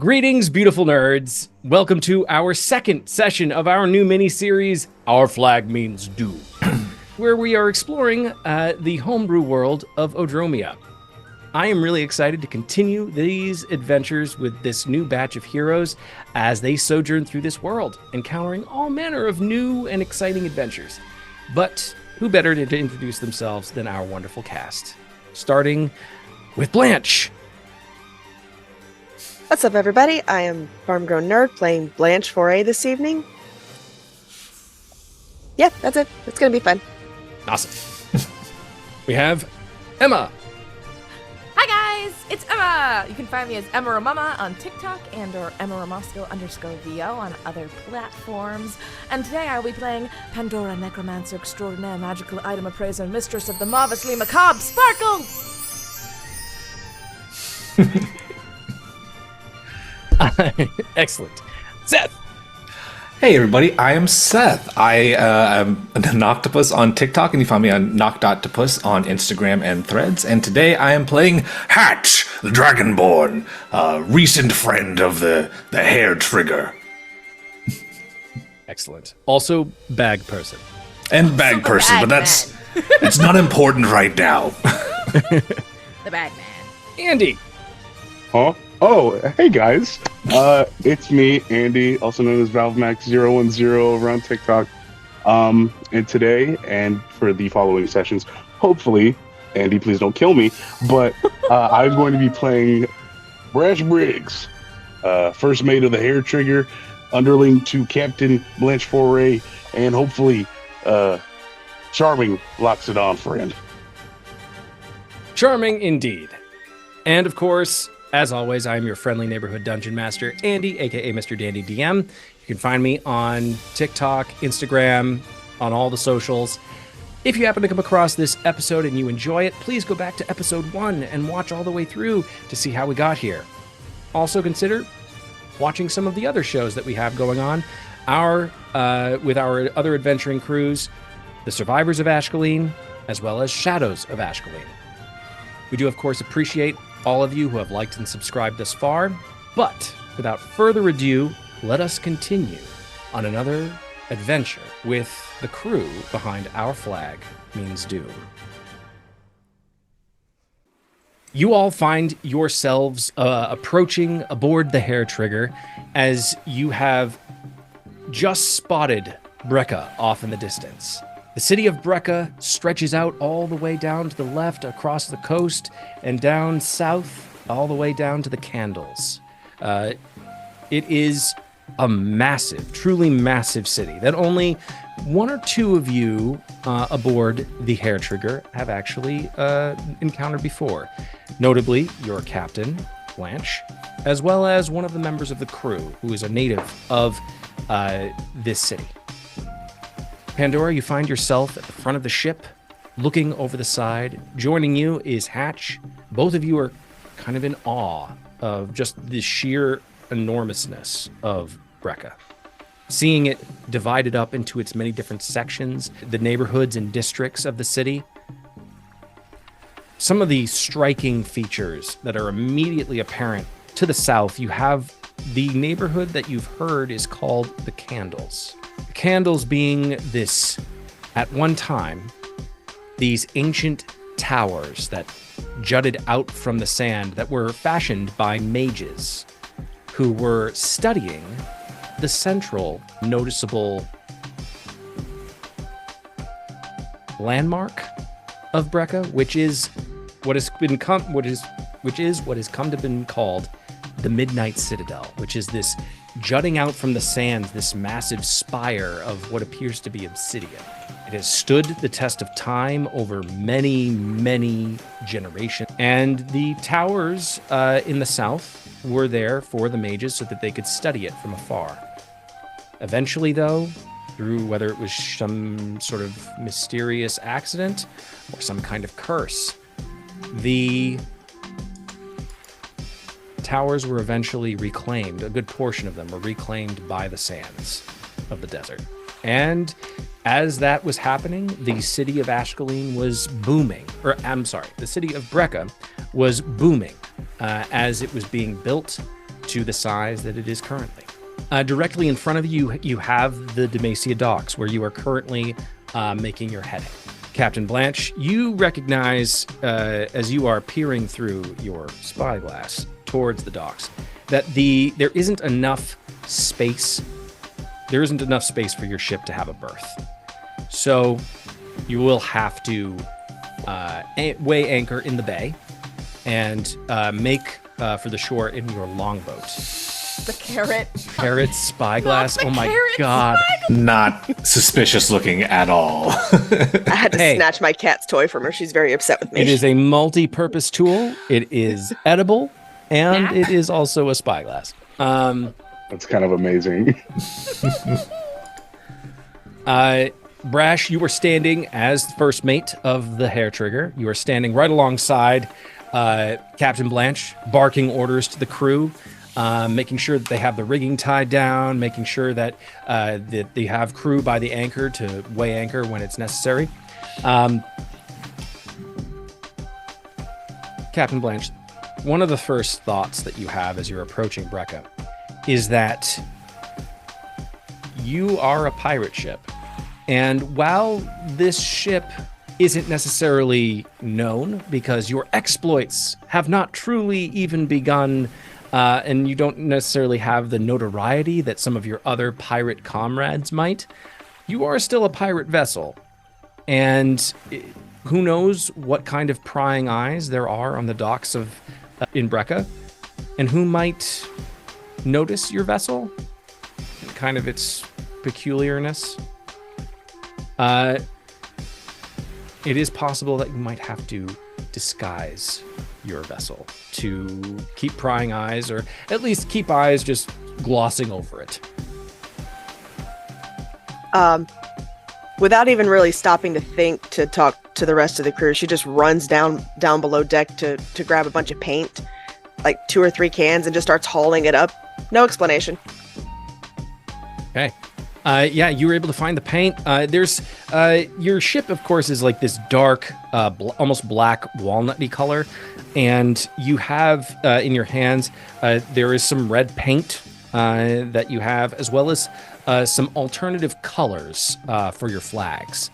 Greetings, beautiful nerds. Welcome to our second session of our new mini-series, Our Flag Means Doom, where we are exploring the homebrew world of Odromia. I am really excited to continue these adventures with this new batch of heroes as they sojourn through this world, encountering all manner of new and exciting adventures. But who better to introduce themselves than our wonderful cast? Starting with Blanche. What's up, everybody? I am Farm-Grown Nerd playing Blanche Foret this evening. Yeah, that's it. It's going to be fun. Awesome. We have Emma. Hi, guys. It's Emma. You can find me as Emma Ramama on TikTok and or Emma Ramosco_VO on other platforms. And today I will be playing Pandora, Necromancer Extraordinaire, Magical Item Appraiser, and Mistress of the Marvelously Macabre Sparkle. Excellent. Seth. Hey everybody, I am Seth. I am an Noctopus on TikTok, and you find me on Noct.topus on Instagram and Threads. And today I am playing Hatch, the Dragonborn, a recent friend of the HARETRIGGER. Excellent. Also, bag person. And bag person, but it's not important right now. The bag man. Andy. Huh? Oh, hey guys. It's me, Andy, also known as ValveMax010 over on TikTok. And today, and for the following sessions, hopefully, Andy, please don't kill me, but I'm going to be playing Brash Briggs, first mate of the HARETRIGGER, underling to Captain Blanche Foret, and hopefully, charming Loxodon friend. Charming indeed. And of course, as always, I am your friendly neighborhood dungeon master, Andy, aka Mr.DanDyDM. You can find me on TikTok, Instagram, on all the socials. If you happen to come across this episode and you enjoy it, please go back to episode 1 and watch all the way through to see how we got here. Also consider watching some of the other shows that we have going on. With our other adventuring crews, The Survivors of Ashkelon, as well as Shadows of Ashkelon. We do, of course, appreciate all of you who have liked and subscribed thus far, but without further ado, let us continue on another adventure with the crew behind Our Flag Means Doom. You all find yourselves approaching aboard the HARETRIGGER as you have just spotted Brecca off in the distance. The city of Brecca stretches out all the way down to the left across the coast and down south all the way down to the Candles. It is a massive, truly massive city that only one or two of you aboard the HARETRIGGER have actually encountered before. Notably, your captain, Blanche, as well as one of the members of the crew who is a native of this city. Pandora, you find yourself at the front of the ship, looking over the side. Joining you is Hatch. Both of you are kind of in awe of just the sheer enormousness of Brecca. Seeing it divided up into its many different sections, the neighborhoods and districts of the city. Some of the striking features that are immediately apparent to the south, you have the neighborhood that you've heard is called the Candles. The Candles being this, at one time, these ancient towers that jutted out from the sand that were fashioned by mages who were studying the central noticeable landmark of Brecca, which is what has come to be called the Midnight Citadel, which is this jutting out from the sands, this massive spire of what appears to be obsidian. It has stood the test of time over many, many generations. And the towers in the south were there for the mages so that they could study it from afar. Eventually, though, through whether it was some sort of mysterious accident or some kind of curse, the towers were eventually reclaimed. A good portion of them were reclaimed by the sands of the desert. And as that was happening, the city of Ashkelon was booming. The city of Brecca was booming as it was being built to the size that it is currently. Directly in front of you, you have the Demacia docks, where you are currently making your heading. Captain Blanche, you recognize, as you are peering through your spyglass towards the docks, that there isn't enough space. There isn't enough space for your ship to have a berth. So you will have to weigh anchor in the bay and make for the shore in your longboat. The carrot. Carrot spyglass. Not the Oh my carrot god. Not suspicious looking at all. I had to Hey. snatch my cat's toy from her. She's very upset with me. It is a multi-purpose tool. It is edible, and it is also a spyglass. That's kind of amazing. Brash, you are standing as first mate of the HARETRIGGER. You are standing right alongside Captain Blanche, barking orders to the crew, making sure that they have the rigging tied down, making sure that they have crew by the anchor to weigh anchor when it's necessary. Captain Blanche, one of the first thoughts that you have as you're approaching Brecca is that you are a pirate ship. And while this ship isn't necessarily known because your exploits have not truly even begun, and you don't necessarily have the notoriety that some of your other pirate comrades might, you are still a pirate vessel. And who knows what kind of prying eyes there are on the docks of in Brecca, and who might notice your vessel and kind of its peculiarness. It is possible that you might have to disguise your vessel to keep prying eyes, or at least keep eyes just glossing over it. Without even really stopping to think to talk to the rest of the crew, she just runs down below deck to grab a bunch of paint, like 2 or 3 cans, and just starts hauling it up. No explanation. Okay. Yeah, you were able to find the paint. There's your ship, of course, is like this dark, almost black walnutty color, and you have in your hands there is some red paint that you have, as well as some alternative colors for your flags.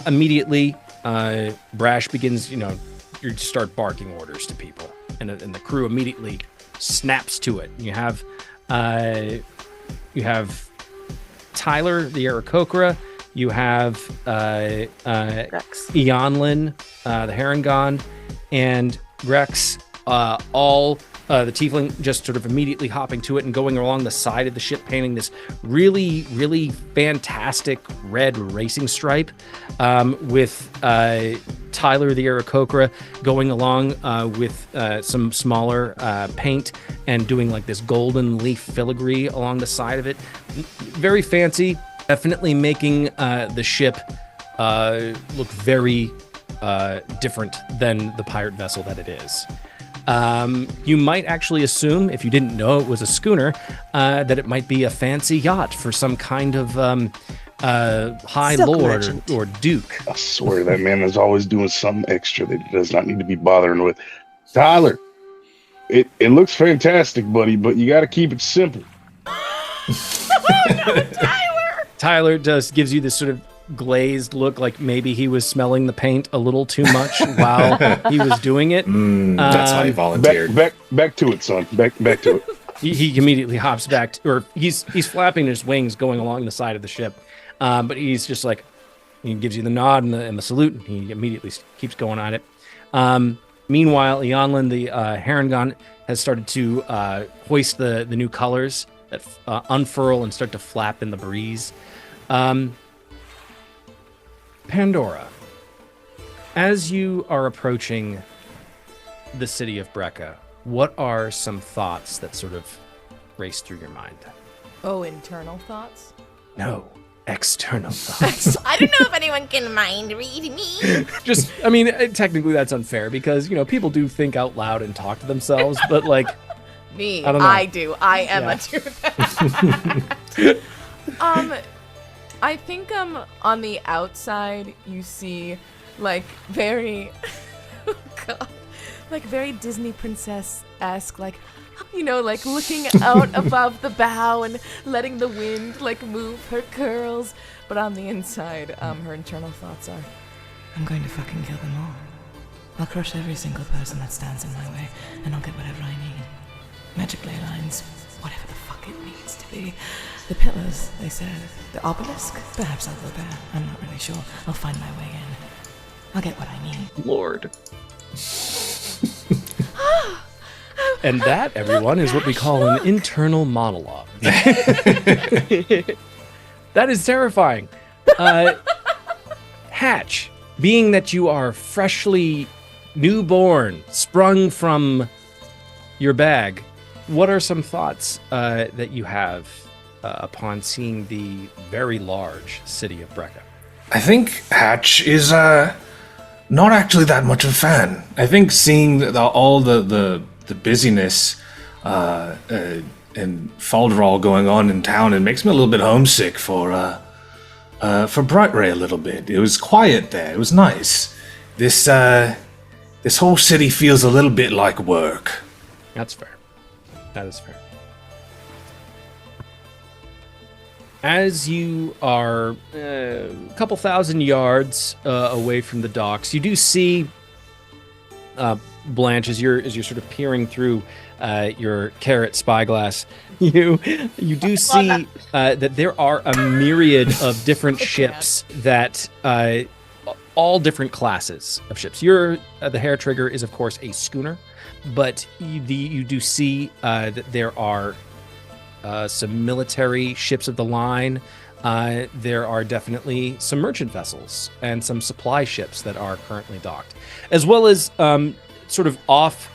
Immediately, Brash begins, you start barking orders to people, and the crew immediately snaps to it. You have Tyler, the Aarakocra. You have Eonlin, the Harengon, and Rex, all the tiefling just sort of immediately hopping to it and going along the side of the ship, painting this really, really fantastic red racing stripe, with Tyler, the Aarakocra, going along with some smaller paint and doing like this golden leaf filigree along the side of it. Very fancy, definitely making the ship look very different than the pirate vessel that it is. You might actually assume, if you didn't know it was a schooner, that it might be a fancy yacht for some kind of high Silk lord merchant. or duke. I swear that man is always doing something extra that he does not need to be bothering with. Tyler, it looks fantastic, buddy, but you got to keep it simple. Tyler gives you this sort of glazed look, like maybe he was smelling the paint a little too much while he was doing it. That's why he volunteered. Back to it, son. Back to it. He immediately hops back, or he's flapping his wings going along the side of the ship, but he's just like, he gives you the nod and the salute, and he immediately keeps going on it. Meanwhile, Eonlin, the Harengon, has started to hoist the new colors that unfurl and start to flap in the breeze. Pandora, as you are approaching the city of Brecca, what are some thoughts that sort of race through your mind? Oh, internal thoughts? No, external thoughts. I don't know if anyone can mind read me. Just, I mean, technically that's unfair because, people do think out loud and talk to themselves, but like... Me, I don't know. I do. I am Yeah. a do that. I think on the outside you see like very oh God, like very Disney princess-esque, like You know, like looking out above the bow and letting the wind like move her curls. But on the inside, her internal thoughts are, I'm going to fucking kill them all. I'll crush every single person that stands in my way, and I'll get whatever I need. Magic ley lines, whatever the fuck it needs to be. The pillars, they said. The obelisk? Perhaps I'll go there. I'm not really sure. I'll find my way in. I'll get what I need. Lord. And that, everyone, is what we call an internal monologue. That is terrifying. Hatch, being that you are freshly newborn, sprung from your bag, what are some thoughts that you have upon seeing the very large city of Brecca? I think Hatch is not actually that much of a fan. I think seeing all the busyness and falderall going on in town, it makes me a little bit homesick for Bright Ray a little bit. It was quiet there. It was nice. This whole city feels a little bit like work. That's fair. That is fair. As you are a couple thousand yards away from the docks, you do see Blanche as you're sort of peering through your carrot spyglass. You do see that there are a myriad of different ships that all different classes of ships. The HARETRIGGER is of course a schooner, but you do see that there are some military ships of the line. There are definitely some merchant vessels and some supply ships that are currently docked, as well as sort of off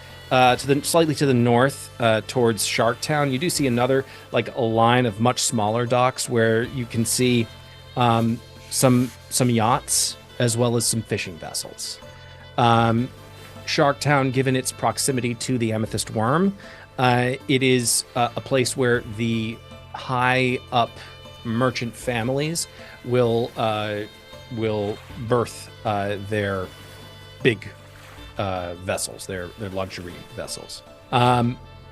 slightly to the north towards Sharktown. You do see another a line of much smaller docks where you can see some yachts as well as some fishing vessels. Sharktown, given its proximity to the Amethyst Worm, it is a place where the high up merchant families will berth their big vessels, their luxury vessels.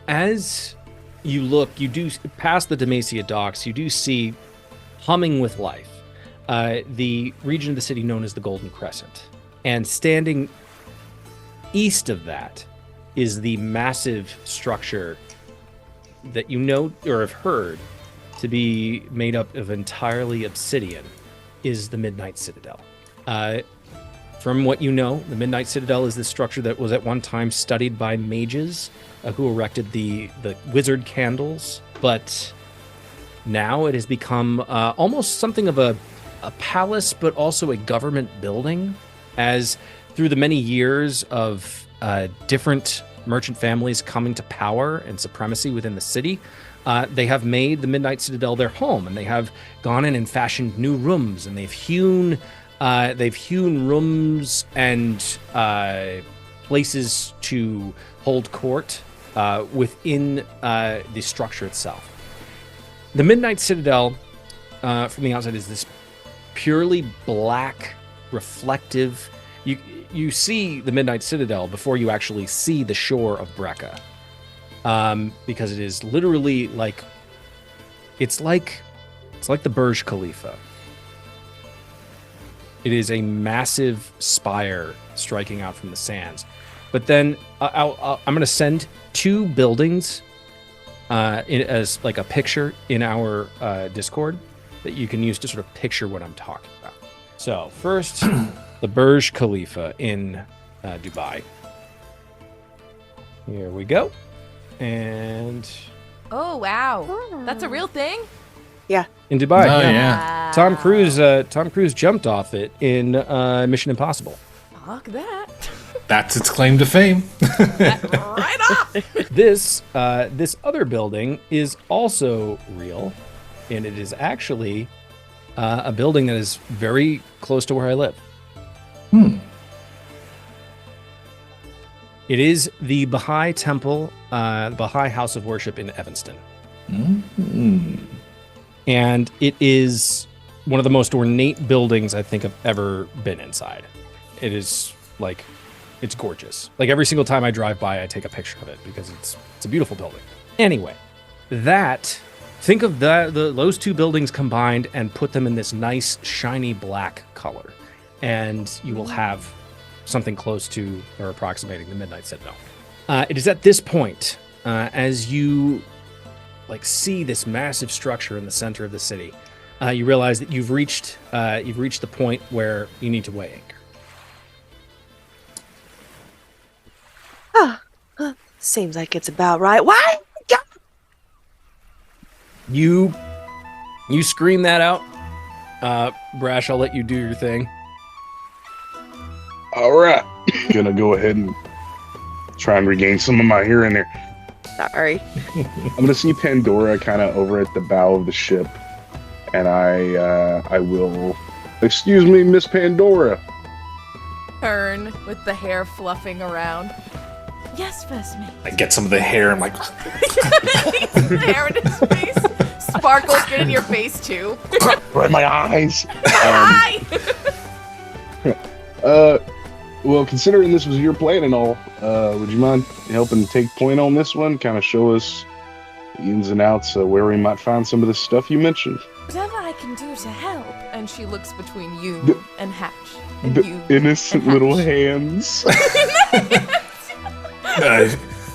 As you look, you do past the Demacia docks, you do see humming with life the region of the city known as the Golden Crescent, and standing east of that is the massive structure that you know or have heard to be made up of entirely obsidian, is the Midnight Citadel. From what you know, the Midnight Citadel is this structure that was at one time studied by mages who erected the wizard candles, but now it has become almost something of a palace, but also a government building, as through the many years of different merchant families coming to power and supremacy within the city, they have made the Midnight Citadel their home, and they have gone in and fashioned new rooms, and they've hewn rooms and places to hold court within the structure itself. The Midnight Citadel, from the outside, is this purely black, reflective. You see the Midnight Citadel before you actually see the shore of Brecca, because it is literally it's like the Burj Khalifa. It is a massive spire striking out from the sands. But then I'm going to send two buildings as a picture in our Discord that you can use to sort of picture what I'm talking about. So first, the Burj Khalifa in Dubai. Here we go. And Oh, wow. That's a real thing? Yeah. in Dubai. Oh, yeah. Tom Cruise jumped off it in Mission Impossible. Fuck that. That's its claim to fame. Right off. This other building is also real, and it is actually a building that is very close to where I live. It is the Baha'i Temple, Baha'i House of Worship in Evanston. And it is one of the most ornate buildings I think I've ever been inside. It is It's gorgeous. Like every single time I drive by, I take a picture of it because it's a beautiful building. Anyway, think of those two buildings combined and put them in this nice shiny black color, and you will have something close to or approximating the Midnight Citadel. It is at this point, as you see this massive structure in the center of the city, you realize that you've reached the point where you need to weigh anchor. Seems like it's about right. Why? You scream that out. Brash, I'll let you do your thing. All right. Gonna go ahead and try and regain some of my hearing there. Sorry. I'm gonna see Pandora kind of over at the bow of the ship, and I will. Excuse me, Miss Pandora. Turn with the hair fluffing around. Yes, first mate. I get some of the hair. I'm like, the hair in his face. Sparkles get in your face too. Right in my eyes. Hi. Well, considering this was your plan and all, would you mind helping take point on this one? Kind of show us the ins and outs of where we might find some of the stuff you mentioned. Whatever I can do to help. And she looks between you and Hatch. And The you innocent and little Hatch. hands.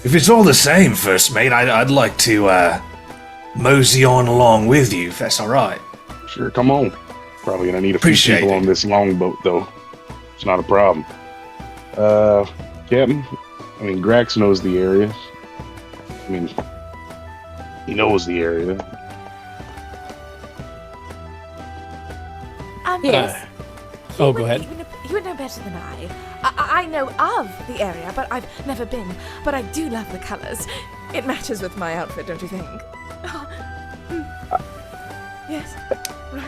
if it's all the same, first mate, I'd like to mosey on along with you, if that's all right. Sure, come on. Probably gonna need a Appreciate few people it. on this longboat, though. It's not a problem. Captain, I mean, Grax knows the area. I mean, he knows the area. Yes. Go ahead. You would know better than I know of the area, but I've never been. But I do love the colors. It matches with my outfit, don't you think? Yes. Of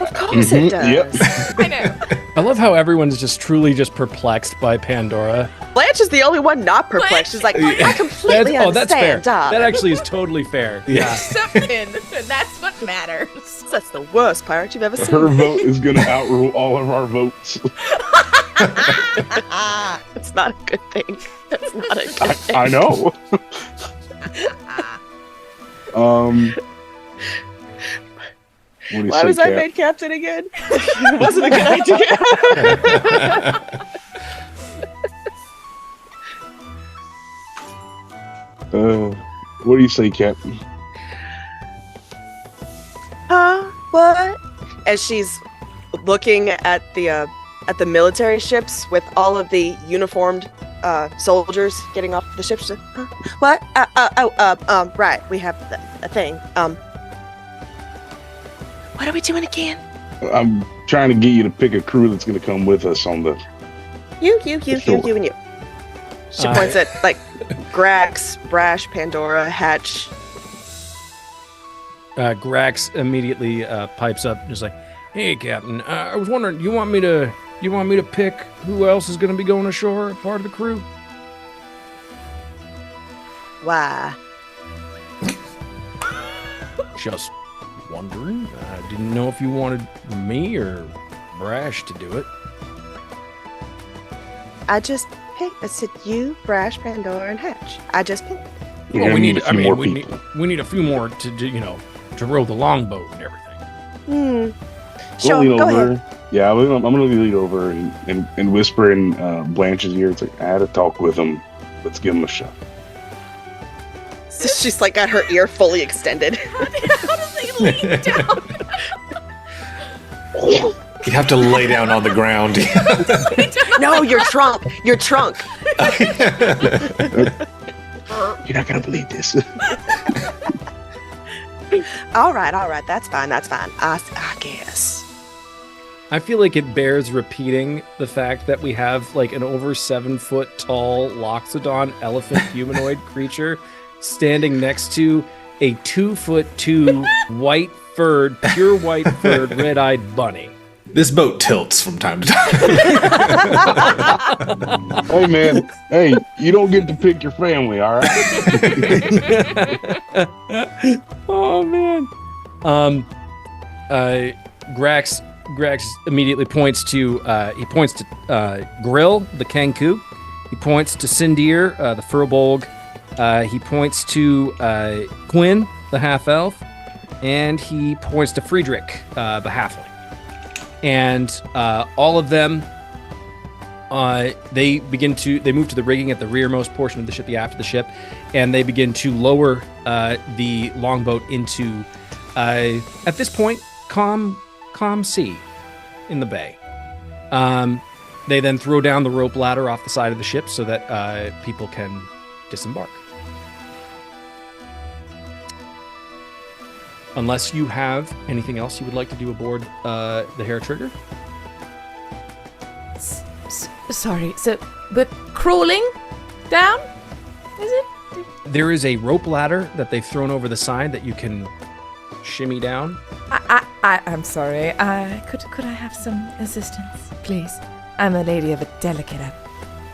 Right. course it does. Yep. I know. I love how everyone's just truly just perplexed by Pandora. Blanche is the only one not perplexed. She's like, I completely That's fair. understand. Doc. That actually is totally fair. Yeah. Something, and that's what matters. That's the worst pirate you've ever seen. Her vote is gonna outrule all of our votes. It's not a good thing. That's not a good thing. I know. What do you Why say, was I Cap? made captain again? It wasn't a good idea. What do you say, Captain? Huh? What? As she's looking at the military ships with all of the uniformed soldiers getting off the ships. Huh? What? Right. We have a thing. What are we doing again? I'm trying to get you to pick a crew that's going to come with us on the. You, Sure. and you. She points at like Grax, Brash, Pandora, Hatch. Grax immediately pipes up, just like, "Hey, Captain, I was wondering, you want me to pick who else is going to be going ashore, part of the crew?" Why? Just wondering. I didn't know if you wanted me or Brash to do it. I just picked. I said you, Brash, Pandora, and Hatch. I just picked. You're Well, gonna we need need. a I few mean, more we people. need a few more to do, to row the longboat and everything. Sure, We'll lean go over. ahead. Yeah, I'm gonna lean over and whisper in Blanche's ear. It's like, I had a talk with him. Let's give him a shot. So she's like got her ear fully extended. How does he lean down? You'd have to lay down on the ground. No, your trunk. Your trunk. You're not gonna believe this. All right. That's fine. I guess. I feel like it bears repeating the fact that we have like an over 7 foot tall Loxodon elephant humanoid creature standing next to a 2'2" pure white furred, red eyed bunny. This boat tilts from time to time. Hey man, hey, you don't get to pick your family, all right? Oh man. Grax immediately points to Grill, the Kanku, He points to Sindir, the Furbolg. He points to Quinn, the half-elf. And he points to Friedrich, the halfling. And all of them, they move to the rigging at the rearmost portion of the ship, the aft of the ship, and they begin to lower the longboat into, at this point, calm sea in the bay. They then throw down the rope ladder off the side of the ship so that people can disembark. Unless you have anything else you would like to do aboard the HARETRIGGER. Sorry, so we're crawling down? Is it? There is a rope ladder that they've thrown over the side that you can shimmy down. I'm sorry. Could I have some assistance, please? I'm a lady of a delicate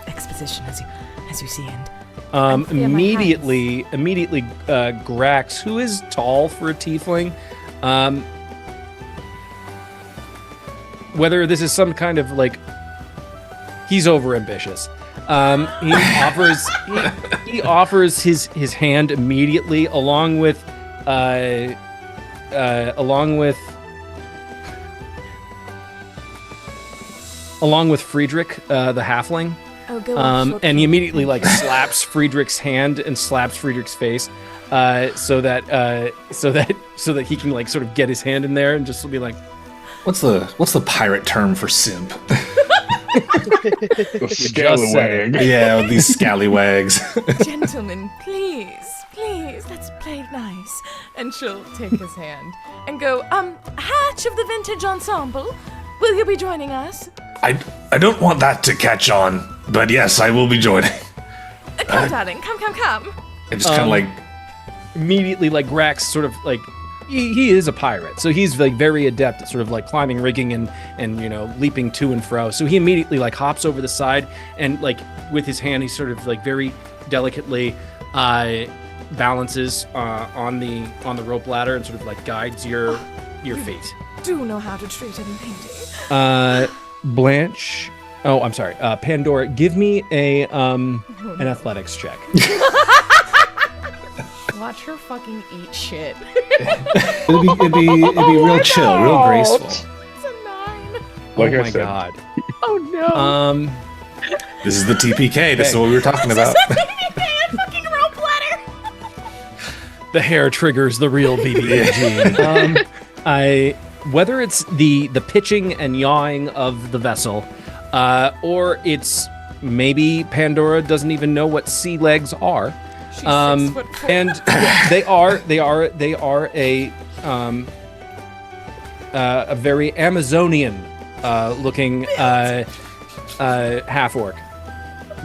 exposition, as you see, and Immediately, Grax, who is tall for a tiefling, whether this is some kind of like, he's overambitious. He offers his hand immediately, along with Friedrich, the halfling. Oh, go on, and he immediately like slaps Friedrich's hand and slaps Friedrich's face, so that he can like sort of get his hand in there and just be like, What's the pirate term for simp? Scallywag. Yeah, with these scallywags. Gentlemen, please, let's play nice. And she'll take his hand and go, Hatch of the Vintage Ensemble, will you be joining us? I don't want that to catch on, but yes, I will be joining. Come, darling, come. It just kind of like immediately like Grax sort of like he is a pirate, so he's like very adept at sort of like climbing rigging and leaping to and fro. So he immediately like hops over the side and like with his hand he sort of like very delicately balances on the rope ladder and sort of like guides your feet. Do know how to treat a lady. Blanche. Oh, I'm sorry. Pandora, give me an athletics check. Watch her fucking eat shit. it'd be real chill, real graceful. It's a 9. Like oh I my said. god. Oh no. This is the TPK. This is what we were talking about. Fucking rope ladder. The HARETRIGGER's the real BB-8. Whether it's the pitching and yawing of the vessel, or it's maybe Pandora doesn't even know what sea legs are. She's 6'4". And they are a very Amazonian looking half orc.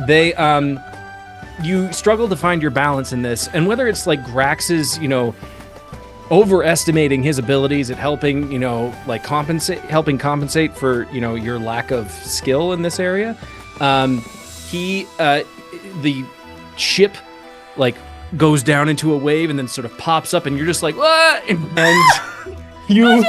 They you struggle to find your balance in this, and whether it's like Grax's, overestimating his abilities at helping compensate for your lack of skill in this area, the ship like goes down into a wave and then sort of pops up and you're just like what, and you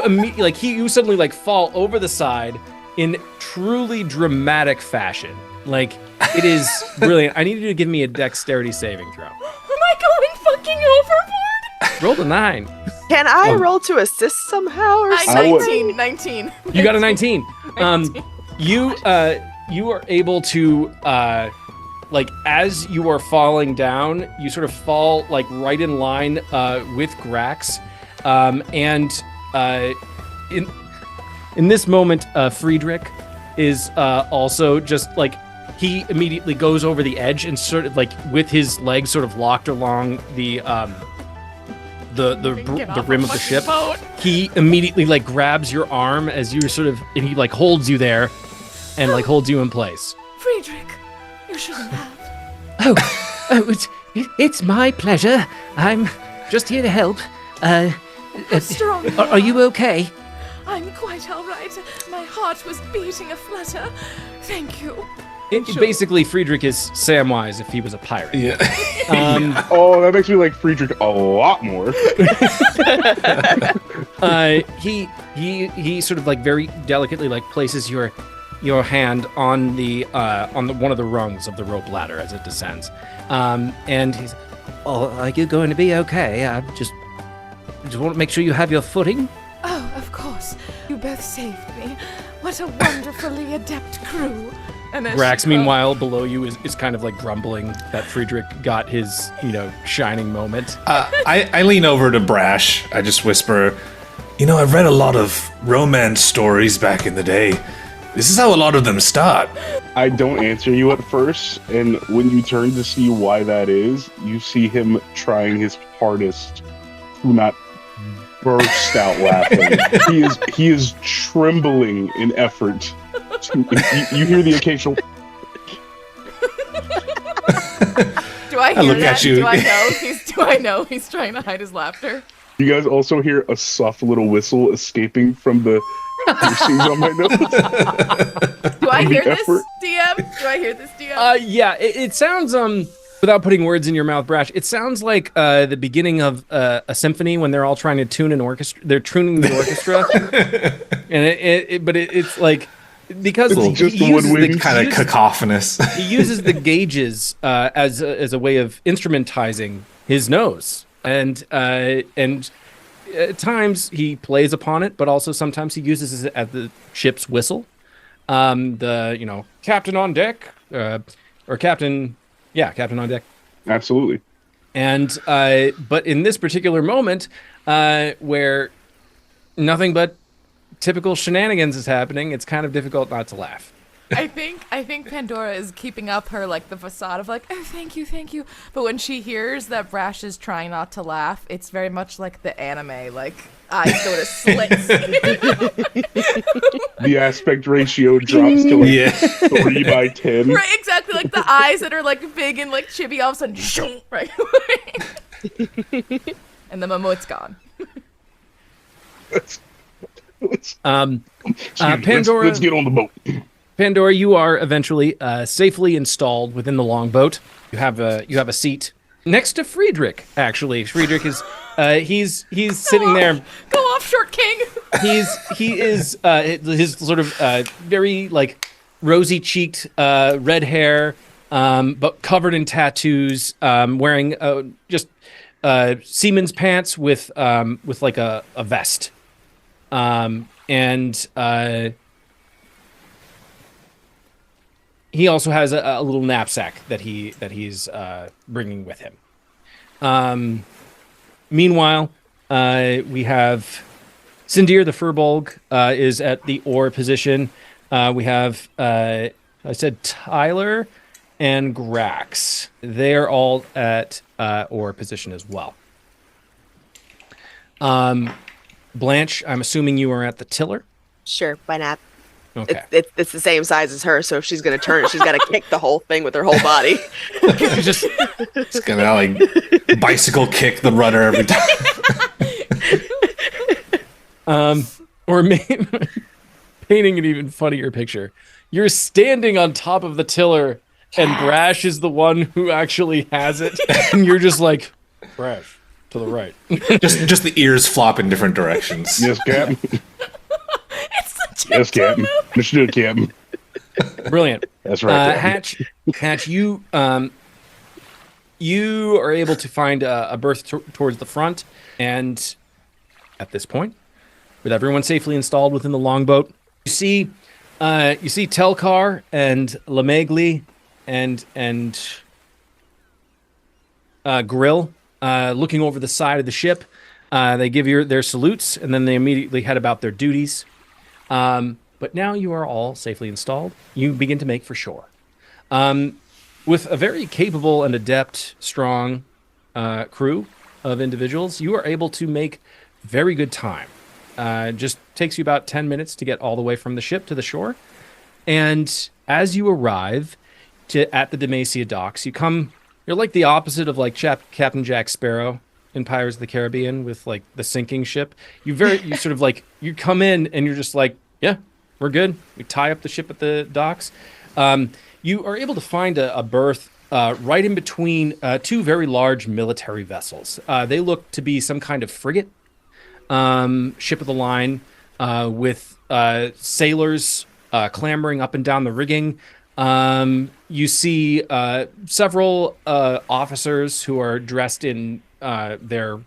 immediately like you suddenly like fall over the side in truly dramatic fashion. Like it is brilliant. I need you to give me a dexterity saving throw. Am I going fucking overboard? Roll a 9. Can I roll to assist somehow or something? 19. You got a 19. You are able to like as you are falling down, you sort of fall like right in line with Grax, and in this moment, Friedrich is also just like he immediately goes over the edge and sort of like with his legs sort of locked along the rim of the ship. He immediately like grabs your arm as you sort of, and he like holds you there and like holds you in place. Friedrich, you shouldn't have. It's my pleasure. I'm just here to help. Strong. Are you okay? I'm quite all right. My heart was beating a flutter. Thank you. Basically, Friedrich is Samwise if he was a pirate. Yeah. Oh, that makes me like Friedrich a lot more. He sort of like very delicately like places your your hand on the one of the rungs of the rope ladder as it descends, and he's, "Oh, are you going to be okay? I just want to make sure you have your footing." Oh, of course. You both saved me. What a wonderfully adept crew. And as Brax, she- meanwhile, below you is kind of like grumbling that Friedrich got his, shining moment. I lean over to Brash. I just whisper, I've read a lot of romance stories back in the day. This is how a lot of them start. I don't answer you at first, and when you turn to see why that is, you see him trying his hardest to not burst out laughing. He is trembling in effort. You hear the occasional. Do I hear look that? at you. Do I know he's trying to hide his laughter? You guys also hear a soft little whistle escaping from the piercings on my nose. Do I hear this, effort. DM? Do I hear this, DM? Yeah, it sounds without putting words in your mouth, Brash, it sounds like the beginning of a symphony when they're all trying to tune an orchestra. They're tuning the orchestra, and it's like because It's just he uses woodwind. Kind of cacophonous. he uses the gauges as a way of instrumentizing his nose, and at times he plays upon it, but also sometimes he uses it as the ship's whistle. Captain on deck, or captain on deck. Absolutely. And but in this particular moment, where nothing but typical shenanigans is happening, it's kind of difficult not to laugh. I think Pandora is keeping up her the facade of oh, thank you. But when she hears that Brash is trying not to laugh, it's very much like the anime, eyes go to slits. The aspect ratio drops to 3:10. Right, exactly, like the eyes that are big and chibi all of a sudden shoom, right? And the Mamoot's gone. Pandora. Let's get on the boat. Pandora, you are eventually safely installed within the longboat. You have a seat next to Friedrich. Actually, Friedrich is he's sitting there. Go off, short king. He is his sort of very rosy cheeked red hair, but covered in tattoos. Wearing just seaman's pants with a vest, and. He also has a little knapsack that he's bringing with him. Meanwhile, we have Sindir the Furbolg is at the oar position. We have I said Tyler and Grax. They are all at oar position as well. Blanche, I'm assuming you are at the tiller. Sure, why not? Okay. It's the same size as her, so if she's gonna turn it, she's gotta kick the whole thing with her whole body. Just It's gonna bicycle kick the rudder every time. or painting an even funnier picture. You're standing on top of the tiller, and Brash is the one who actually has it, and you're just like, Brash, to the right. just the ears flop in different directions. Yes, Captain. It's the Yes, Captain. Let's do it, Captain. Brilliant. That's right. Hatch, you are able to find a berth towards the front, and at this point, with everyone safely installed within the longboat, you see Telkar and Lamegli and Grill looking over the side of the ship. They give their salutes, and then they immediately head about their duties. But now you are all safely installed. You begin to make for shore. With a very capable and adept, strong crew of individuals, you are able to make very good time. Just takes you about 10 minutes to get all the way from the ship to the shore. And as you arrive at the Demacia docks, you're like the opposite of Captain Jack Sparrow in Pirates of the Caribbean with the sinking ship. You come in and you're just like, yeah, we're good. We tie up the ship at the docks. You are able to find a berth right in between two very large military vessels. They look to be some kind of frigate, ship of the line, with sailors clambering up and down the rigging. You see several officers who are dressed in their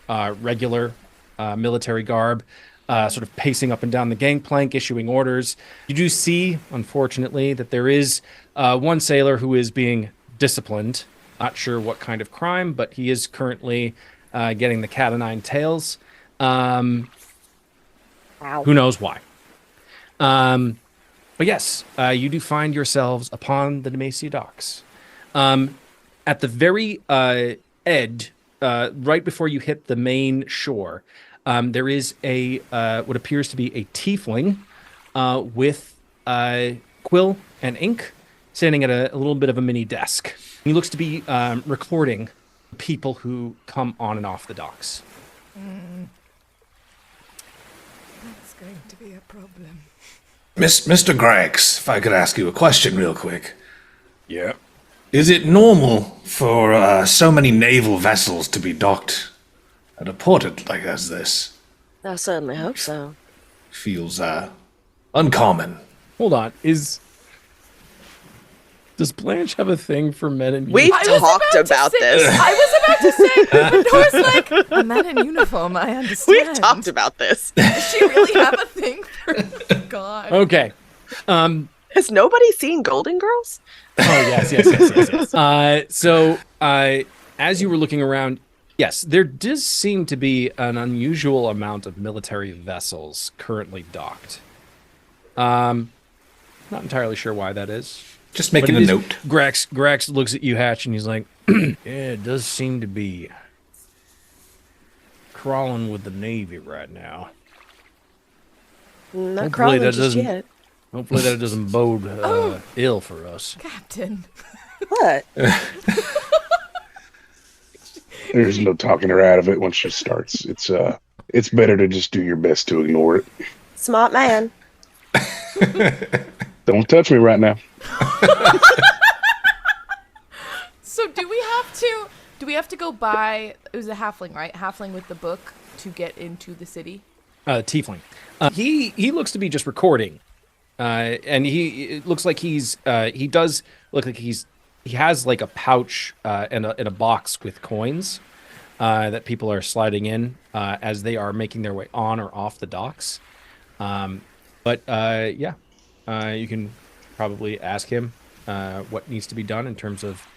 regular military garb, sort of pacing up and down the gangplank, issuing orders. You do see, unfortunately, that there is one sailor who is being disciplined. Not sure what kind of crime, but he is currently getting the cat o' nine tails. Wow. Who knows why? But yes, you do find yourselves upon the Demacia docks. At the very edge, right before you hit the main shore, there is a what appears to be a tiefling with quill and ink standing at a little bit of a mini desk. He looks to be recording people who come on and off the docks. That's going to be a problem. Mr. Greggs, if I could ask you a question real quick. Yeah. Is it normal for so many naval vessels to be docked at a port like as this? I certainly hope so. Feels uncommon. Hold on, does Blanche have a thing for men in We've uniform? talked about this. I was about to say, Pandora's like, a man in uniform, I understand. We've talked about this. Does she really have a thing for God? Okay. Has nobody seen Golden Girls? Oh, yes. So, as you were looking around, yes, there does seem to be an unusual amount of military vessels currently docked. Not entirely sure why that is. Just making But a it is- note. Grax looks at you, Hatch, and he's like, yeah, it does seem to be crawling with the Navy right now. Not Hopefully crawling that just doesn't- yet. Hopefully that doesn't bode ill for us. Captain. What? There's no talking her out of it once she starts. It's better to just do your best to ignore it. Smart man. Don't touch me right now. So do we have to go buy, it was a halfling, right? Halfling with the book to get into the city? Tiefling. He looks to be just recording. And it looks like he does look like he has like a pouch and a box with coins that people are sliding in as they are making their way on or off the docks. But you can probably ask him what needs to be done in terms of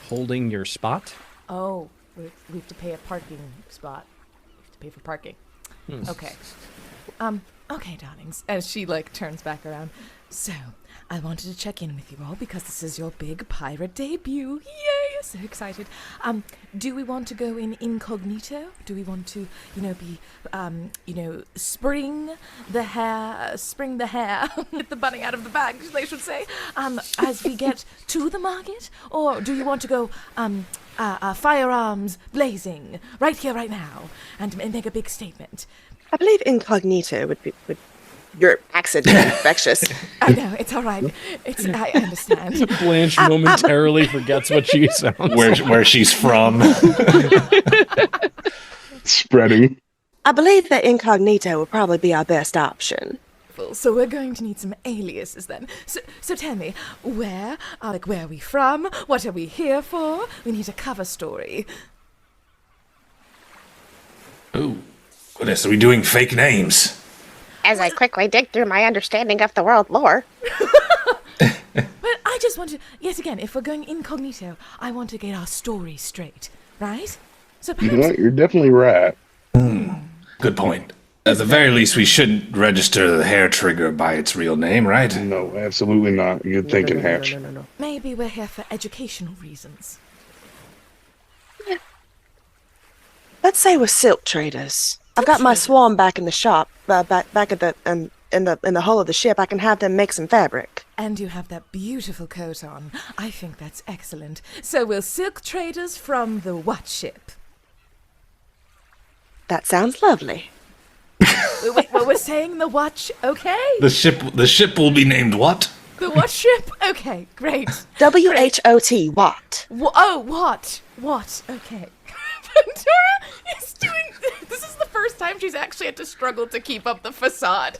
holding your spot. Oh, we have to pay a parking spot. We have to pay for parking. Okay. Okay, darlings. As she, turns back around. So, I wanted to check in with you all because this is your big pirate debut. Yay! So excited. Do we want to go in incognito? Do we want to, be, spring the hair, get the bunny out of the bag, they should say, as we get to the market? Or do you want to go, firearms blazing right here, right now, and make a big statement? I believe incognito would your accent is infectious. I know, it's all right. I understand. Blanche momentarily forgets what she sounds. Where she's from. Spreading. I believe that incognito would probably be our best option. So we're going to need some aliases then. So tell me, where are we from? What are we here for? We need a cover story. Oh, goodness, are we doing fake names? As I quickly dig through my understanding of the world lore. But I just want to, yet again, if we're going incognito, I want to get our story straight, right? So You know perhaps what? You're definitely right. Good point. At the very least, we shouldn't register the HARETRIGGER by its real name, right? No, absolutely not. You're thinking, Hatch. No. maybe we're here for educational reasons. Let's say we're silk traders. I've got my swarm back in the shop, back at the in the hull of the ship. I can have them make some fabric. And you have that beautiful coat on. I think that's excellent. So we're silk traders from the Whot Ship. That sounds lovely. Wait, what we're saying the Whot okay? The ship will be named what? The Whot Ship? Okay, great. WHOT, what? What? Okay. Pandora is doing. This is the first time she's actually had to struggle to keep up the facade.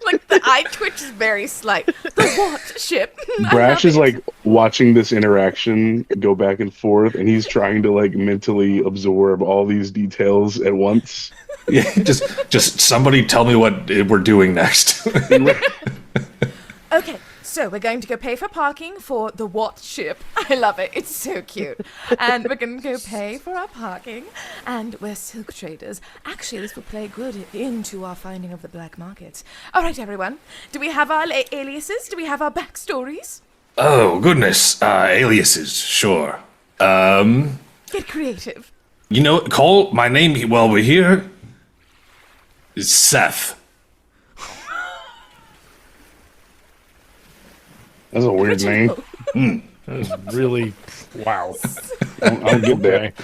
Like the eye twitch is very slight. The Whot Ship. Brash is like watching this interaction go back and forth, and he's trying to like mentally absorb all these details at once. Yeah, just somebody tell me what we're doing next. Okay, so we're going to go pay for parking for the Whot Ship. I love it. It's so cute. And we're going to go pay for our parking. And we're silk traders. Actually, this will play good into our finding of the black market. All right, everyone. Do we have our aliases? Do we have our backstories? Oh, goodness. Aliases, sure. Get creative. You know, call my name while we're here is Seth. That's a weird name. That was really wow. I'll get that.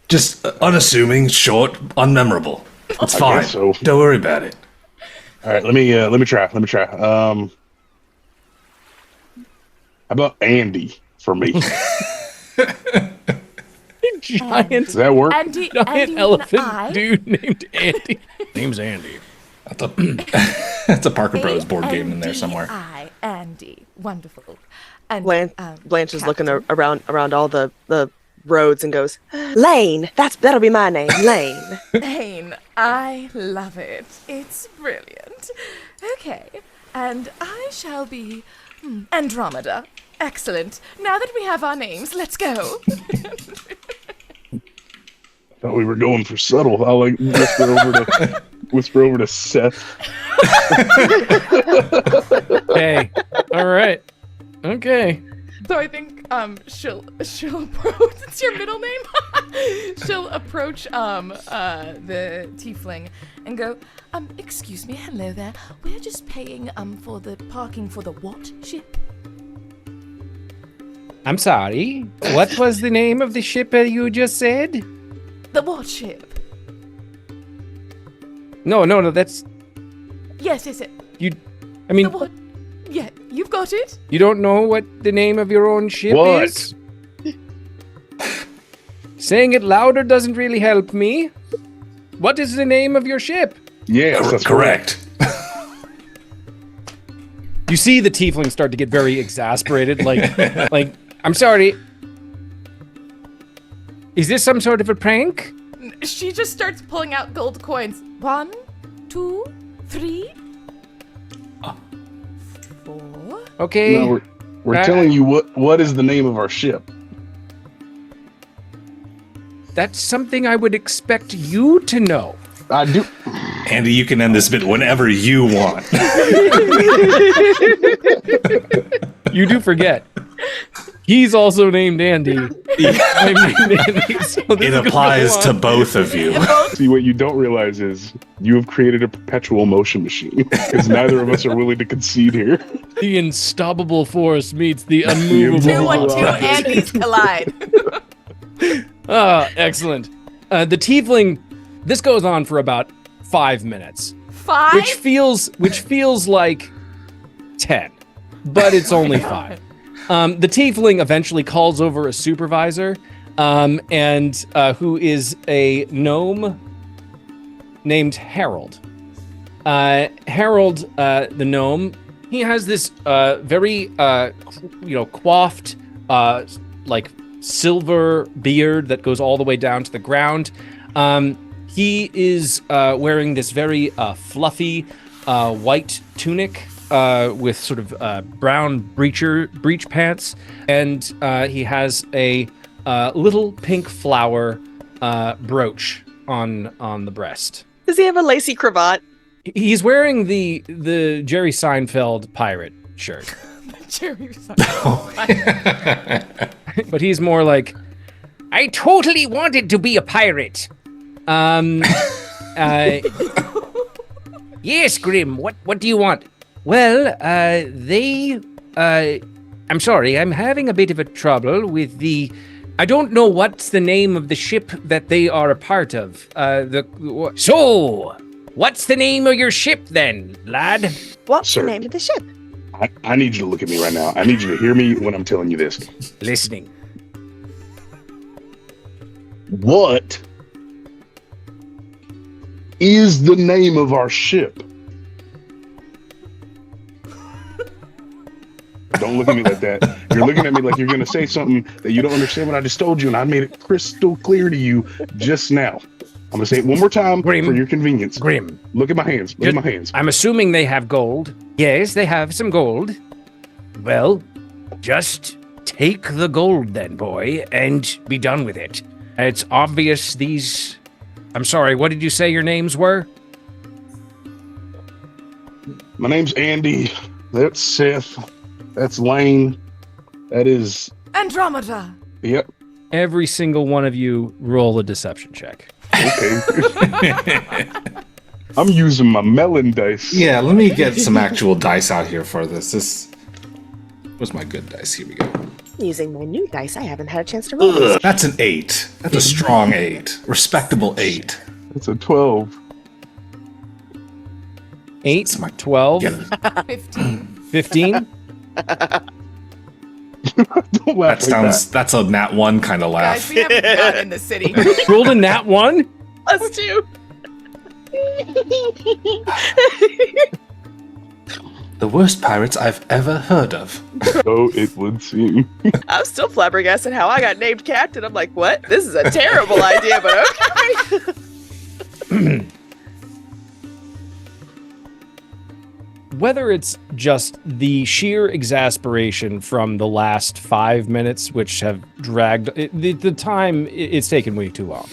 Just unassuming, short, unmemorable. It's fine. guess so. Don't worry about it. All right, let me try. How about Andy for me? Giant, Does that work? Andy, giant Andy elephant dude named Andy. Name's Andy. That's a Parker Bros board game in there somewhere. Andy. Wonderful. And Blanche is looking Captain. around all the roads and goes, Lane. That'll be my name, Lane. Lane, I love it. It's brilliant. Okay, and I shall be Andromeda. Excellent. Now that we have our names, let's go. Thought we were going for subtle. I'll like whisper over to Seth. Hey, all right, okay. So I think she'll approach. It's your middle name. She'll approach the tiefling and go, excuse me, hello there. We're just paying for the parking for the Whot Ship. I'm sorry. What was the name of the ship you just said? The Whot Ship. No. That's Yes, is it? you. I mean, The what? Yeah, you've got it. you don't know what the name of your own ship What? is? Saying it louder doesn't really help me. What is the name of your ship? Yes, that's Correct. You see the tiefling start to get very exasperated, like, I'm sorry. Is this some sort of a prank? She just starts pulling out gold coins. 1, 2, 3, 4. Okay. No, we're telling you what is the name of our ship. That's something I would expect you to know. I do. Andy, you can end this bit whenever you want. You do forget. He's also named Andy. I'm named Andy, so this It is gonna applies go to on. both of you. See, what you don't realize is you have created a perpetual motion machine because neither of us are willing to concede here. The unstoppable force meets the unmovable. 2 and 2 Right. Andes collide. Ah, excellent. The tiefling. This goes on for about 5 minutes, 5? which feels like 10, but it's only 5. The tiefling eventually calls over a supervisor, and who is a gnome named Harold. Harold, the gnome, he has this very coiffed like silver beard that goes all the way down to the ground. He is wearing this very fluffy white tunic with sort of brown breech pants, and he has a little pink flower brooch on the breast. Does he have a lacy cravat? He's wearing the Jerry Seinfeld pirate shirt, Jerry. but he's more like, I totally wanted to be a pirate. Yes, Grim. What do you want? Well, I'm sorry, I'm having a bit of a trouble with I don't know what's the name of the ship that they are a part of. So, what's the name of your ship then, lad? What's Sir. the name of the ship? I need you to look at me right now. I need you to hear me when I'm telling you this. Listening. What is the name of our ship? Don't look at me like that. You're looking at me like you're going to say something that you don't understand what I just told you, and I made it crystal clear to you just now. I'm going to say it one more time for your convenience. Grim. Look at my hands. Look at my hands. I'm assuming they have gold. Yes, they have some gold. Well, just take the gold then, boy, and be done with it. It's obvious these... I'm sorry, what did you say your names were? My name's Andy. That's Seth. That's Lane. That is... Andromeda. Yep. Every single one of you roll a deception check. Okay. I'm using my melon dice. Yeah, let me get some actual dice out here for this. This was my good dice. Here we go. Using my new dice, I haven't had a chance to roll this. That's an 8. That's a strong 8. Respectable 8. It's a 12. 8, 12, Yeah, 15. Don't laugh that sounds. That's a nat 1 kind of Guys, laugh. we haven't fun in the city. Rolled a nat 1? Us too. The worst pirates I've ever heard of. So it would seem. I'm still flabbergasted how I got named captain. I'm like, what? This is a terrible idea, but okay. Whether it's just the sheer exasperation from the last 5 minutes, which have dragged the time, it's taken way too long.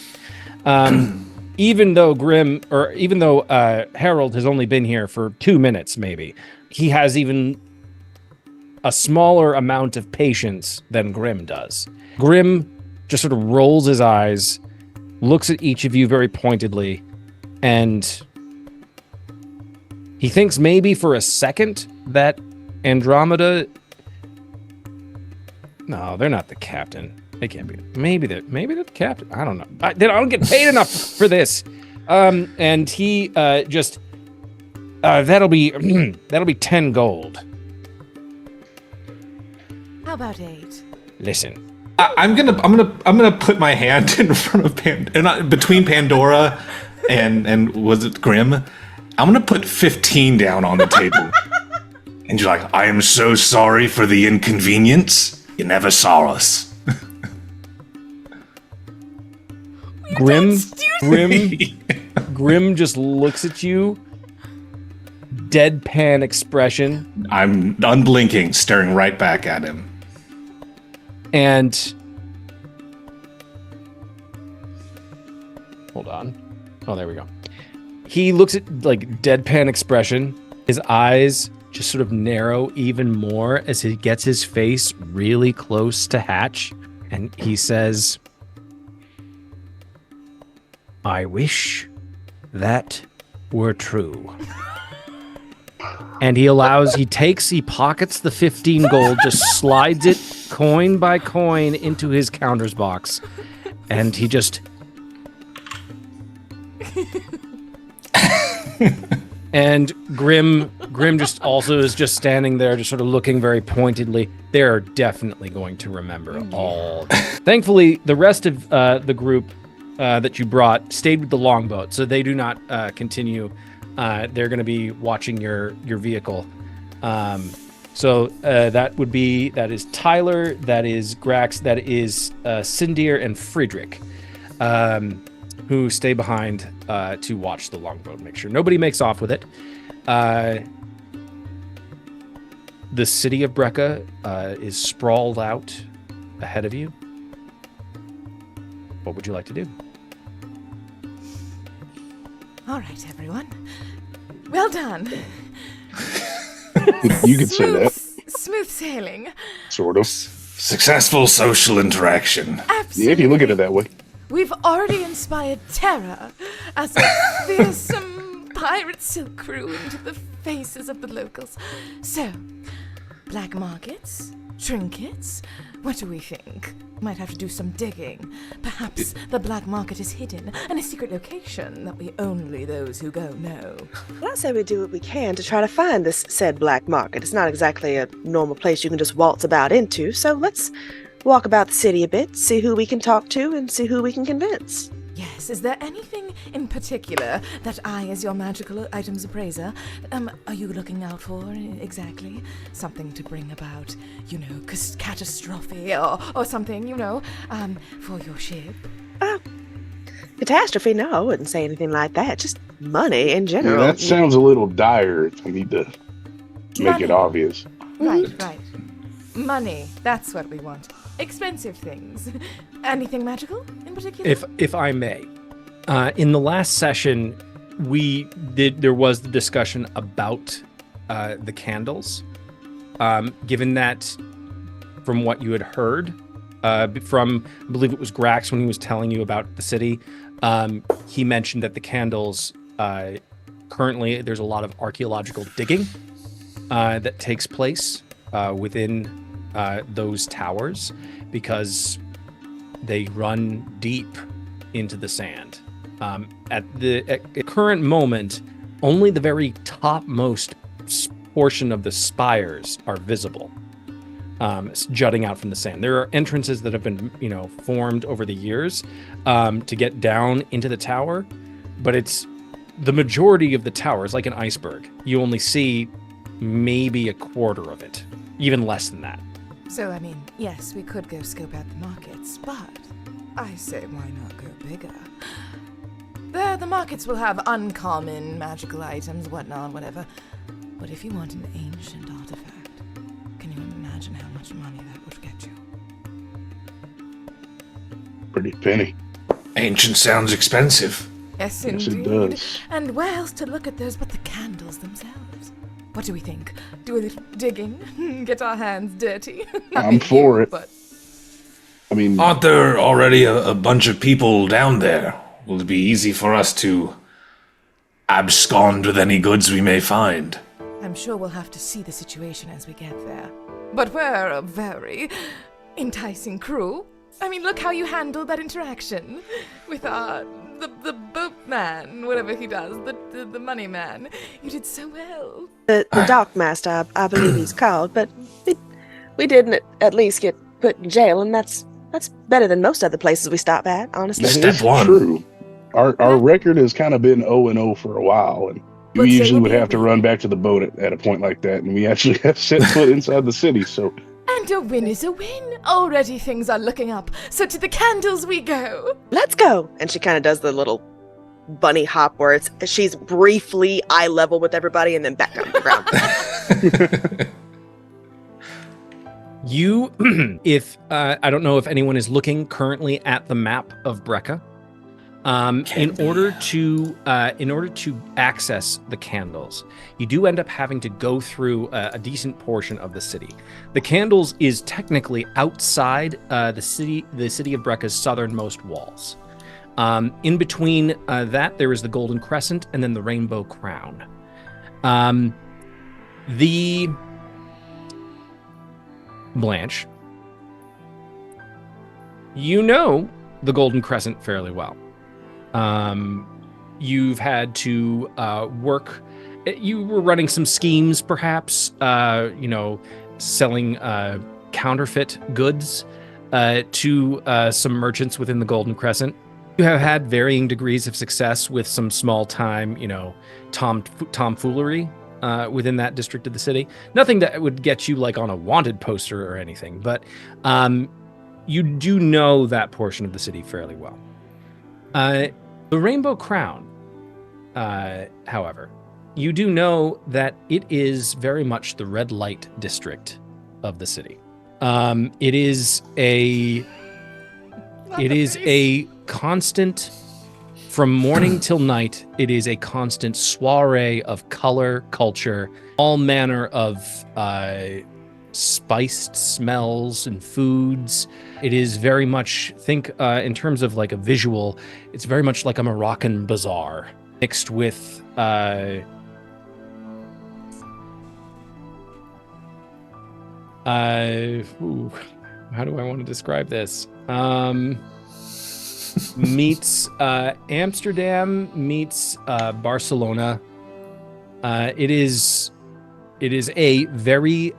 Even though Harold has only been here for 2 minutes, maybe he has even a smaller amount of patience than Grim does. Grim just sort of rolls his eyes, looks at each of you very pointedly, and he thinks maybe for a second that Andromeda... No, they're not the captain. They can't be. Maybe they're the captain. I don't know. I don't get paid enough for this. And he just... that'll be 10 gold. How about 8? Listen. I'm gonna put my hand in front of between Pandora and was it Grim? I'm gonna put 15 down on the table. And you're like, I am so sorry for the inconvenience. You never saw us. Grim just looks at you. Deadpan expression. I'm unblinking, staring right back at him. And hold on. Oh, there we go. He looks at like deadpan expression. His eyes just sort of narrow even more as he gets his face really close to Hatch. And he says, I wish that were true. And he pockets the 15 gold, just slides it coin by coin into his counters box. And he just... And Grim just also is just standing there, just sort of looking very pointedly. They're definitely going to remember all. Thankfully, the rest of the group that you brought stayed with the longboat, so they do not continue. They're going to be watching your vehicle. So that is Tyler, that is Grax, that is Sindir and Friedrich, who stay behind to watch the longboat, make sure nobody makes off with it. The city of Brecca is sprawled out ahead of you. What would you like to do? All right, everyone. Well done. You could say that. Smooth sailing. Sort of. Successful social interaction. Absolutely. Yeah, if you look at it that way. We've already inspired terror as a fearsome pirate silk crew into the faces of the locals. So, black markets, trinkets, what do we think? Might have to do some digging. Perhaps the black market is hidden in a secret location that only those who go know. Well, I say we do what we can to try to find this said black market. It's not exactly a normal place you can just waltz about into, so let's walk about the city a bit, see who we can talk to, and see who we can convince. Yes, is there anything in particular that I, as your magical items appraiser, are you looking out for exactly? Something to bring about, catastrophe or something, for your ship? Catastrophe? No, I wouldn't say anything like that. Just money in Yeah, general. that sounds a little dire if I need to make Money. it obvious. Right. Money, that's what we want. Expensive things. Anything magical in particular? If I may, in the last session, there was the discussion about the candles. Given that, from what you had heard, from I believe it was Grax when he was telling you about the city, he mentioned that the candles currently there's a lot of archaeological digging that takes place within those towers because they run deep into the sand. At the current moment, only the very topmost portion of the spires are visible, jutting out from the sand. There are entrances that have been, formed over the years to get down into the tower, but it's the majority of the tower is like an iceberg. You only see maybe a quarter of it, even less than that. So, yes, we could go scope out the markets, but I say why not go bigger? The markets will have uncommon magical items, whatnot, whatever. But if you want an ancient artifact, can you imagine how much money that would get you? Pretty penny. Ancient sounds expensive. Yes, Yes, it indeed. does. And where else to look at those but the candles themselves? What do we think? Do a little digging? Get our hands dirty? I'm for it. But I mean, Aren't there already a bunch of people down there? Will it be easy for us to abscond with any goods we may find? I'm sure we'll have to see the situation as we get there. But we're a very enticing crew. Look how you handled that interaction with the boatman, whatever he does, the money man. You did so well. The dockmaster, I believe he's called, but we didn't at least get put in jail, and that's better than most other places we stop at, honestly. Step that's one. true. Our record has kind of been 0-0 for a while, and But we say usually what would have to you- run back to the boat at a point like that, and we actually have set foot inside the city, so And a win is a win. Already things are looking up. So to the candles we go. Let's go! And she kind of does the little bunny hop where she's briefly eye level with everybody and then back down to the ground. You, if I don't know if anyone is looking currently at the map of Brecca. In order to access the candles, you do end up having to go through a decent portion of the city. The candles is technically outside the city of Brecca's southernmost walls. In between that, there is the Golden Crescent and then the Rainbow Crown. The Blanche, you know the Golden Crescent fairly well. You've had to work. You were running some schemes, perhaps. Selling counterfeit goods to some merchants within the Golden Crescent. You have had varying degrees of success with some small-time, tomfoolery within that district of the city. Nothing that would get you like on a wanted poster or anything, but you do know that portion of the city fairly well. The Rainbow Crown, however, you do know that it is very much the red light district of the city. It is a constant, from morning till night, it is a constant soiree of color, culture, all manner of spiced smells and foods. It is very much, think in terms of like a visual, it's very much like a Moroccan bazaar mixed with how do I want to describe this? Meets Amsterdam, meets Barcelona. It is a very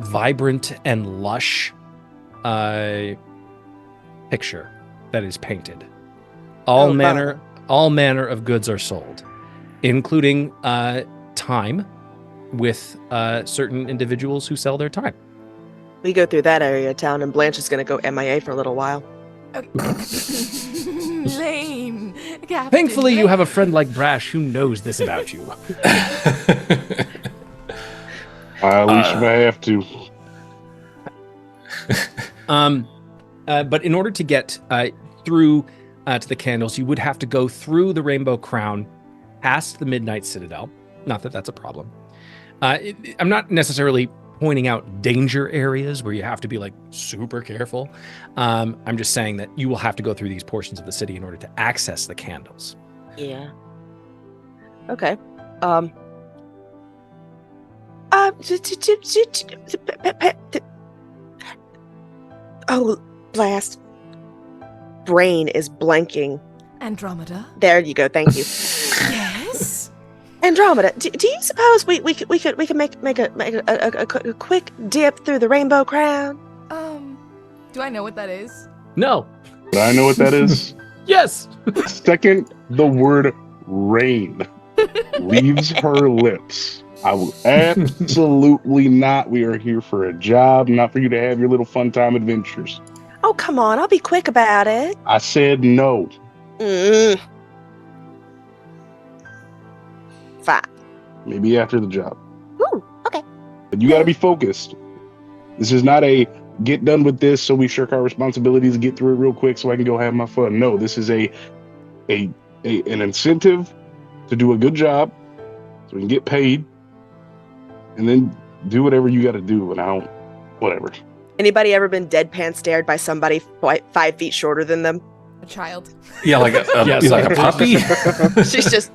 vibrant and lush picture that is painted. All manner of goods are sold, including time with certain individuals who sell their time. We go through that area of town, and Blanche is going to go MIA for a little while. Lame. Captain Thankfully, you Lame. have a friend like Brash who knows this about you. At least if I have to. But in order to get through to the candles, you would have to go through the Rainbow Crown, past the Midnight Citadel. Not that that's a problem. I'm not necessarily pointing out danger areas where you have to be like super careful. I'm just saying that you will have to go through these portions of the city in order to access the candles. Yeah. Okay. Oh, blast. Brain is blanking. Andromeda. There you go. Thank you. Yes. Andromeda, do you suppose we could make a quick dip through the Rainbow Crown? Do I know what that is? No. But I know what that is. Yes. Second, the word rain leaves her lips. I will absolutely not. We are here for a job, not for you to have your little fun time adventures. Oh, come on. I'll be quick about it. I said no. Fine. Maybe after the job. Ooh, okay. But you got to be focused. This is not a get done with this so we shirk our responsibilities and get through it real quick so I can go have my fun. No, this is an incentive to do a good job so we can get paid and then do whatever you got to do. And I don't, whatever. Anybody ever been deadpan stared by somebody 5 feet shorter than them? A child. Yeah, like Yes. like a puppy. She's just,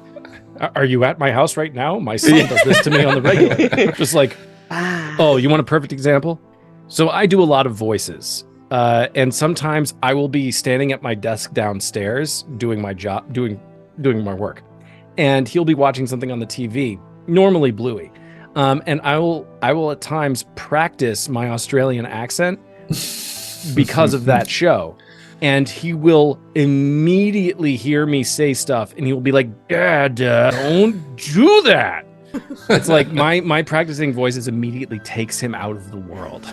Are you at my house right now? My son does this to me on the regular. Just like, oh, you want a perfect example? So I do a lot of voices. And sometimes I will be standing at my desk downstairs doing my job, doing my work. And he'll be watching something on the TV, normally Bluey. And I will at times practice my Australian accent because of that show. And he will immediately hear me say stuff and he will be like, Dad, don't do that. It's like my practicing voices immediately takes him out of the world.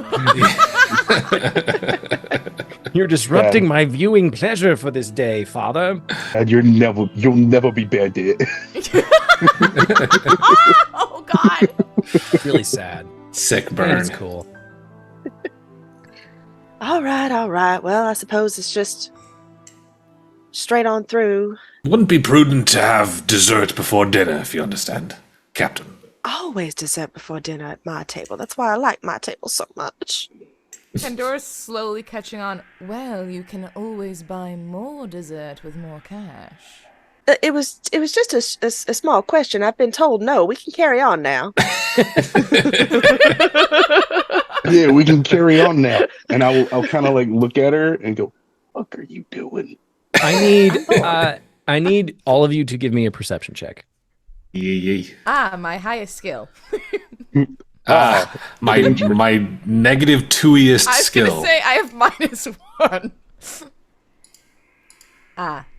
You're disrupting my viewing pleasure for this day, Father. And you'll never be bad, Dad. Oh, God. Really sad. Sick burn. It's cool. all right. Well, I suppose it's just straight on through. Wouldn't be prudent to have dessert before dinner, if you understand, Captain. Always dessert before dinner at my table. That's why I like my table so much. Pandora's slowly catching on. Well, you can always buy more dessert with more cash. It was just a small question. I've been told no. We can carry on now. Yeah, we can carry on now. And I'll kind of like look at her and go, "What are you doing?" I need all of you to give me a perception check. Yee. My highest skill. My negative two-iest I was skill. gonna say I have -1.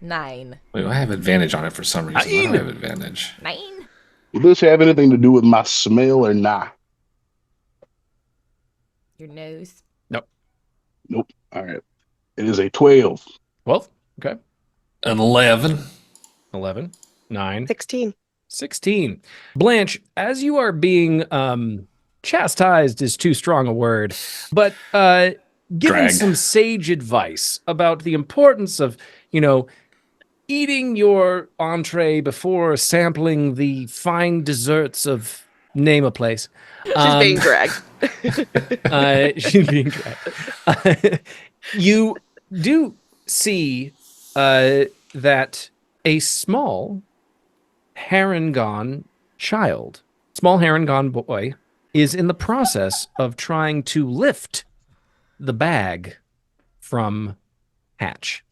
9. Wait, I have advantage on it for some reason. Why do I have advantage? 9? Will this have anything to do with my smell or not? Your nose. Nope. All right. It is a 12. 12. Okay. An 11. 11. 9. 16. 16. Blanche, as you are being chastised is too strong a word, but given Dragged. some sage advice about the importance of, eating your entree before sampling the fine desserts of name a place. She's being dragged. She's being dragged. You do see that a small Harengon child, small Harengon boy, is in the process of trying to lift the bag from Hatch.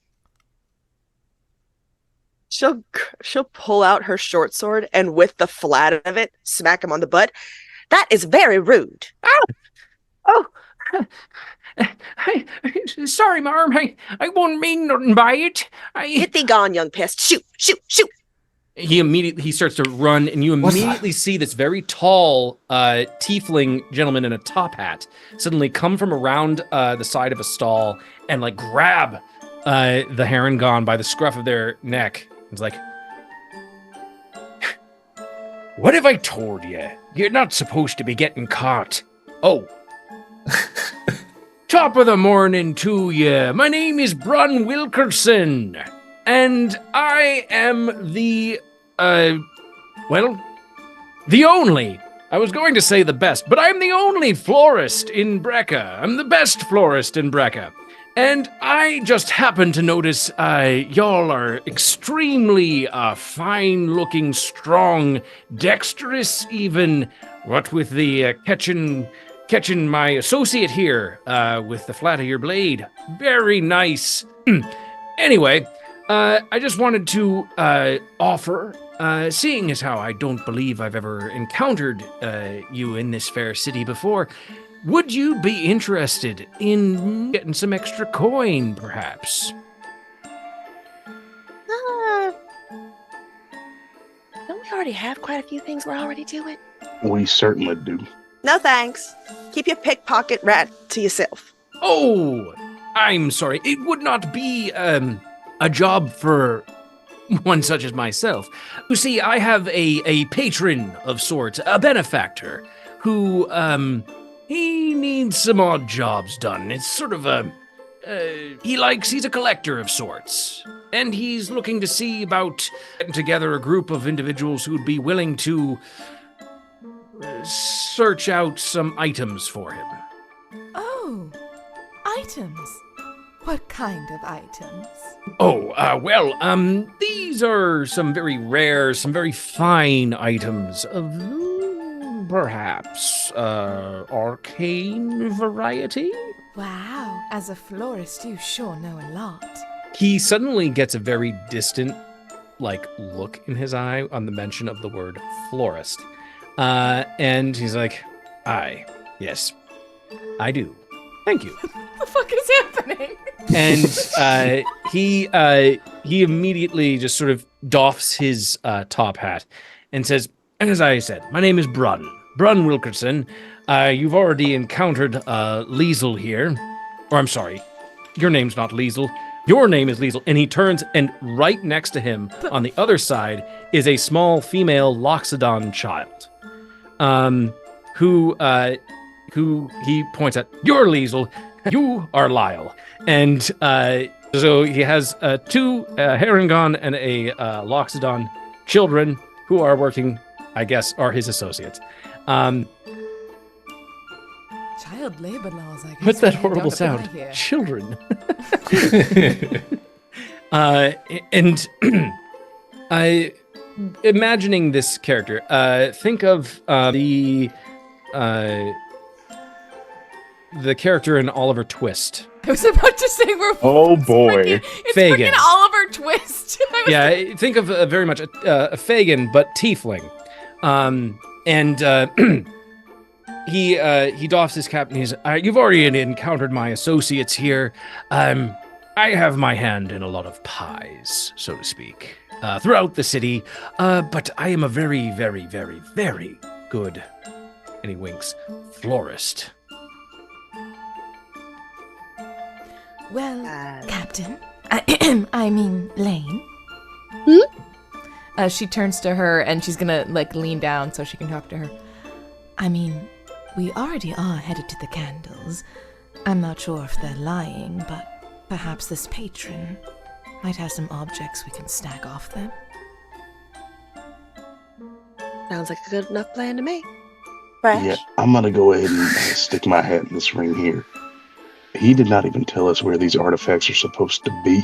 She'll pull out her short sword and with the flat of it, smack him on the butt. That is very rude. Oh, Sorry, marm. I won't mean nothing by it. Get thee gone, young pest. Shoot, shoot, shoot. He starts to run, and you immediately see this very tall tiefling gentleman in a top hat suddenly come from around the side of a stall and like grab the Harengon by the scruff of their neck. It's like, what have I told you? You're not supposed to be getting caught. Oh. Top of the morning to you. My name is Brun Wilkerson, and I am the only. I was going to say the best, but I'm the only florist in Brecca. I'm the best florist in Brecca. And I just happened to notice y'all are extremely fine-looking, strong, dexterous even, what with the catching my associate here with the flat of your blade. Very nice. Anyway, I just wanted to offer, seeing as how I don't believe I've ever encountered you in this fair city before, would you be interested in getting some extra coin, perhaps? Don't we already have quite a few things we're already doing? We certainly do. No thanks. Keep your pickpocket rat to yourself. Oh, I'm sorry. It would not be a job for one such as myself. You see, I have a patron of sorts, a benefactor, who, he needs some odd jobs done. It's sort of he's a collector of sorts. And he's looking to see about getting together a group of individuals who would be willing to search out some items for him. Oh, items. What kind of items? Oh, these are some very rare, some very fine items of perhaps arcane variety? Wow, as a florist, you sure know a lot. He suddenly gets a very distant, look in his eye on the mention of the word florist. And he's like, aye, yes, I do. Thank you. What the fuck is happening? And he immediately just sort of doffs his top hat and says, as I said, my name is Brun Wilkerson. You've already encountered Liesel here. Or I'm sorry, your name's not Liesel. Your name is Liesel. And he turns, and right next to him on the other side is a small female Loxodon child. Who he points at, you're Liesel, you are Lyle. And so he has two Harengon and a Loxodon children who are working, I guess, are his associates. Child labor laws, I guess. What's that really horrible don't apply sound? here. Children. And imagining this character, think of the character in Oliver Twist. I was about to say we're. Oh boy. It's Fagin. freaking Oliver Twist. Yeah, think of very much a Fagin, but tiefling. He doffs his cap and he's, you've already encountered my associates here. I have my hand in a lot of pies, so to speak, throughout the city. But I am a very, very, very, very good, and he winks, florist. Well, Captain, I mean Lane. She turns to her and she's gonna lean down so she can talk to her. I mean, we already are headed to the candles. I'm not sure if they're lying, but perhaps this patron might have some objects we can snag off them. Sounds like a good enough plan to me. Brash? Yeah, I'm gonna go ahead and stick my hat in this ring here. He did not even tell us where these artifacts are supposed to be.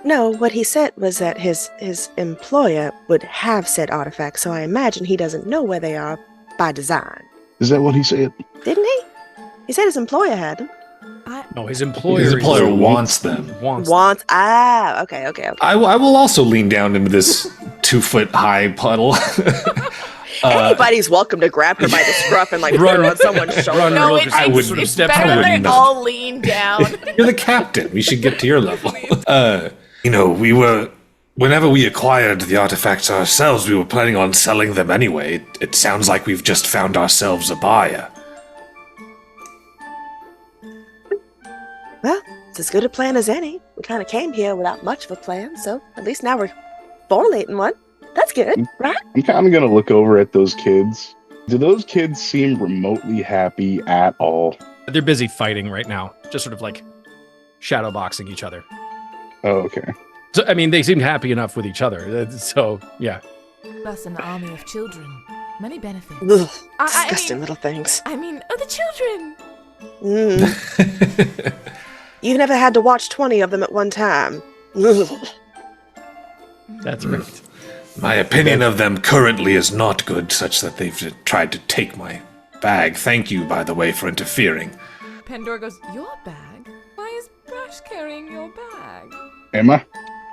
No, what he said was that his employer would have said artifacts, so I imagine he doesn't know where they are by design. Is that what he said? Didn't he? He said his employer had them. No, his employer. His employer wants them. Wants. Okay. I will also lean down into this 2-foot high puddle. Anybody's welcome to grab her by the scruff and like put her on someone's shoulder. No, Wilkerson I wouldn't it's step better forward they and- all lean down. You're the captain. We should get to your level. Whenever we acquired the artifacts ourselves, we were planning on selling them anyway. It sounds like we've just found ourselves a buyer. Well, it's as good a plan as any. We kind of came here without much of a plan, so at least now we're formulating one. That's good, right? I'm kind of going to look over at those kids. Do those kids seem remotely happy at all? They're busy fighting right now, just sort of like shadow boxing each other. Oh, okay. So, I mean, they seem happy enough with each other. So, yeah. Plus an army of children. Many benefits. Ugh, I disgusting mean- little things. The children! Mm. You never had to watch 20 of them at one time. Ugh. That's right. My opinion of them currently is not good, such that they've tried to take my bag. Thank you, by the way, for interfering. Pandora goes, your bag? Why is Brash carrying your bag? Am I?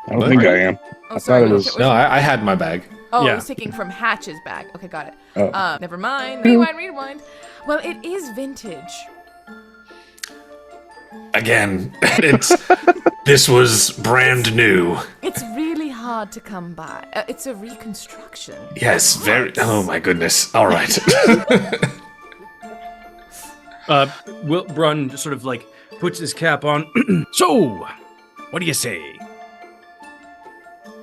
I don't What? think I am. Oh, I sorry. thought it was. No, I had my bag. Oh, Yeah. I was taking from Hatch's bag. Okay, got it. Oh. Never mind. Rewind. Well, it is vintage. Again, this was brand new. It's really hard to come by. It's a reconstruction. Yes, very. Oh my goodness. All right. Brun sort of like puts his cap on. So, what do you say?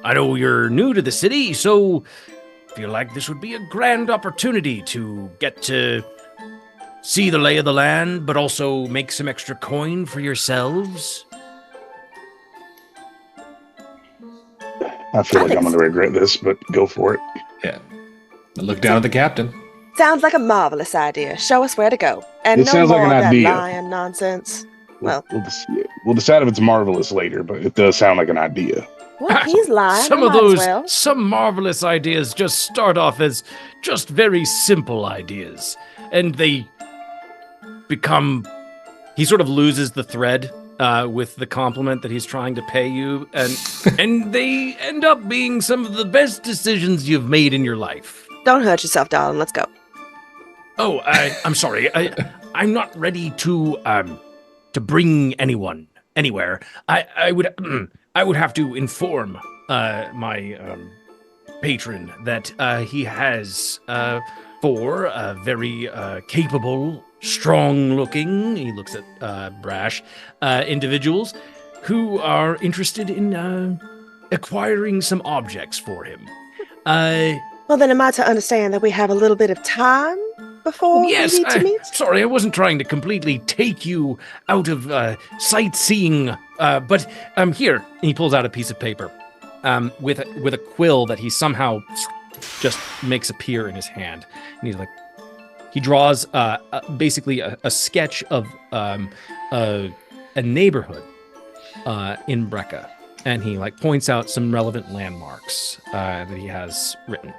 I know you're new to the city, so feel like this would be a grand opportunity to get to see the lay of the land, but also make some extra coin for yourselves. I feel like I'm going to regret this, but go for it. Yeah. Look down at the captain. Sounds like a marvelous idea. Show us where to go. And It no sounds more like an of that idea. lying nonsense. Well, We'll decide if it's marvelous later, but it does sound like an idea. well, he's lying. Some I of might as those, well. some marvelous ideas just start off as just very simple ideas, and they become. He sort of loses the thread with the compliment that he's trying to pay you, and they end up being some of the best decisions you've made in your life. Don't hurt yourself, darling. Let's go. Oh, I'm sorry. I'm not ready to bring anyone anywhere. I would have to inform my patron that he has 4 very capable, strong-looking. He looks at Brash individuals who are interested in acquiring some objects for him. Well, then am I to understand that we have a little bit of time before Yes, we need to meet? sorry, I wasn't trying to completely take you out of sightseeing, but here. And he pulls out a piece of paper with a quill that he somehow just makes appear in his hand, and he's like, he draws basically a sketch of a neighborhood in Brecca, and he like points out some relevant landmarks that he has written.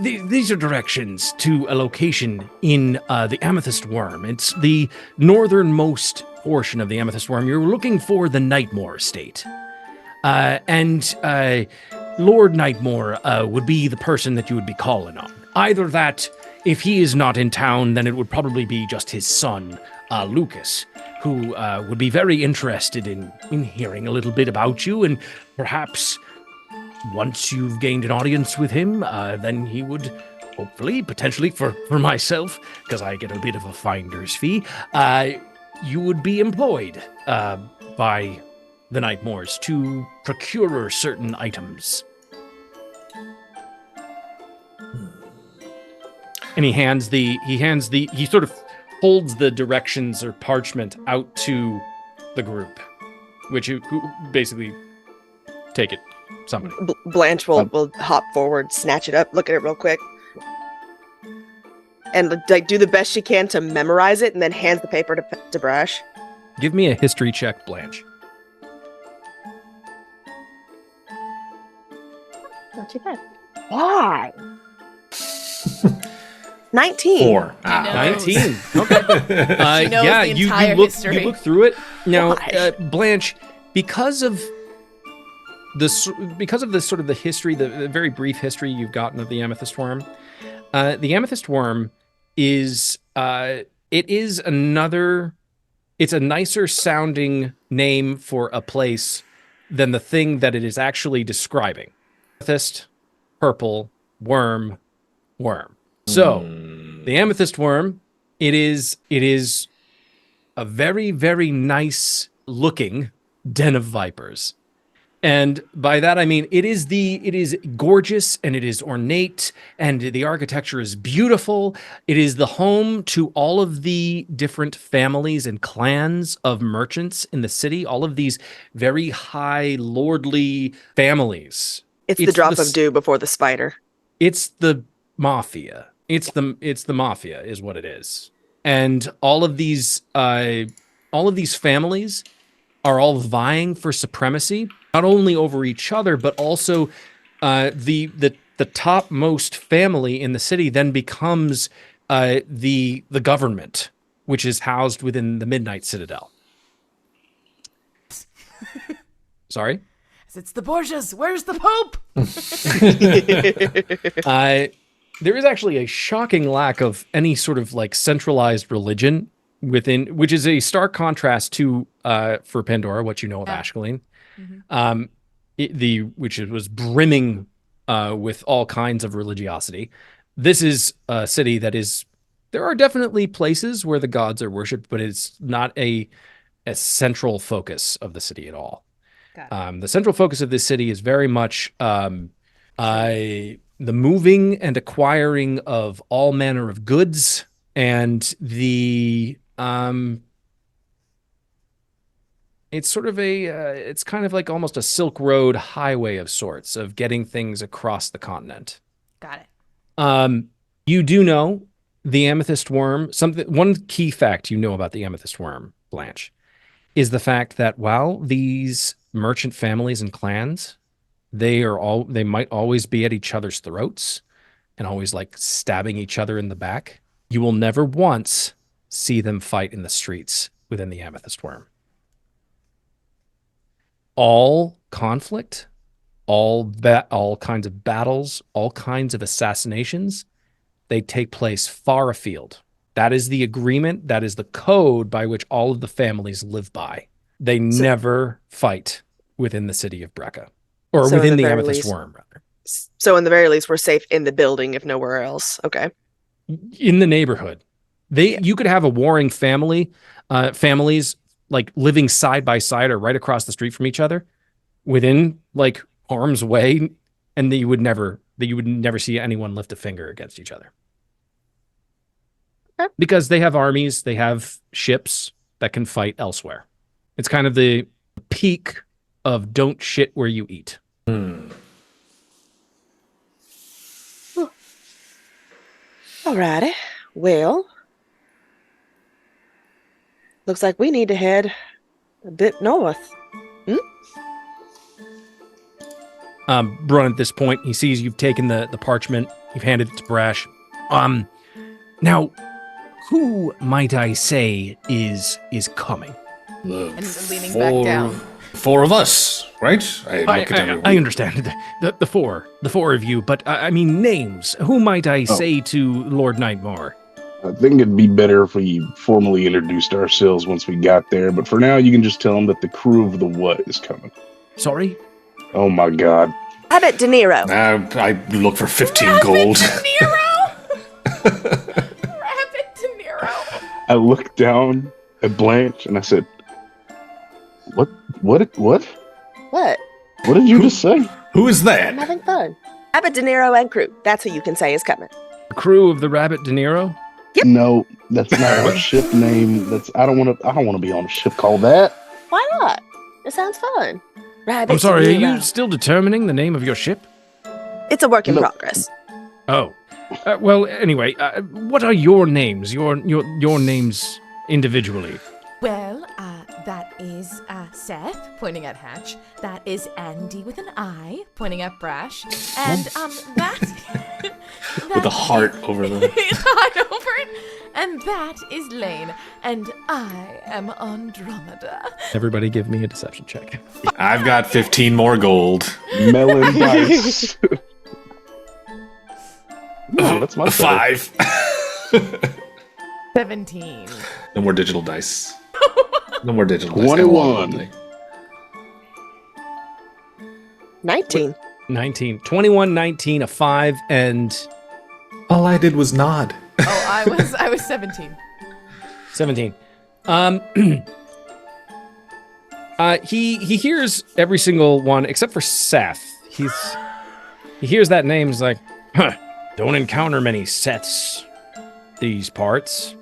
These are directions to a location in the Amethyst Worm. It's the northernmost portion of the Amethyst Worm. You're looking for the Nightmore estate. And Lord Nightmore would be the person that you would be calling on. Either that, if he is not in town, then it would probably be just his son, Lucas, who would be very interested in hearing a little bit about you, and perhaps once you've gained an audience with him, then he would hopefully, potentially for myself, because I get a bit of a finder's fee, you would be employed by the Nightmores to procure certain items. And he sort of holds the directions or parchment out to the group, which you basically take it. Somebody. Blanche will hop forward, snatch it up, look at it real quick, and like do the best she can to memorize it, and then hands the paper to Brash. Give me a history check, Blanche. Not too bad. Why? 19. 4. knows. 19. Okay. She knows yeah, the you entire look history. you look through it. Now, Why? Blanche, because of because of the sort of the history, the very brief history you've gotten of the amethyst worm, the amethyst worm is it's a nicer sounding name for a place than the thing that it is actually describing. Amethyst, purple, worm. So the amethyst worm, it is a very, very nice looking den of vipers. And by that I mean it is gorgeous and it is ornate and the architecture is beautiful. It is the home to all of the different families and clans of merchants in the city, all of these very high lordly families. It's the drop of dew before the spider. It's the mafia. It's the mafia is what it is. And all of these families are all vying for supremacy, not only over each other, but also the topmost family in the city then becomes the government, which is housed within the Midnight Citadel. Sorry? It's the Borgias. Where's the Pope? There is actually a shocking lack of any sort of like centralized religion within, which is a stark contrast to for Pandora, what you know of Ashkelon, which was brimming with all kinds of religiosity. This is a city that is. There are definitely places where the gods are worshipped, but it's not a central focus of the city at all. The central focus of this city is very much the moving and acquiring of all manner of goods and the it's sort of it's kind of like almost a Silk Road highway of sorts of getting things across the continent. Got it. You do know the amethyst worm. One key fact you know about the amethyst worm, Blanche, is the fact that while these merchant families and clans, they might always be at each other's throats and always like stabbing each other in the back, you will never once see them fight in the streets within the amethyst worm. All conflict, all kinds of battles, all kinds of assassinations, they take place far afield. That is the agreement, that is the code by which all of the families live by. They never fight within the city of Brecca. Or so within the amethyst worm, rather. So in the very least, we're safe in the building, if nowhere else. Okay. In the neighborhood. You could have a warring families like living side by side or right across the street from each other within like harm's way, and you would never see anyone lift a finger against each other. Okay. Because they have armies, they have ships that can fight elsewhere. It's kind of the peak of don't shit where you eat. Alrighty. Well, looks like we need to head a bit north. Brun, at this point, he sees you've taken the parchment, you've handed it to Brash. Now, who might I say is coming? And leaning back down. 4 of us, right? I understand the four of you, but I mean names. Who might I say to Lord Nightmare? I think it'd be better if we formally introduced ourselves once we got there, but for now you can just tell them that the crew of the What is coming. Sorry? Oh my god. Rabbit De Niro. I look for 15 gold. Rabbit De Niro! Rabbit De Niro! I looked down at Blanche and I said, What? What? What? What did you just say? Who is that? I'm having fun. Rabbit De Niro and crew. That's who you can say is coming. The crew of the Rabbit De Niro? Yep. No, that's not a ship name. I don't want to be on a ship called that. Why not? It sounds fun. Rabbit I'm sorry, De are Niro. you still determining the name of your ship? It's a work in progress. Oh. Well, anyway, what are your names? Your names individually? Well, that is Seth, pointing at Hatch. That is Andy with an I, pointing at Brash. And that with a heart over them. heart over it. And that is Lane. And I am Andromeda. Everybody give me a deception check. I've got 15 more gold. Melon dice. No, that's my 5. 17. No more digital dice. No more digital dice. 21. 19. 19. 21, 19, a 5, and All I did was nod. Oh, I was 17. 17. He hears every single one except for Seth. He hears that name. He's like, huh, don't encounter many Seths these parts.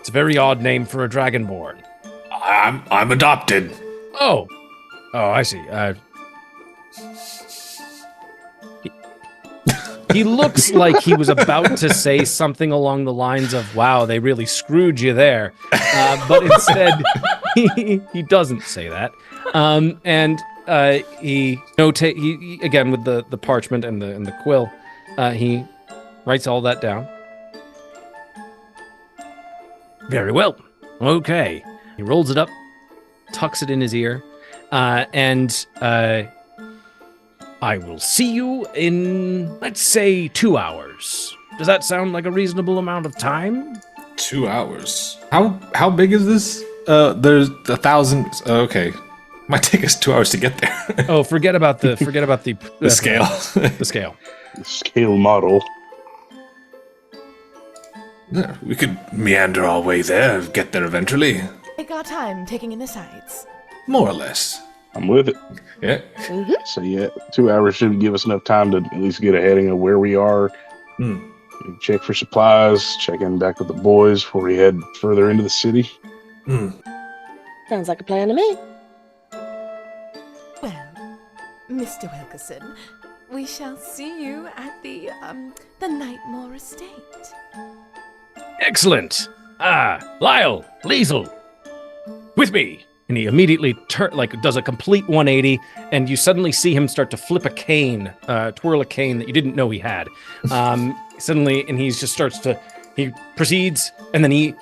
It's a very odd name for a dragonborn. I'm adopted. Oh, I see. He looks like he was about to say something along the lines of, wow, they really screwed you there. But instead, he doesn't say that. He again, with the parchment and the quill, he writes all that down. Very well. Okay. He rolls it up, tucks it in his ear, and I will see you in, let's say, 2 hours. Does that sound like a reasonable amount of time? 2 hours. How big is this? There's 1,000. Okay, might take us 2 hours to get there. Oh, forget about the The scale. The scale. Scale model. Yeah, we could meander our way there, get there eventually. Take our time taking in the sights. More or less. I'm with it. Yeah. So yeah, 2 hours should give us enough time to at least get a heading of where we are. Check for supplies, check in back with the boys before we head further into the city. Sounds like a plan to me. Well, Mr. Wilkerson, we shall see you at the Nightmore estate. Excellent. Lyle, Liesel, with me. And he immediately does a complete 180, and you suddenly see him start to flip a cane, twirl a cane that you didn't know he had. Suddenly, and he proceeds, and then he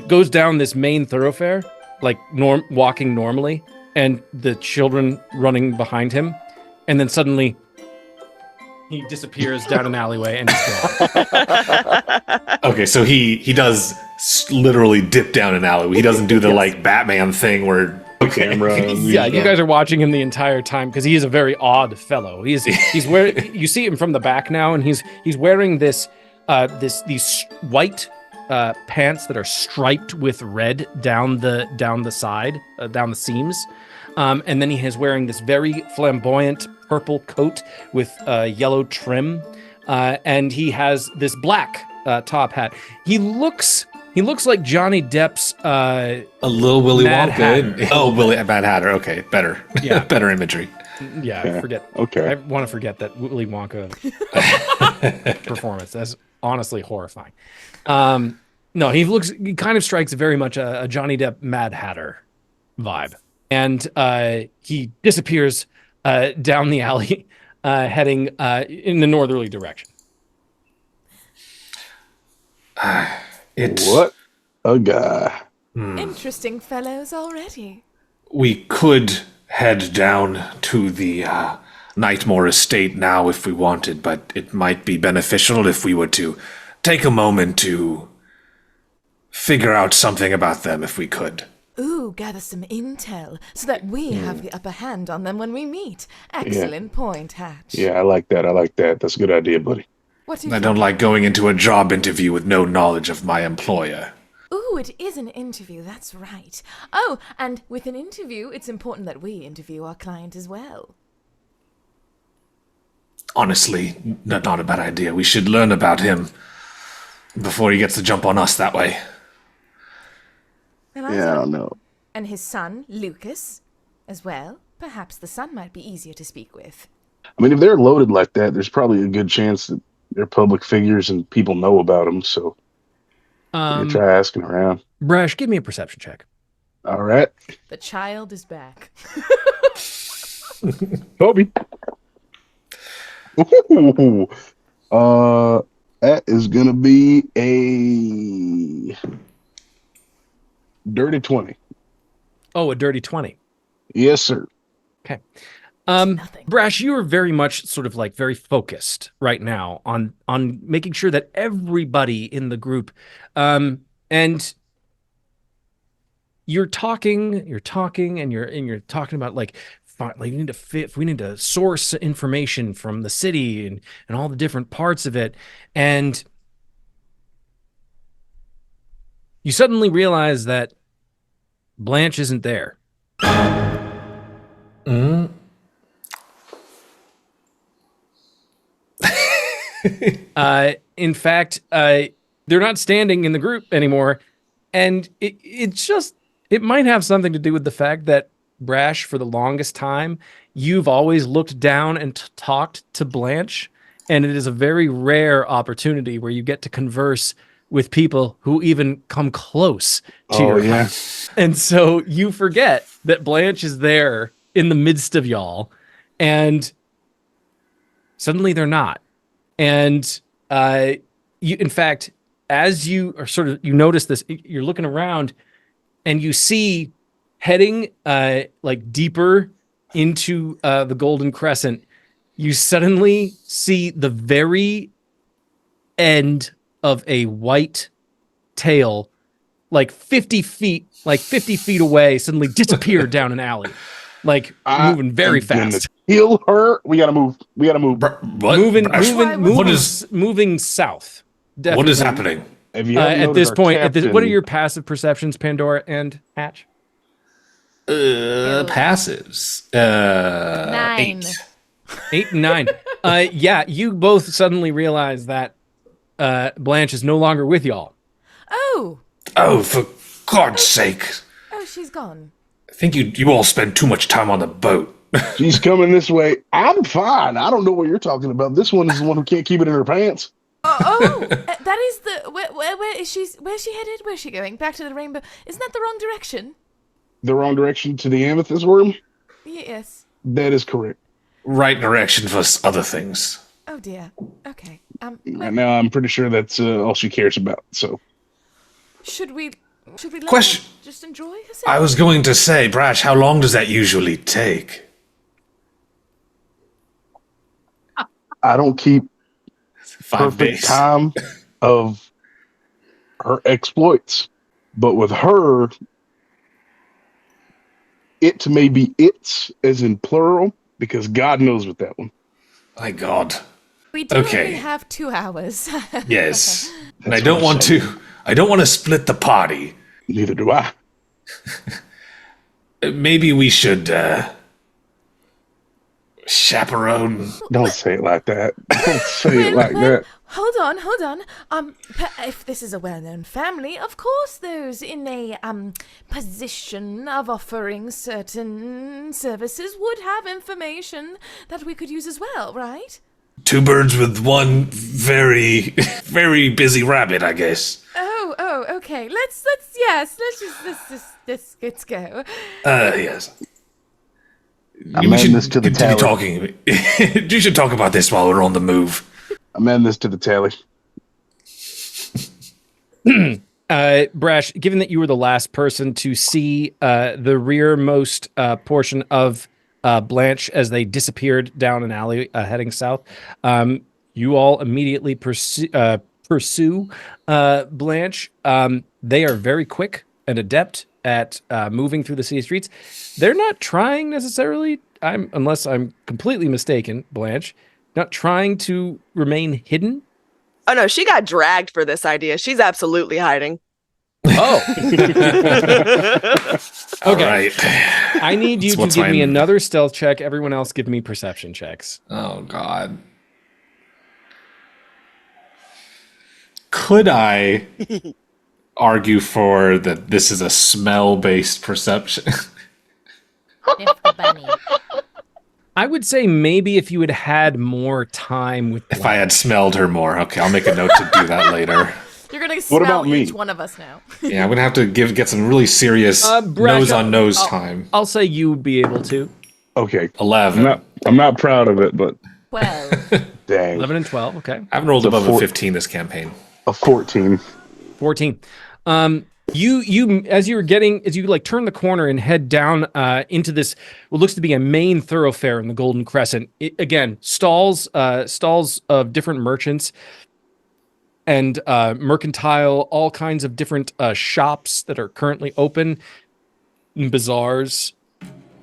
goes down this main thoroughfare, walking normally, and the children running behind him, and then suddenly he disappears down an alleyway and he's gone. Okay, so he does literally dip down an alleyway. He doesn't do the Batman thing where Camera. Yeah, you guys are watching him the entire time because he is a very odd fellow. He's wearing. You see him from the back now, and he's wearing these white pants that are striped with red down the side, down the seams, and then he is wearing this very flamboyant purple coat with yellow trim, and he has this black top hat. He looks like Johnny Depp's a little Willy Mad Wonka. Hatter. Oh, Mad Hatter. Okay, better. Yeah. Better imagery. Yeah, Yeah, forget. okay. I want to forget that Willy Wonka performance. That's honestly horrifying. No, he kind of strikes very much a Johnny Depp Mad Hatter vibe, and he disappears down the alley, heading in the northerly direction. What a guy. Interesting fellows already. We could head down to the Nightmore estate now if we wanted, but it might be beneficial if we were to take a moment to figure out something about them if we could. Ooh, gather some intel so that we have the upper hand on them when we meet. Excellent point, Hatch. Yeah, I like that. That's a good idea, buddy. What do you I don't think? like going into a job interview with no knowledge of my employer. Ooh, it is an interview, that's right. Oh, and with an interview, it's important that we interview our client as well. Honestly, not a bad idea. We should learn about him before he gets the jump on us that way. And Yeah, I don't know. And his son, Lucas, as well. Perhaps the son might be easier to speak with. I mean, if they're loaded like that, there's probably a good chance that they're public figures and people know about them. So you try asking around. Brash, give me a perception check. All right, The child is back. Toby. Ooh, That is going to be a dirty 20. Oh, a dirty 20. Yes, sir. Okay. Nothing. Brash, you are very much sort of like very focused right now on making sure that everybody in the group, and you're talking, and you're talking about like we need to source information from the city and all the different parts of it, and you suddenly realize that Blanche isn't there. Mm. In fact, they're not standing in the group anymore, and it might have something to do with the fact that Brash, for the longest time, you've always looked down and talked to Blanche, and it is a very rare opportunity where you get to converse with people who even come close to your height. And so you forget that Blanche is there in the midst of y'all, and suddenly they're not. And in fact, as you are you notice this, you're looking around and you see heading like deeper into the Golden Crescent, you suddenly see the very end of a white tail, like 50 feet away, suddenly disappear down an alley, like moving very fast. Kill her. We gotta move. What? Moving south. Definitely. What is happening? At this point, what are your passive perceptions, Pandora and Hatch? Passives. 9. 8 and 9. Yeah, you both suddenly realize that Blanche is no longer with y'all. Oh, For God's sake. she's gone. I think you all spend too much time on the boat. She's coming this way. I'm fine. I don't know what you're talking about. This one is the one who can't keep it in her pants. That is the where is she? Where's she headed? Where's she going? Back to the rainbow? Isn't that the wrong direction? The wrong direction to the amethyst room? Yes. That is correct. Right direction for other things. Oh dear. Okay. Right now, I'm pretty sure that's all she cares about. So, should we let Question. her just enjoy herself? I was going to say, Brash, how long does that usually take? I don't keep 5 perfect days. time of her exploits, but with her, it may be its as in plural because God knows with that one. My God. We do only have 2 hours. Yes. And I don't want to split the party. Neither do I. Maybe we should chaperone. Don't say it like that. Don't say it like that. Hold on. If this is a well-known family, of course those in a position of offering certain services would have information that we could use as well, right? 2 birds with one very, very busy rabbit, I guess. Oh, okay. Let's go. Yes. I'm adding this to the continue tally. talking. You should talk about this while we're on the move. I'm adding this to the tally. Brash, given that you were the last person to see the rearmost portion of Blanche as they disappeared down an alley heading south, you all immediately pursue Blanche. They are very quick and adept at moving through the city streets. They're not trying necessarily, unless I'm completely mistaken, Blanche, not trying to remain hidden. Oh no, she got dragged for this idea. She's absolutely hiding. Oh. Okay. Right. I need you to give me another stealth check. Everyone else give me perception checks. Oh, God. Could I argue for that this is a smell-based perception? Sniff the bunny. I would say maybe if you had had more time with If I had smelled her more. Okay, I'll make a note to do that later. You're gonna smell about me? each one of us now. Yeah, I'm gonna have to get some really serious Brash, nose-on-nose time. I'll say you would be able to. Okay. 11. I'm not proud of it, but 12. Dang. 11 and 12, okay. I haven't rolled So above a 15 this campaign. A 14. 14. You as you like turn the corner and head down into this what looks to be a main thoroughfare in the Golden Crescent. Again, stalls of different merchants and mercantile, all kinds of different shops that are currently open, bazaars.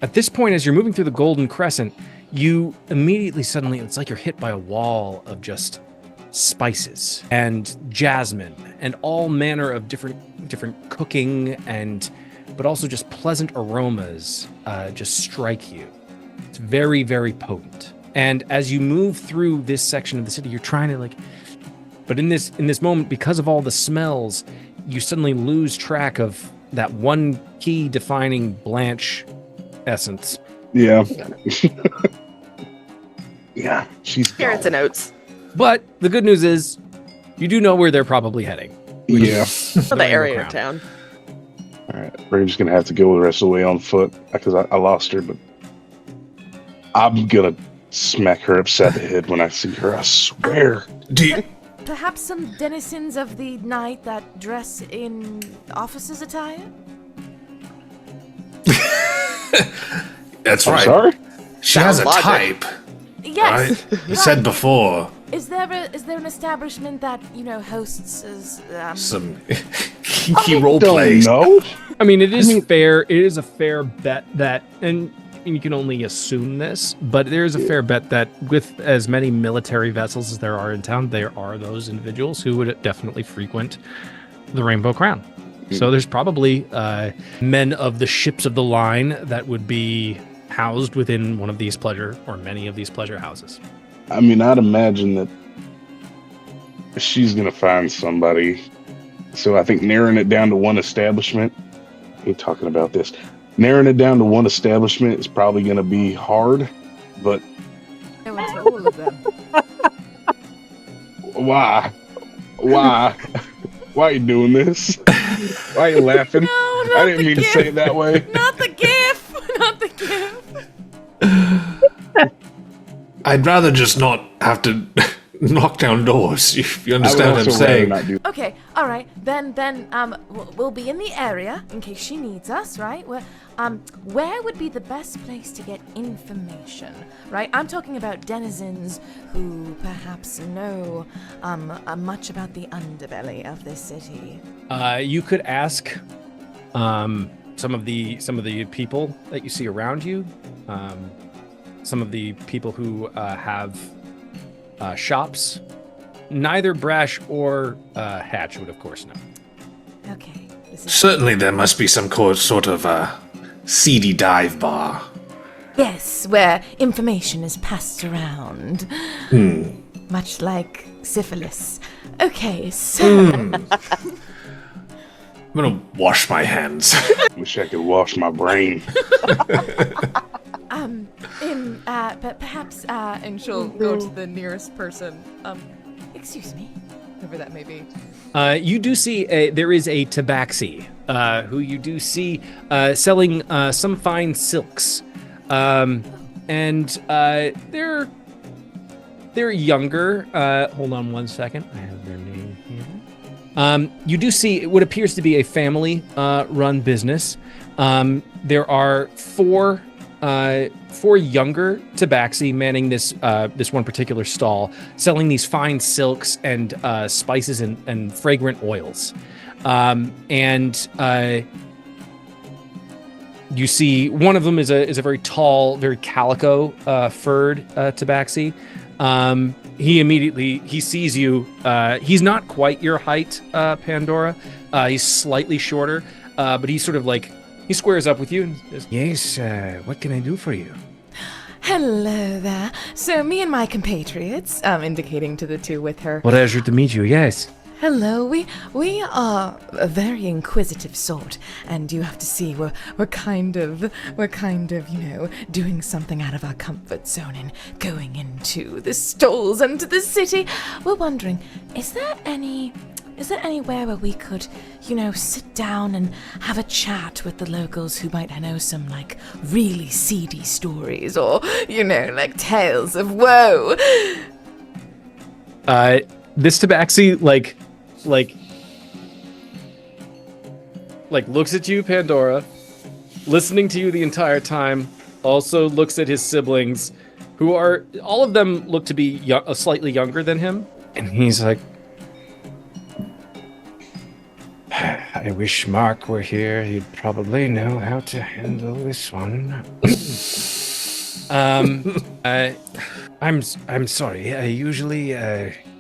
At this point, as you're moving through the Golden Crescent, you immediately suddenly, it's like you're hit by a wall of just spices and jasmine and all manner of different cooking but also just pleasant aromas just strike you. It's very, very potent. And as you move through this section of the city, you're trying to but in this moment, because of all the smells, you suddenly lose track of that one key defining Blanche essence. Yeah. Yeah, she's Carrots and oats. But the good news is, you do know where they're probably heading. Yeah. For the area of town. All right, we're just gonna have to go the rest of the way on foot because I lost her, but I'm gonna smack her upside the head when I see her. I swear. Do you? Perhaps some denizens of the night that dress in officers' attire? That's I'm right. sorry? She has a Sounds logic. type. Yes. Right? You said before. Is there an establishment that hosts Some kinky role Don't plays. know. I mean, it is fair. It is a fair bet that, and you can only assume this, but there is a fair bet that with as many military vessels as there are in town, there are those individuals who would definitely frequent the Rainbow Crown. So there's probably men of the ships of the line that would be housed within one of these pleasure or many of these pleasure houses. I mean, I'd imagine that she's gonna find somebody. So I think narrowing it down to one establishment. I ain't talking about this. Narrowing it down to one establishment is probably gonna be hard, but no into all of them? why? Why? Why are you doing this? Why are you laughing? No, I not didn't the mean to gift. say it that way. Not the gift. Not the gift. I'd rather just not have to knock down doors. If you I would understand what I'm also rather saying. not do. Okay, all right. Then we'll be in the area in case she needs us, right? Where would be the best place to get information, right? I'm talking about denizens who perhaps know much about the underbelly of this city. You could ask some of the people that you see around you, some of the people who have shops. Neither Brash or Hatch would, of course, know. Okay. This is Certainly there must be some sort of seedy dive bar. yes, where information is passed around, much like syphilis. Okay, so I'm gonna wash my hands. Wish I could wash my brain. but perhaps and she'll go to the nearest person. Excuse me, whoever that may be. You do see there is a tabaxi who you do see selling some fine silks, and they're younger. Hold on one second. I have their name here. You do see what appears to be a family run business. There are four younger tabaxi manning this one particular stall, selling these fine silks and spices and fragrant oils. You see one of them is a very tall, very calico furred tabaxi. He sees you. He's not quite your height, Pandora. He's slightly shorter, but he's sort of like, he squares up with you and says, "Yes, what can I do for you?" Hello there. So me and my compatriots, indicating to the two with her. Pleasure to meet you. Yes. Hello, we are a very inquisitive sort, and you have to see we're kind of doing something out of our comfort zone and going into the stalls and to the city. We're wondering, is there anywhere where we could, sit down and have a chat with the locals who might know some, like, really seedy stories or, like, tales of woe? This tabaxi like looks at you, Pandora, listening to you the entire time, also looks at his siblings, who are, all of them look to be slightly younger than him, and he's like, I wish Mark were here. He'd probably know how to handle this one. I'm sorry. Usually,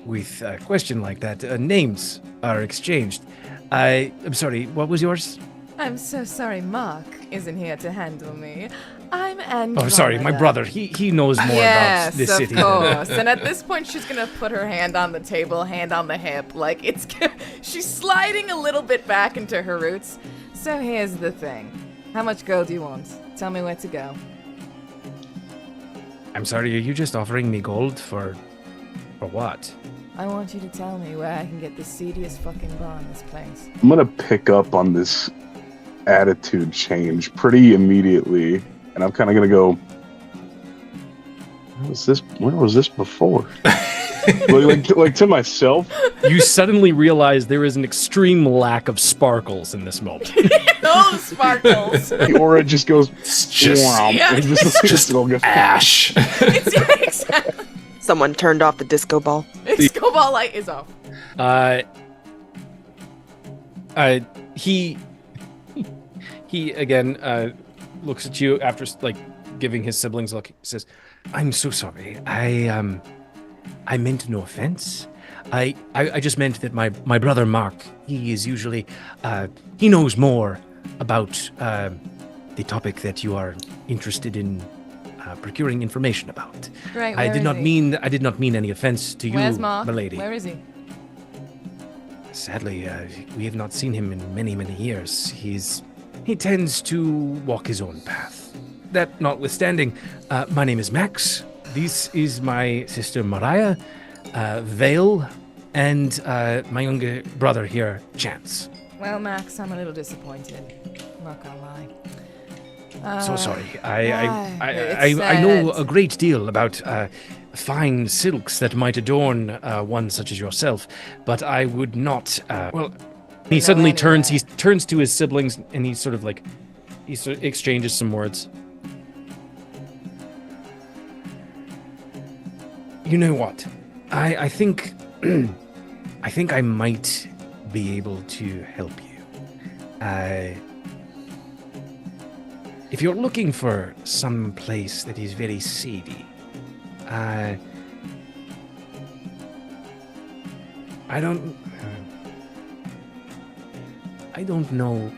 with a question like that, names are exchanged. I'm sorry. What was yours? I'm so sorry Mark isn't here to handle me. I'm Andromeda. Oh, sorry, my brother. He knows more about this city. Yes, of course. And at this point, she's gonna put her hand on the table, hand on the hip, like she's sliding a little bit back into her roots. So here's the thing. How much gold do you want? Tell me where to go. I'm sorry, are you just offering me gold for what? I want you to tell me where I can get the seediest fucking bar in this place. I'm gonna pick up on this attitude change pretty immediately, and I'm kind of gonna go, where was this before? like to myself. You suddenly realize there is an extreme lack of sparkles in this moment. Those sparkles. The aura just goes, It's just, Yeah. it just all goes ash. Exactly. Someone turned off the disco ball. Disco ball light is off. He again looks at you after like giving his siblings a look. He says, "I'm so sorry. I meant no offense. I just meant that my brother Mark, he is usually he knows more about the topic that you are interested in procuring information about. Right. I did not mean any offense to you, Where's Mark? milady. Where is he? Sadly, we have not seen him in many years. He tends to walk his own path. That notwithstanding, my name is Max. This is my sister Mariah, Vale, and my younger brother here, Chance. Well, Max, I'm a little disappointed. I'm not gonna lie. So sorry. It's I know sad. a great deal about fine silks that might adorn one such as yourself, but I would not. He suddenly turns. He turns to his siblings, and he sort of exchanges some words. You know what? I think I think I might be able to help you. If you're looking for some place that is very seedy, I don't know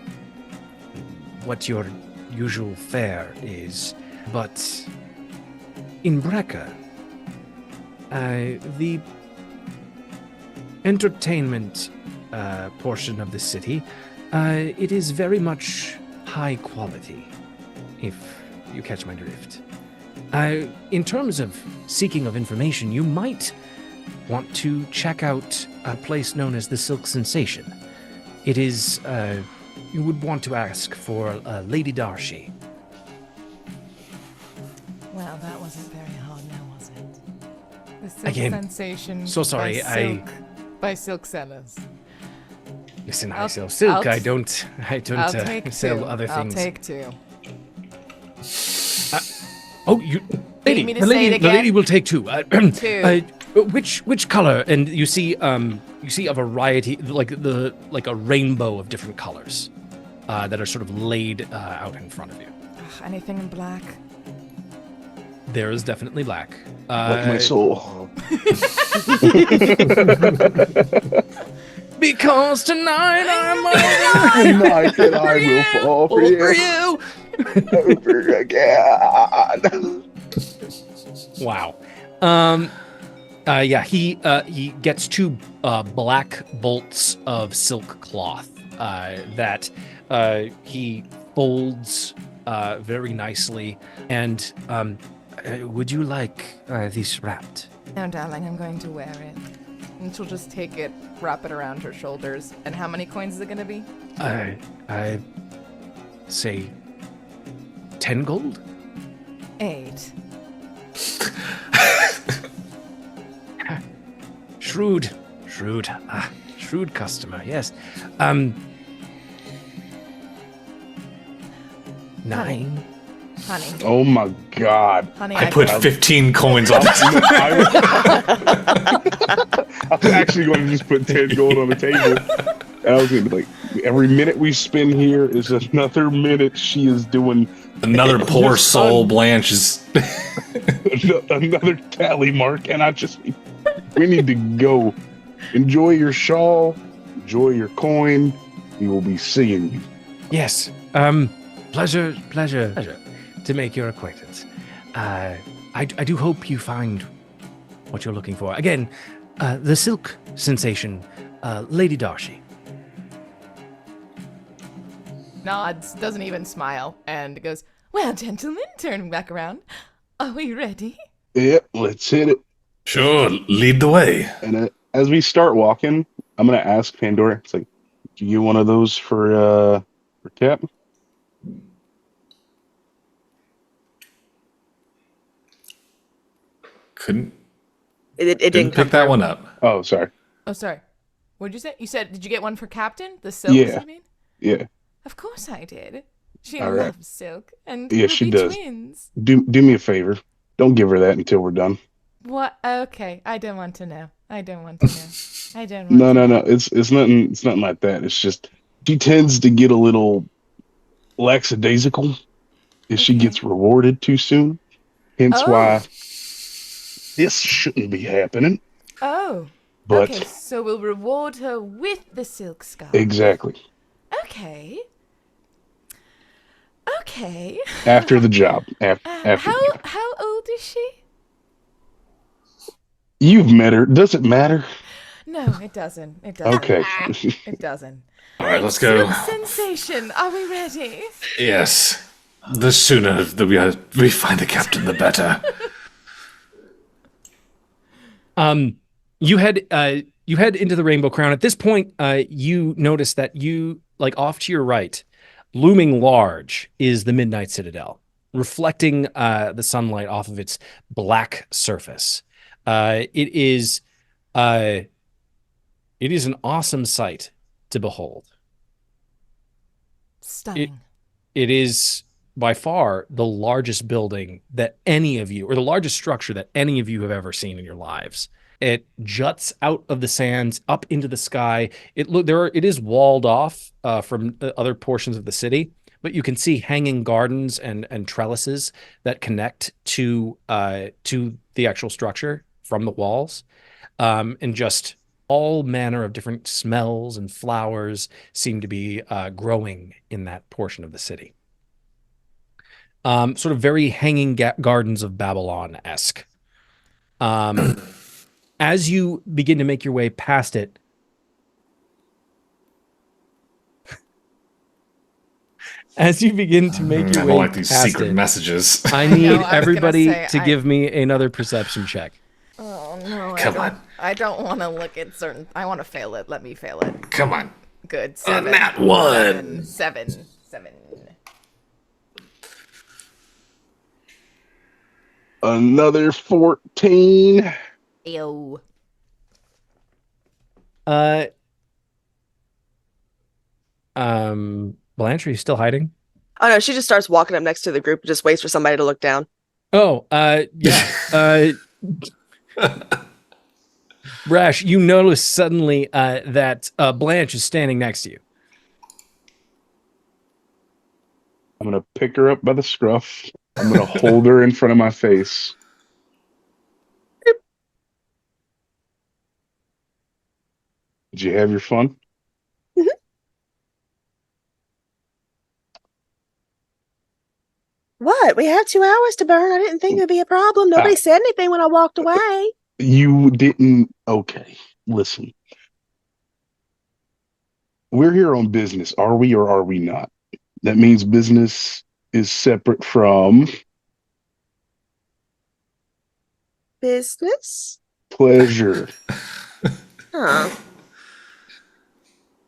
what your usual fare is, but in Brecca, the entertainment portion of the city, it is very much high quality, if you catch my drift. In terms of seeking of information, you might want to check out a place known as the Silk Sensation. It is, you would want to ask for Lady Darshai. Well, that wasn't very hard now, was it? The Silk Again, Sensation. so sorry, by Silk Sellers. Listen, I I'll- sell silk. I'll I don't I'll take sell two. other things. I'll take two. Oh, you, lady, me to the say lady, it the lady again? will take two. Two. Which color? And you see a variety, like a rainbow of different colors, that are sort of laid out in front of you. Ugh, anything in black? There is definitely black. like my soul. Because tonight I'm Tonight that I will fall for you. Over again. Wow. Yeah, he gets two black bolts of silk cloth that he folds very nicely. And would you like this wrapped? No, darling, I'm going to wear it. And she'll just take it, wrap it around her shoulders. And how many coins is it going to be? I say 10 gold? 8. Shrewd customer. Yes. 9. Honey. Oh my God. Honey, I put 15 coins on this. I was actually going to just put 10 gold on the table. And I was going to be like, every minute we spend here is another minute she is doing. Another poor soul, Blanche is. Another tally mark, and we need to go. Enjoy your shawl, enjoy your coin. We will be seeing you. Yes. Pleasure to make your acquaintance. I do hope you find what you're looking for. Again, the silk sensation, Lady Darshai. Nods, doesn't even smile, and goes, well, gentlemen, turning back around. Are we ready? Yep, let's hit it. Sure, lead the way. And as we start walking, I'm gonna ask Pandora. It's like, do you get one of those for Cap? Couldn't It didn't didn't come pick that through. one up. Oh, sorry. Oh, sorry. What did you say? You said, did you get one for Captain? The silks, Yeah. you mean? Yeah, Of course I did. She All right. loves silk, and Yeah, we'll she be does. twins. do me a favor. Don't give her that until we're done. What? Okay, I don't want to know. I don't want to know. I don't want No, to no, know. no. It's nothing. It's nothing like that. It's just she tends to get a little lackadaisical if she Okay. gets rewarded too soon. Hence Oh. why this shouldn't be happening. Oh. But Okay, so we'll reward her with the silk scarf. exactly Okay. Okay. after the job. After the job. How old is she? You've met her. Does it matter? No, it doesn't. It doesn't. Okay. It doesn't. All right, let's go. Silk sensation. Are we ready? Yes. The sooner that we find the captain, the better. You head into the Rainbow Crown. At this point, you notice that off to your right, looming large, is the Midnight Citadel, reflecting the sunlight off of its black surface. It is an awesome sight to behold. Stunning. It is by far the largest building that any of you, or the largest structure that any of you have ever seen in your lives. It juts out of the sands up into the sky. It is walled off from other portions of the city, but you can see hanging gardens and trellises that connect to the actual structure from the walls, and just all manner of different smells and flowers seem to be growing in that portion of the city. Sort of very hanging gardens of Babylon-esque. As you begin to make your way past it, I don't like these secret messages. I need I was gonna everybody say, to give me another perception check. Oh no! Come on. I don't want to look at certain. I want to fail it. Let me fail it. Come on. Good. 7. Nat 1. 7. Another 14. Ew. Blanche, are you still hiding? Oh no, she just starts walking up next to the group, just waits for somebody to look down. Oh, yeah. Brash, you notice suddenly that Blanche is standing next to you. I'm gonna pick her up by the scruff. I'm gonna hold her in front of my face. Did you have your fun? What? We have 2 hours to burn. I didn't think it would be a problem. Nobody said anything when I walked away. You didn't. Okay, listen. We're here on business. Are we or are we not? That means business is separate from Business? pleasure. Huh.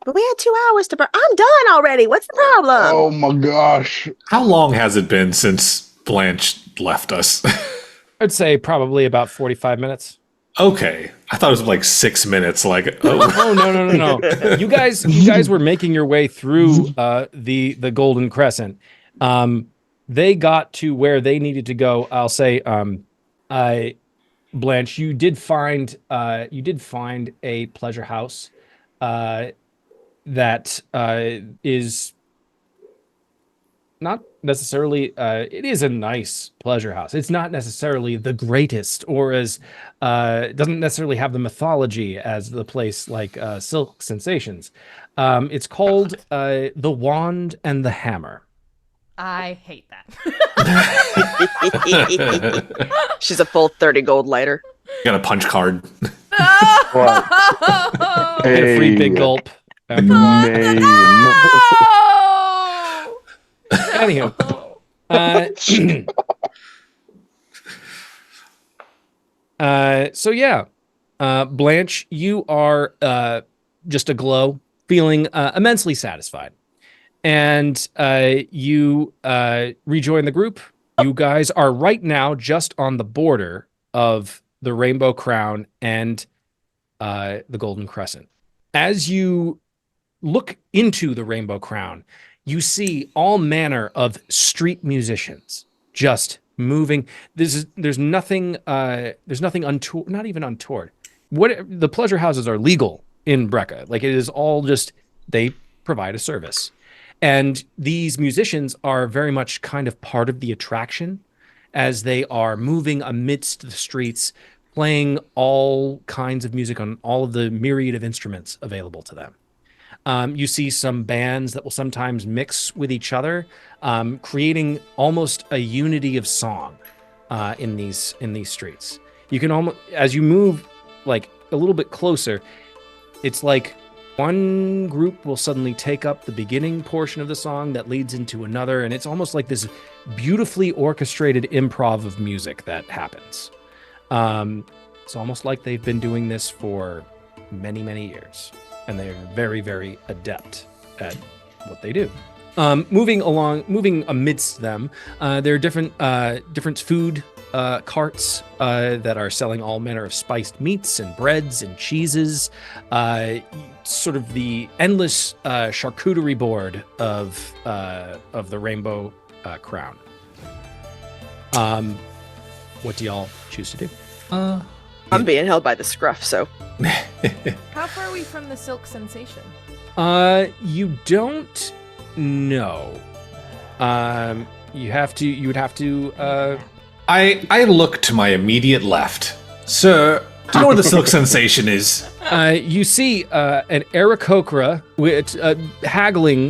But we had 2 hours to burn. I'm done already. What's the problem? Oh my gosh. How long has it been since Blanche left us? I'd say probably about 45 minutes. Okay. I thought it was like 6 minutes. Like, oh. Oh no. You guys were making your way through the Golden Crescent. They got to where they needed to go. I'll say, Blanche, you did find a pleasure house that is not necessarily it is a nice pleasure house. It's not necessarily the greatest, or as doesn't necessarily have the mythology as the place like Silk Sensations. It's called the Wand and the Hammer. I hate that. She's a full 30 gold lighter. Got a punch card. What? Get a free big gulp. Name. Anyhow, so yeah, Blanche, you are just aglow, feeling immensely satisfied, and you rejoin the group. You guys are right now just on the border of the Rainbow Crown and the Golden Crescent. As you look into the Rainbow Crown, you see all manner of street musicians just moving. There's nothing untoward, not even untoward. What the pleasure houses are legal in Brecca. Like, it is all just, they provide a service. And these musicians are very much kind of part of the attraction as they are moving amidst the streets, playing all kinds of music on all of the myriad of instruments available to them. You see some bands that will sometimes mix with each other, creating almost a unity of song in these streets. You can almost, as you move like a little bit closer, it's like one group will suddenly take up the beginning portion of the song that leads into another, and it's almost like this beautifully orchestrated improv of music that happens. It's almost like they've been doing this for many, many years, and they are very, very adept at what they do. Moving amidst them, there are different food carts that are selling all manner of spiced meats and breads and cheeses, sort of the endless charcuterie board of the Rainbow Crown. What do y'all choose to do? I'm being held by the scruff, so. How far are we from the Silk Sensation? You don't know. You would have to. I look to my immediate left. Sir, do you know where the Silk Sensation is? You see an Aarakocra with haggling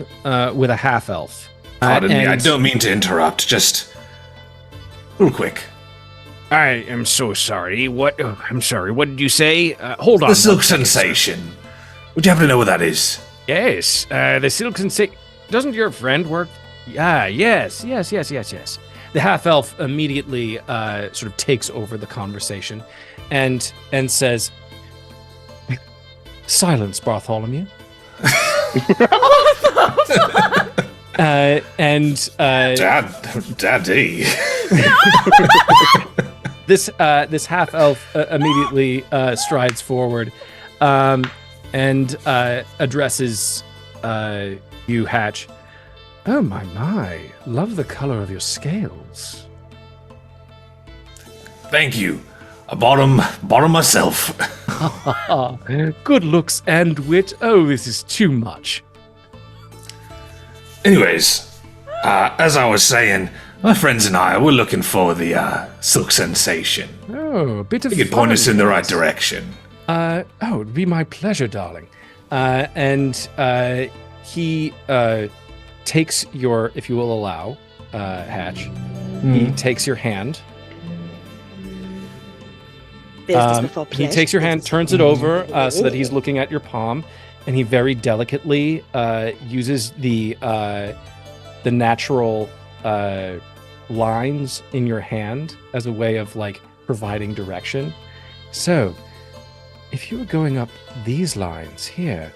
with a half elf. Pardon me, I don't mean to interrupt. Just real quick. I am so sorry. What? Oh, I'm sorry. What did you say? Hold on. The Silk Sensation. Would you happen to know what that is? Yes. The Silk Sensation. Doesn't your friend work? Yes. The half elf immediately sort of takes over the conversation, and says, "Silence, Bartholomew." Daddy. This half elf immediately strides forward, and addresses you, Hatch. Oh my! Love the color of your scales. Thank you. I bought 'em myself. Good looks and wit. Oh, this is too much. Anyways, as I was saying, my friends and I were looking for the Silk Sensation. Oh, a bit of You could point us in the right direction. It'd be my pleasure, darling. He takes your, if you will allow, Hatch. He takes your hand. He takes your hand, turns it over so that he's looking at your palm, and he very delicately uses the natural lines in your hand as a way of like providing direction. So, if you were going up these lines here,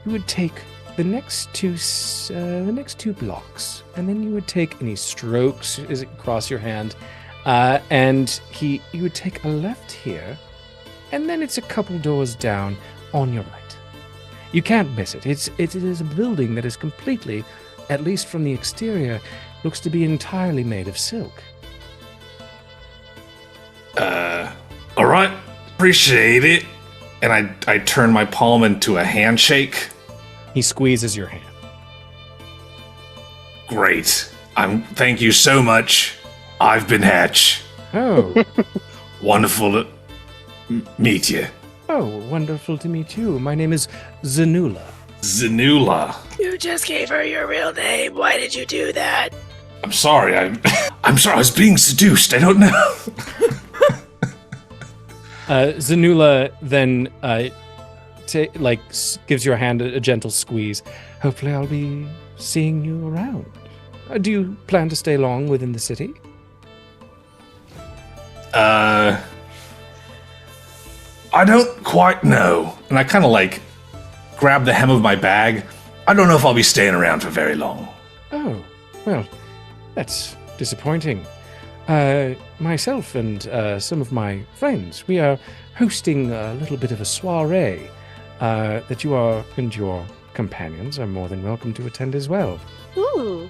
you would take the next two blocks, and then you would take, and he strokes across your hand, and you would take a left here, and then it's a couple doors down on your right. You can't miss it. It is a building that is completely, at least from the exterior, looks to be entirely made of silk. All right, appreciate it. And I turn my palm into a handshake. He squeezes your hand. Great. Thank you so much. I've been Hatch. Oh, Wonderful to meet you. oh, wonderful to meet you. My name is Zanula. Zanula. You just gave her your real name. Why did you do that? I'm sorry. I'm sorry. I was being seduced. I don't know. Zanula then gives your hand a gentle squeeze. Hopefully I'll be seeing you around. Do you plan to stay long within the city? I don't quite know. And I kind of grab the hem of my bag. I don't know if I'll be staying around for very long. Oh, well, that's disappointing. Myself and some of my friends, we are hosting a little bit of a soiree that you and your companions are more than welcome to attend as well. Ooh.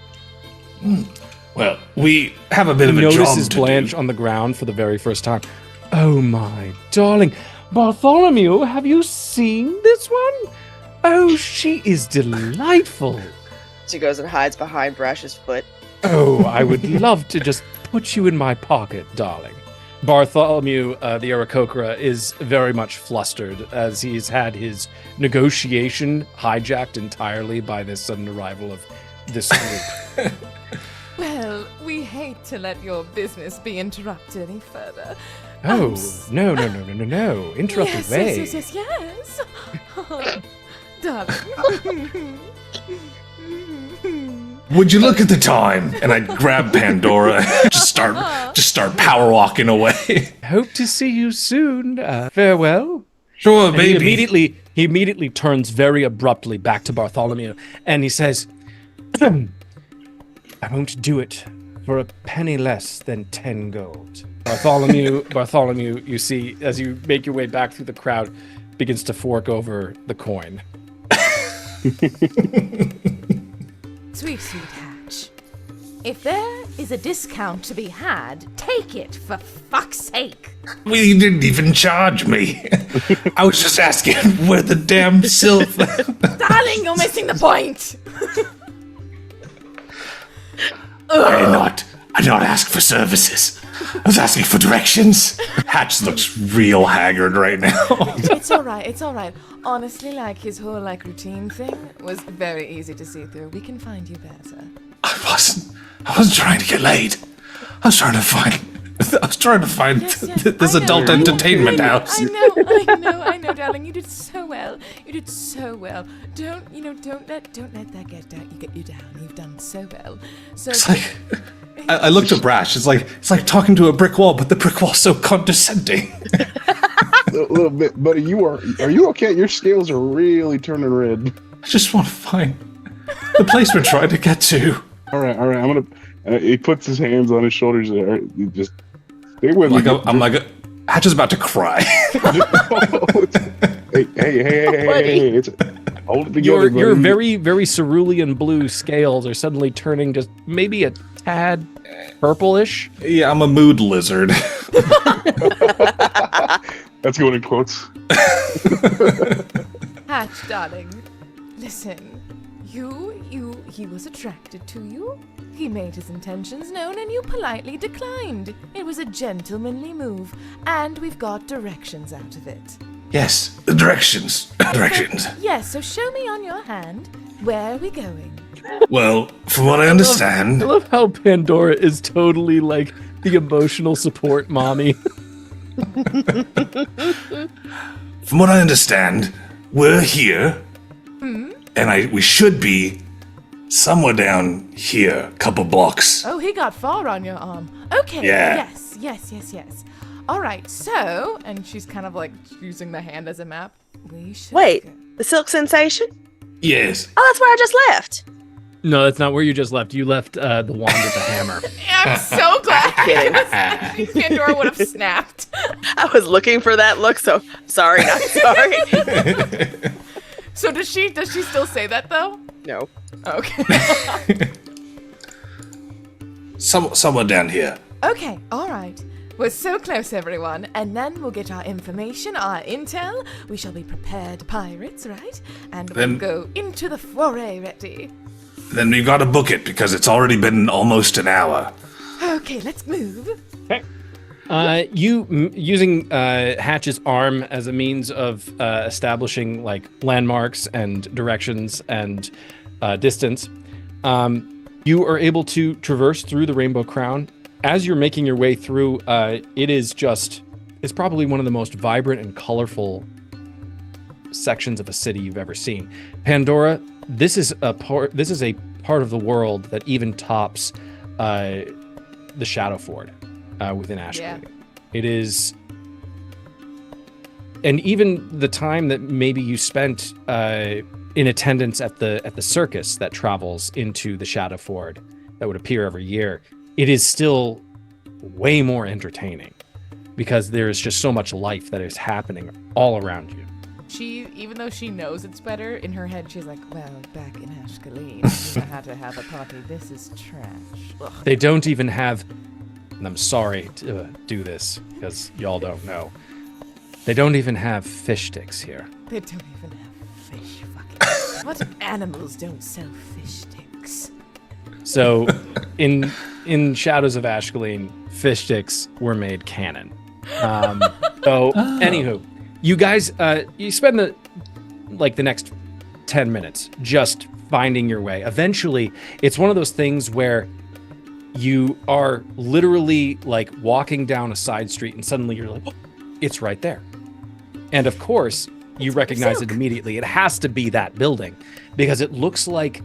Well, we have a bit of a job Notices to Blanche do. on the ground for the very first time. Oh my darling, Bartholomew, have you seen this one? Oh, she is delightful. She goes and hides behind Brash's foot. Oh, I would love to just put you in my pocket, darling. Bartholomew, the Aarakocra, is very much flustered as he's had his negotiation hijacked entirely by this sudden arrival of this group. Well, we hate to let your business be interrupted any further. Oh, no. Interrupted yes, way. yes. Oh, darling. Would you look at the time? And I grab Pandora, just start power walking away. Hope to see you soon. Farewell. Sure, And baby. he immediately turns very abruptly back to Bartholomew, and he says, I won't do it for a penny less than 10 gold. Bartholomew, you see, as you make your way back through the crowd, begins to fork over the coin. Sweet Hatch. If there is a discount to be had, take it, for fuck's sake. Well, you didn't even charge me. I was just asking where the damn silver. Darling, you're missing the point. I did not ask for services. I was asking for directions. Hatch looks real haggard right now. It's all right. Honestly, his whole routine thing was very easy to see through. We can find you better. I wasn't trying to get laid. I was trying to find Yes, this I know, adult I know. entertainment house. I know, darling. You did so well. Don't let that get you down. You've done so well. So It's like I looked at Brash. It's like talking to a brick wall, but the brick wall's so condescending. A little bit, buddy. Are you okay? Your scales are really turning red. I just want to find the place we're trying to get to. All right. I'm gonna. He puts his hands on his shoulders. There. You just stay with me. I'm like, Hatch is about to cry. Hey! It's hold it together. Your buddy. very, very cerulean blue scales are suddenly turning just maybe a tad purplish. Yeah, I'm a mood lizard. That's going in quotes. Hatch, darling, listen. He was attracted to you. He made his intentions known and you politely declined. It was a gentlemanly move, and we've got directions out of it. Yes, the directions. Yes, so show me on your hand. Where are we going? Well, from what I understand, I love how Pandora is totally like the emotional support mommy. from what I understand, we're here, and we should be somewhere down here, a couple blocks. Oh, he got far on your arm. Okay. Yeah. Yes. All right, so, and she's kind of using the hand as a map. We should Wait, go. the silk sensation? Yes. Oh, that's where I just left. No, that's not where you just left. You left the wand with the hammer. I'm so glad. Kidding. Pandora would have snapped. I was looking for that look, so sorry, not sorry. So does she still say that though? No. Okay. Somewhere down here. Okay, all right. We're so close, everyone, and then we'll get our information, our intel. We shall be prepared pirates, right? And we'll Then- go into the foray ready. Then we've got to book it because it's already been almost an hour. Okay, let's move. Using Hatch's arm as a means of establishing like landmarks and directions and distance, you are able to traverse through the Rainbow Crown. As you're making your way through, it's probably one of the most vibrant and colorful sections of a city you've ever seen. Pandora, this is a part of the world that even tops the Shadowford within Ashkelon. Yeah. It is, and even the time that maybe you spent in attendance at the circus that travels into the Shadowford that would appear every year, it is still way more entertaining because there's just so much life that is happening all around you. Even though she knows it's better, in her head she's like, well, back in Ashkelon, we had to have a party. This is trash. Ugh. They don't even have, and I'm sorry to do this because y'all don't know, they don't even have fish sticks here. They don't even have fish. Fucking. What animals don't sell fish sticks? So in Shadows of Ashkelon, fish sticks were made canon. Anywho, you guys, you spend the next 10 minutes just finding your way. Eventually, it's one of those things where you are literally like walking down a side street and suddenly you're like, oh, it's right there. And of course, you recognize it immediately. It has to be that building because it looks like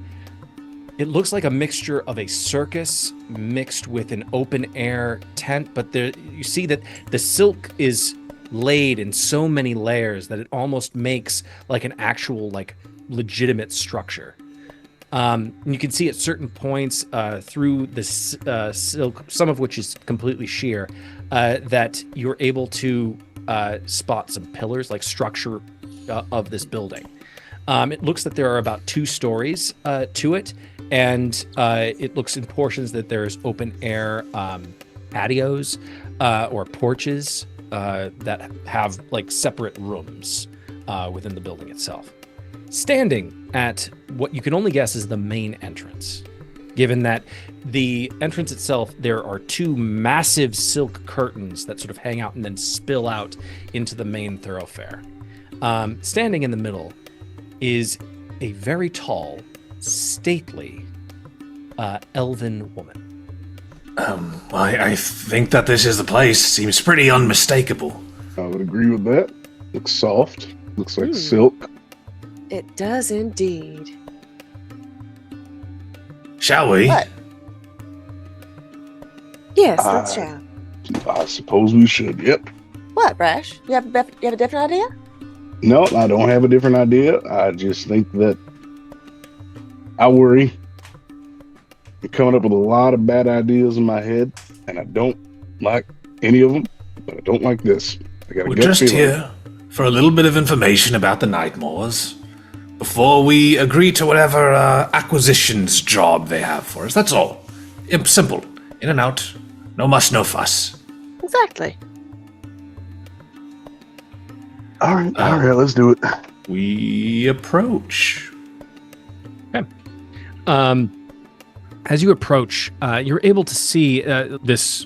a mixture of a circus mixed with an open air tent, but you see that the silk is laid in so many layers that it almost makes like an actual like legitimate structure. You can see at certain points through this silk, some of which is completely sheer, that you're able to spot some pillars, like structure of this building. It looks that there are about 2 stories to it, and it looks in portions that there's open air patios or porches that have like separate rooms within the building itself. Standing at what you can only guess is the main entrance, given that the entrance itself, there are 2 massive silk curtains that sort of hang out and then spill out into the main thoroughfare. Standing in the middle is a very tall, stately, elven woman. I think that this is the place. Seems pretty unmistakable. I would agree with that. Looks soft. Looks like silk. It does indeed. Shall we? What? Yes, let's chat. I suppose we should. Yep. What, Brash? You have a different idea? No, I don't have a different idea. I just think that I worry. I'm coming up with a lot of bad ideas in my head, and I don't like any of them, but I don't like this. I got a We're gut just feeling. here for a little bit of information about the Nightmoors before we agree to whatever acquisitions job they have for us. That's all. Simple. In and out. No muss, no fuss. Exactly. All right, let's do it. We approach. Okay. As you approach, you're able to see this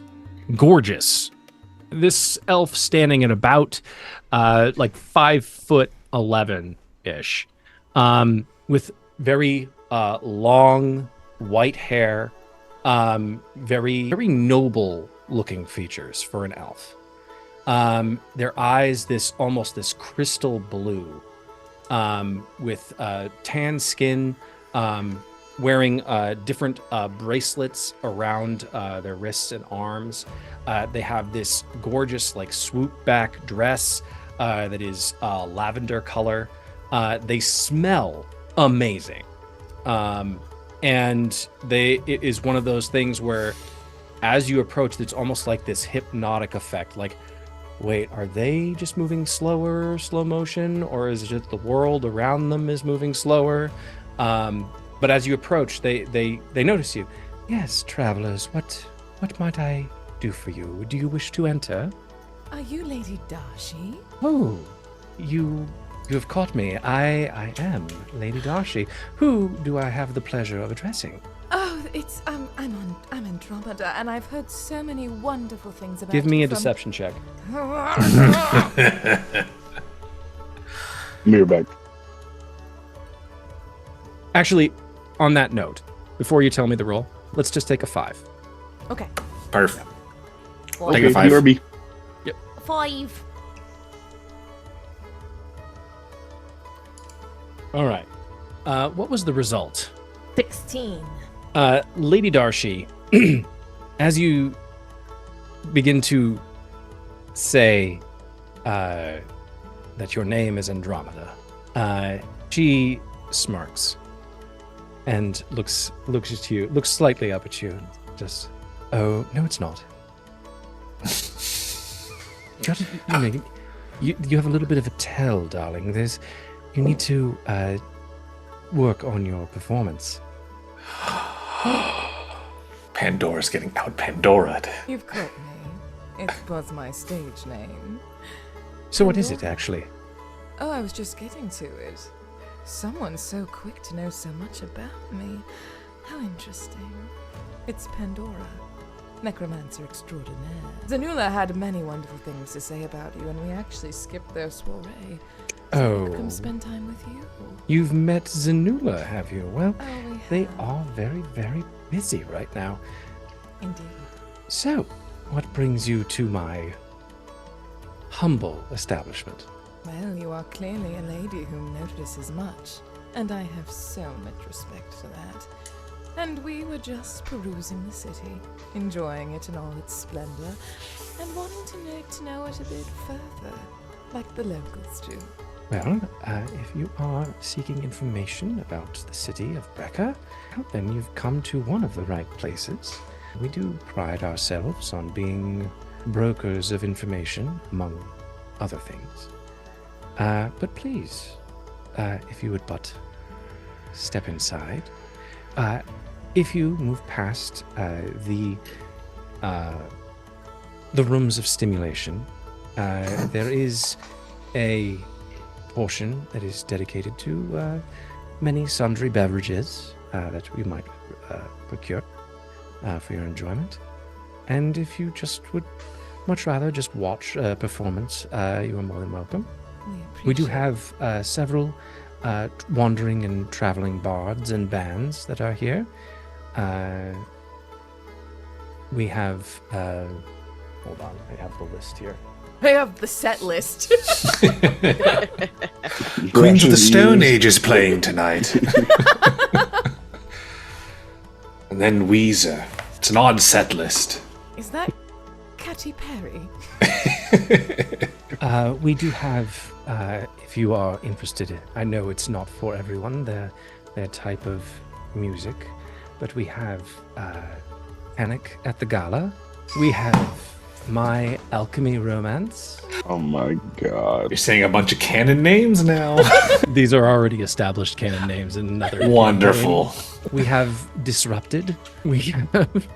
elf standing at about like 5'11" with very long white hair, very very noble looking features for an elf. Their eyes, this crystal blue, with tan skin, wearing different bracelets around their wrists and arms. They have this gorgeous like swoop back dress that is lavender color. They smell amazing. And it is one of those things where as you approach, it's almost like this hypnotic effect. Like, wait, are they just moving slower, slow motion, or is it just the world around them is moving slower? But as you approach, they notice you. Yes, travelers, what might I do for you? Do you wish to enter? Are you Lady Darshai? Oh, you have caught me. I am Lady Darshai. Who do I have the pleasure of addressing? Oh, it's I'm Andromeda, and I've heard so many wonderful things about. Give me you a from- deception check. Mirror back. Actually, on that note, before you tell me the roll, let's just take a 5. Okay. Perfect. Take Okay, a 5. BRB. 5. All right. What was the result? 16. Lady Darshai, as you begin to say that your name is Andromeda, she smirks and looks at you, looks slightly up at you, and just, oh, no, it's not. You have a little bit of a tell, darling. You need to work on your performance. Pandora's getting out Pandora'd. You've caught me. It was my stage name. So what is it, actually? Oh, I was just getting to it. Someone so quick to know so much about me. How interesting. It's Pandora, necromancer extraordinaire. Zanula had many wonderful things to say about you, and we actually skipped their soiree. So I'd come spend time with you. You've met Zanula, have you? Well, Oh, we they have. are very, very busy right now. Indeed. So, what brings you to my humble establishment? Well, you are clearly a lady whom notices much, and I have so much respect for that. And we were just perusing the city, enjoying it in all its splendor, and wanting to know it a bit further, like the locals do. Well, if you are seeking information about the city of Brecca, then you've come to one of the right places. We do pride ourselves on being brokers of information, among other things. But please, if you would but step inside. If you move past the rooms of stimulation, there is a portion that is dedicated to many sundry beverages that we might procure for your enjoyment. And if you just would much rather just watch a performance, you are more than welcome. We do have several wandering and traveling bards and bands that are here. We have... hold on, I have the list here. I have the set list. Queens of the Brushes Stone ears. Age is playing tonight. And then Weezer. It's an odd set list. Is that Katy Perry? We do have, if you are interested, I know it's not for everyone, their type of music, but we have Panic at the Gala. We have My Alchemy Romance. Oh my god. You're saying a bunch of canon names now? These are already established canon names in another. Wonderful. We have Disrupted. We have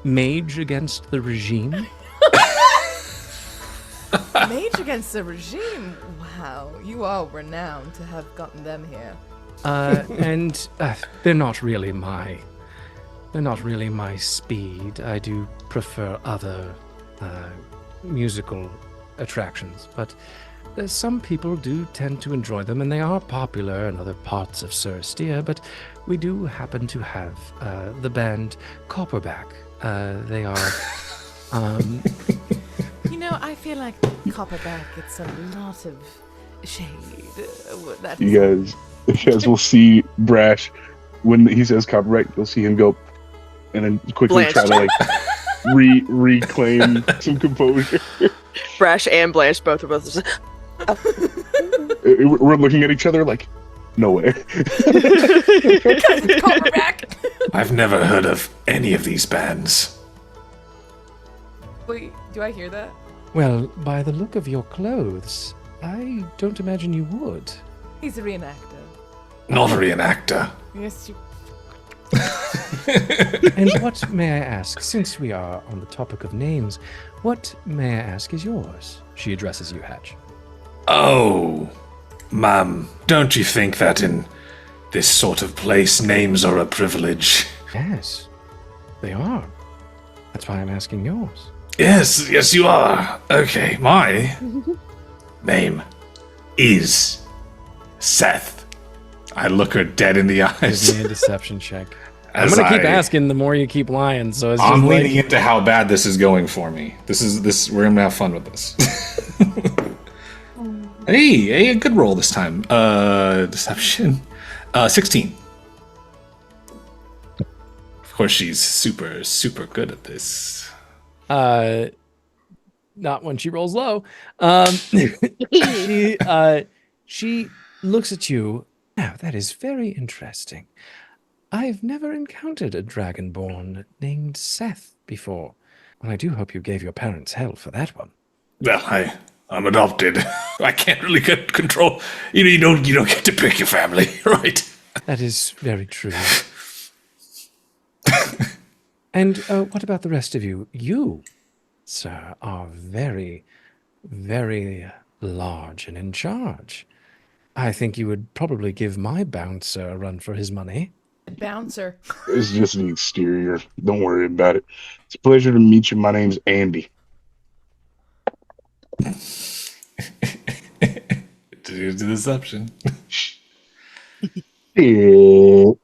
Mage Against the Regime. Mage Against the Regime? Wow, you are renowned to have gotten them here. And they're not really my speed. I do prefer other musical attractions, but some people do tend to enjoy them, and they are popular in other parts of Suristia. But we do happen to have the band Copperback. They are. You know, I feel like Copperback gets a lot of shade. That You guys will see Brash when he says copyright. You'll see him go and then quickly Blanche. try to like reclaim some composure. Brash and Blanche, both of us. We're looking at each other like, No way. Call her back. I've never heard of any of these bands. Wait, do I hear that? Well, by the look of your clothes, I don't imagine you would. He's a reenactor. Not a reenactor. Yes, you. And what, may I ask, since we are on the topic of names, what, may I ask, is yours? She addresses you, Hatch. Oh, ma'am, don't you think that in this sort of place, names are a privilege? Yes, they are. That's why I'm asking yours. Yes, you are. Okay, my name is Seth. I look her dead in the Give eyes. me a deception check. I'm as gonna keep I- asking the more you keep lying, so it's just I'm like, leaning into how bad this is going for me. We're gonna have fun with this. Hey, a good roll this time. Deception. 16. Of course, she's super, super good at this. not when she rolls low. She looks at you. Now, that is very interesting. I've never encountered a dragonborn named Seth before. Well, I do hope you gave your parents hell for that one. Well, I'm adopted. I can't really get control. You don't get to pick your family, right? That is very true. And what about the rest of you? You, sir, are very, very large and in charge. I think you would probably give my bouncer a run for his money. Bouncer. It's just the exterior. Don't worry about it. It's a pleasure to meet you. My name's Andy. To the deception. It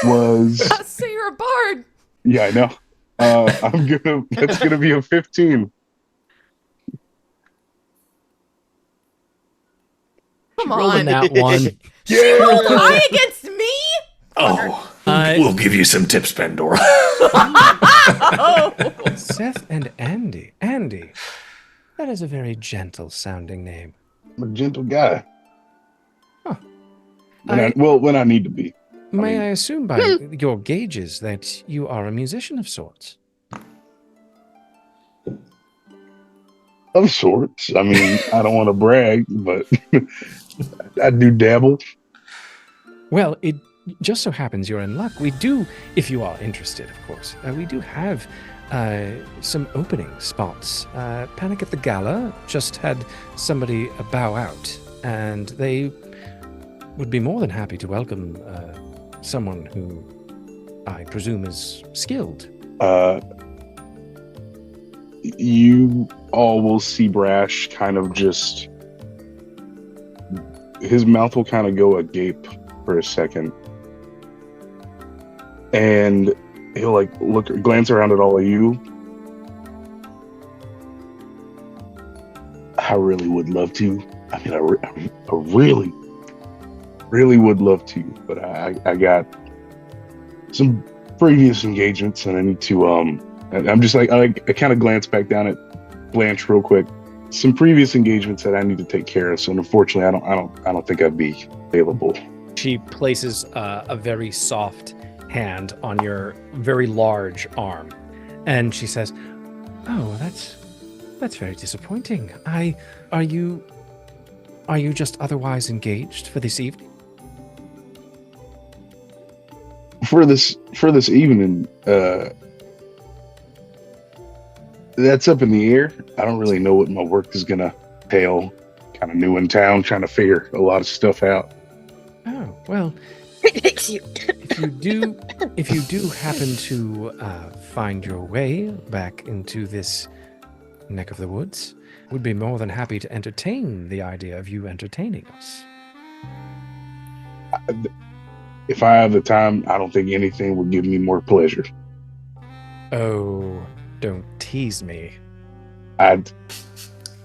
was. So you're a bard. Yeah, I know. That's gonna be a 15. Come Rolling on. that one. Rolled high against me? Oh, I- we'll give you some tips, Pandora. Seth and Andy. Andy. That is a very gentle sounding name. I'm a gentle guy. Huh. When I need to be. May mean- I assume by your gauges that you are a musician of sorts? Of sorts. I mean, I don't want to brag, but I do dabble. Well, it just so happens you're in luck. We do, if you are interested, of course, we do have some opening spots. Panic at the Gala just had somebody bow out, and they would be more than happy to welcome someone who I presume is skilled. You all will see Brash kind of just. His mouth will kind of go agape for a second. And he'll glance around at all of you. I really would love to. I mean, I really, really would love to, but I got some previous engagements, and I need to. I'm just like I kind of glance back down at Blanche real quick. Some previous engagements that I need to take care of, so unfortunately, I don't think I'd be available. She places a very soft hand on your very large arm, and she says, "Oh, that's very disappointing. Are you just otherwise engaged for this evening?" For this evening, that's up in the air. I don't really know what my work is gonna entail. Kind of new in town, trying to figure a lot of stuff out. Oh, well, It's you. if you do happen to find your way back into this neck of the woods, we'd be more than happy to entertain the idea of you entertaining us. If I have the time, I don't think anything would give me more pleasure. Oh, don't tease me. I'd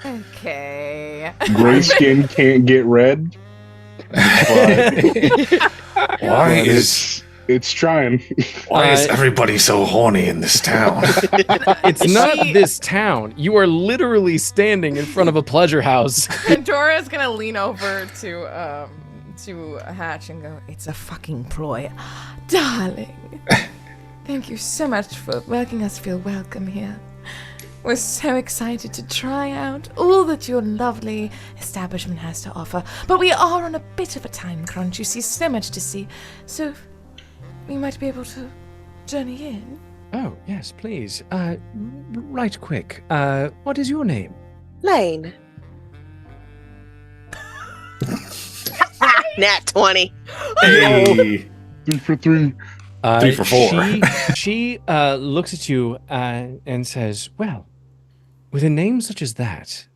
Okay. gray skin can't get red. But Why is it's trying. everybody so horny in this town? It's not She- this town. You are literally standing in front of a pleasure house. Pandora's gonna lean over to to Hatch and go, "It's a fucking ploy. Darling, thank you so much for making us feel welcome here. We're so excited to try out all that your lovely establishment has to offer. But we are on a bit of a time crunch. You see, so much to see. So we might be able to journey in." Oh, yes, please. Right quick. What is your name? Lane. Nat 20. Hey. 3 for 3. 3 for 4. She looks at you and says, "Well, with a name such as that,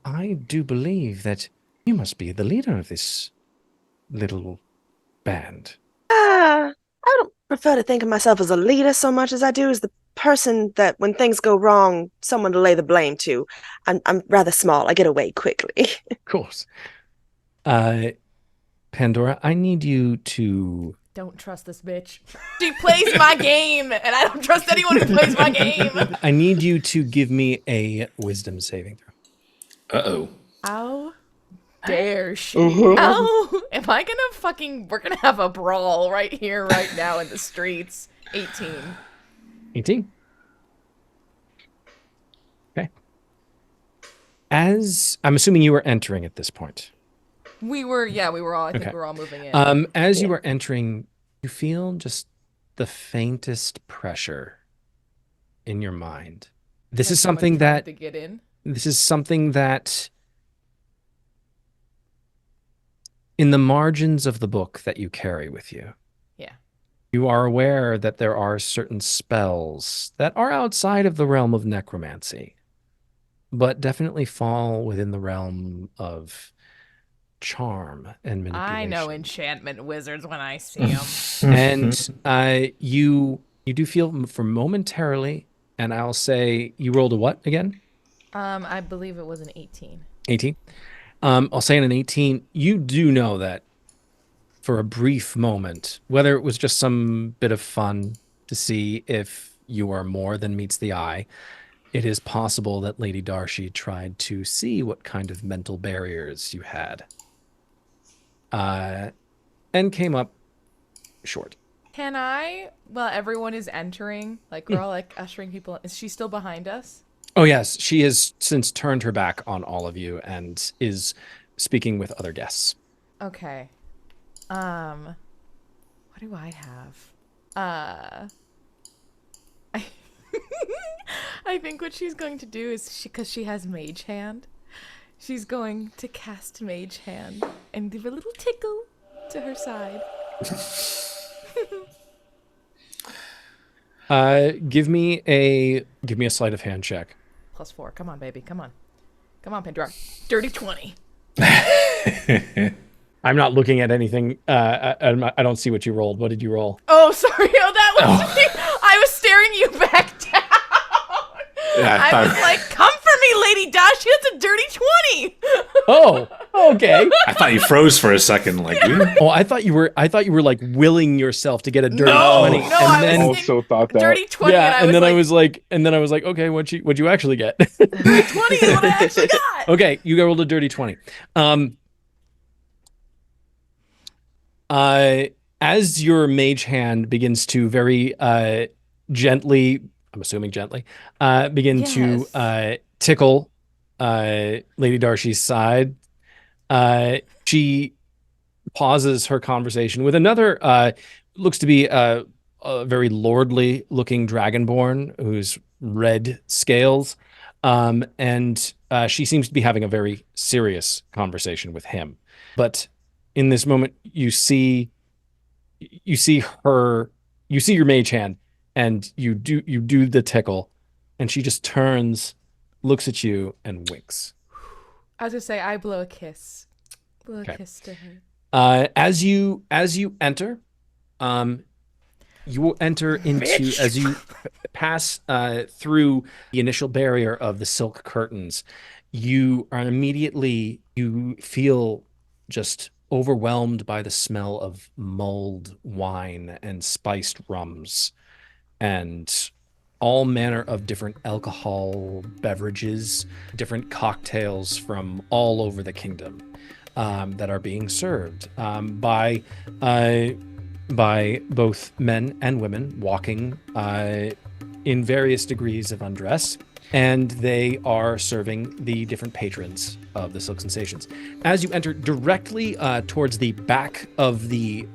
I do believe that you must be the leader of this little band." I don't prefer to think of myself as a leader so much as I do as the person that when things go wrong, someone to lay the blame to. I'm rather small. I get away quickly. Of course. Pandora, I need you to... Don't trust this bitch. She plays my game, and I don't trust anyone who plays my game. I need you to give me a wisdom saving throw. Uh-oh. How dare she? How am I gonna fucking... We're gonna have a brawl right here, right now in the streets. 18. 18? Okay. As... I'm assuming you were entering at this point. We were all, I think Okay. we were all moving in. As you are entering, you feel just the faintest pressure in your mind. This is something that... To get in. This is something that... in the margins of the book that you carry with you. Yeah. You are aware that there are certain spells that are outside of the realm of necromancy, but definitely fall within the realm of charm and manipulation. I know enchantment wizards when I see them. And you do feel for momentarily, and I'll say you rolled a what again? I believe it was an 18. 18. I'll say in an 18, you do know that for a brief moment, whether it was just some bit of fun to see if you are more than meets the eye, it is possible that Lady Darshai tried to see what kind of mental barriers you had. And came up short. Can I, while everyone is entering, like we're all like ushering people, is she still behind us? Oh yes, she has since turned her back on all of you and is speaking with other guests. Okay. What do I have? I think what she's going to do is because she has Mage Hand, she's going to cast Mage Hand and give a little tickle to her side. Give me a sleight of hand check. +4. Come on, baby. Come on. Come on, Pandora. Dirty 20. I'm not looking at anything. I don't see what you rolled. What did you roll? Oh, sorry. Oh, that was me. I was staring you back down. Yeah, I was like, come for me, Lady Dash. That's a dirty 20. Oh, okay. I thought you froze for a second, like, Oh, I thought you were like willing yourself to get a dirty No, 20. no, and I then was Also thought that. Dirty 20. yeah, and then like, I was like, okay, what'd you actually get? dirty 20 is what I actually got. Okay, you rolled a dirty 20. As your mage hand begins to very gently, I'm assuming gently, begin to tickle Lady Darshai's side, she pauses her conversation with another, looks to be a very lordly looking dragonborn who's red scales, and she seems to be having a very serious conversation with him. But in this moment, you see your mage hand, and you do the tickle, and she just turns, looks at you, and winks. I was gonna say I blow a kiss. Blow a kiss to her. As you enter, you will enter into, as you pass through the initial barrier of the silk curtains, you feel just overwhelmed by the smell of mulled wine and spiced rums and all manner of different alcohol beverages, different cocktails from all over the kingdom. that are being served by both men and women walking in various degrees of undress, and they are serving the different patrons of the Silk Sensations. As you enter directly towards the back of the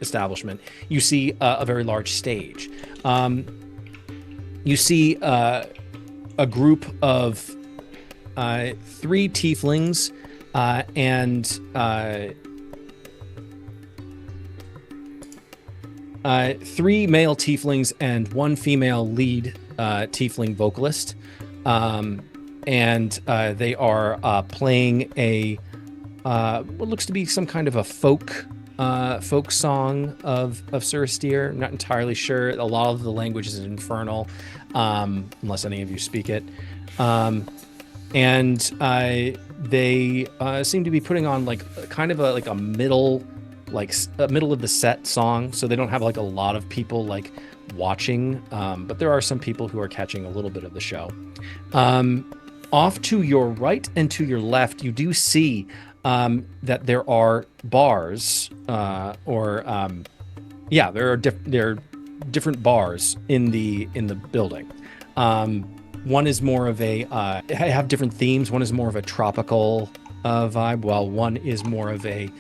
establishment, you see a very large stage. You see a group of 3 tieflings and 3 male tieflings and 1 female lead tiefling vocalist, and they are playing a what looks to be some kind of a folk song of Surastir. Not entirely sure. A lot of the language is infernal, unless any of you speak it. And they seem to be putting on like kind of a middle of the set song, so they don't have like a lot of people like watching, but there are some people who are catching a little bit of the show. Off to your right and to your left, you do see that there are bars, there are different bars in the building. One is more of a have different themes. One is more of a tropical vibe, while one is more of a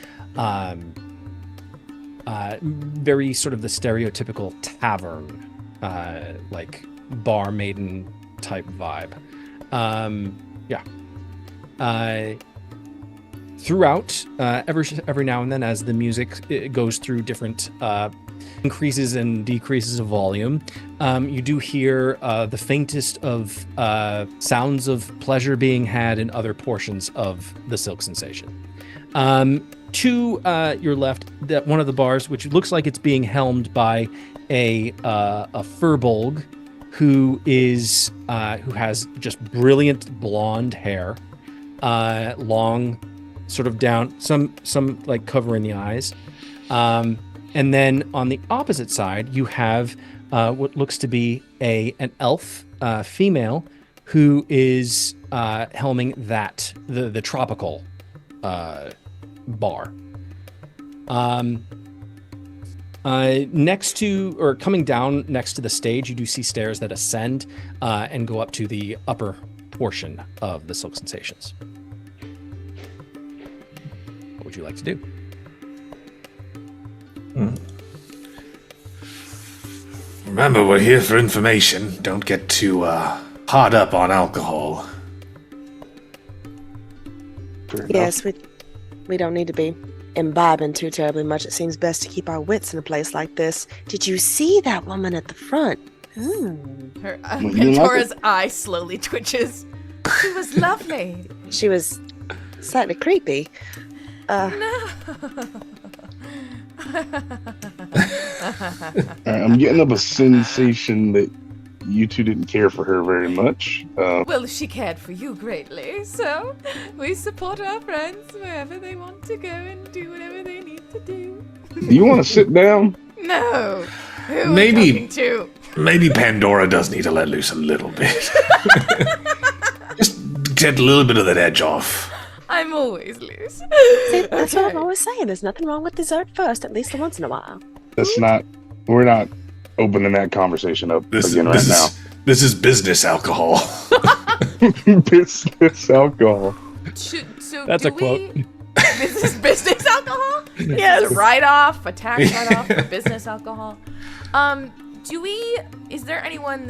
very sort of the stereotypical tavern, like bar maiden type vibe. Throughout, every now and then, as the music goes through different increases and decreases of volume, you do hear the faintest of sounds of pleasure being had in other portions of the Silk Sensation. To your left, that one of the bars, which looks like it's being helmed by a furbolg who has just brilliant blonde hair, long, sort of down, some like covering the eyes, and then on the opposite side you have what looks to be an elf female who is helming the tropical bar. Next to, or coming down next to the stage, you do see stairs that ascend and go up to the upper portion of the Silk Sensations. What would you like to do? Remember, we're here for information. Don't get too hard up on alcohol. Yes, we don't need to be imbibing too terribly much. It seems best to keep our wits in a place like this. Did you see that woman at the front? Her Pandora's eye slowly twitches. She was lovely. She was slightly creepy. No. I'm getting up a sensation that you two didn't care for her very much. Well, she cared for you greatly, so we support our friends wherever they want to go and do whatever they need to do. Do you want to sit down? No. Who are we talking to? Maybe Pandora does need to let loose a little bit. Just get a little bit of that edge off. I'm always loose. See, that's what I'm always saying. There's nothing wrong with dessert first, at least once in a while. We're not opening that conversation up again right now. This is business alcohol. Business alcohol. So That's a quote. This is business alcohol? Yes. It's a write-off, a tax write-off for business alcohol. Is there anyone,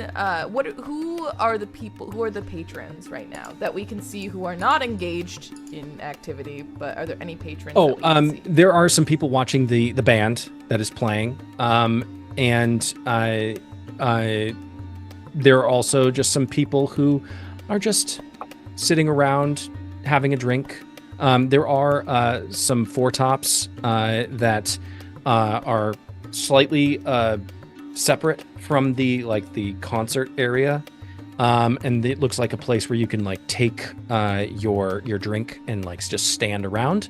who are the people, who are the patrons right now that we can see who are not engaged in activity, but are there any patrons that we can see? There are some people watching the band that is playing, and there are also just some people who are just sitting around having a drink. There are some four-tops that are slightly separate from the concert area, and it looks like a place where you can like take your drink and like just stand around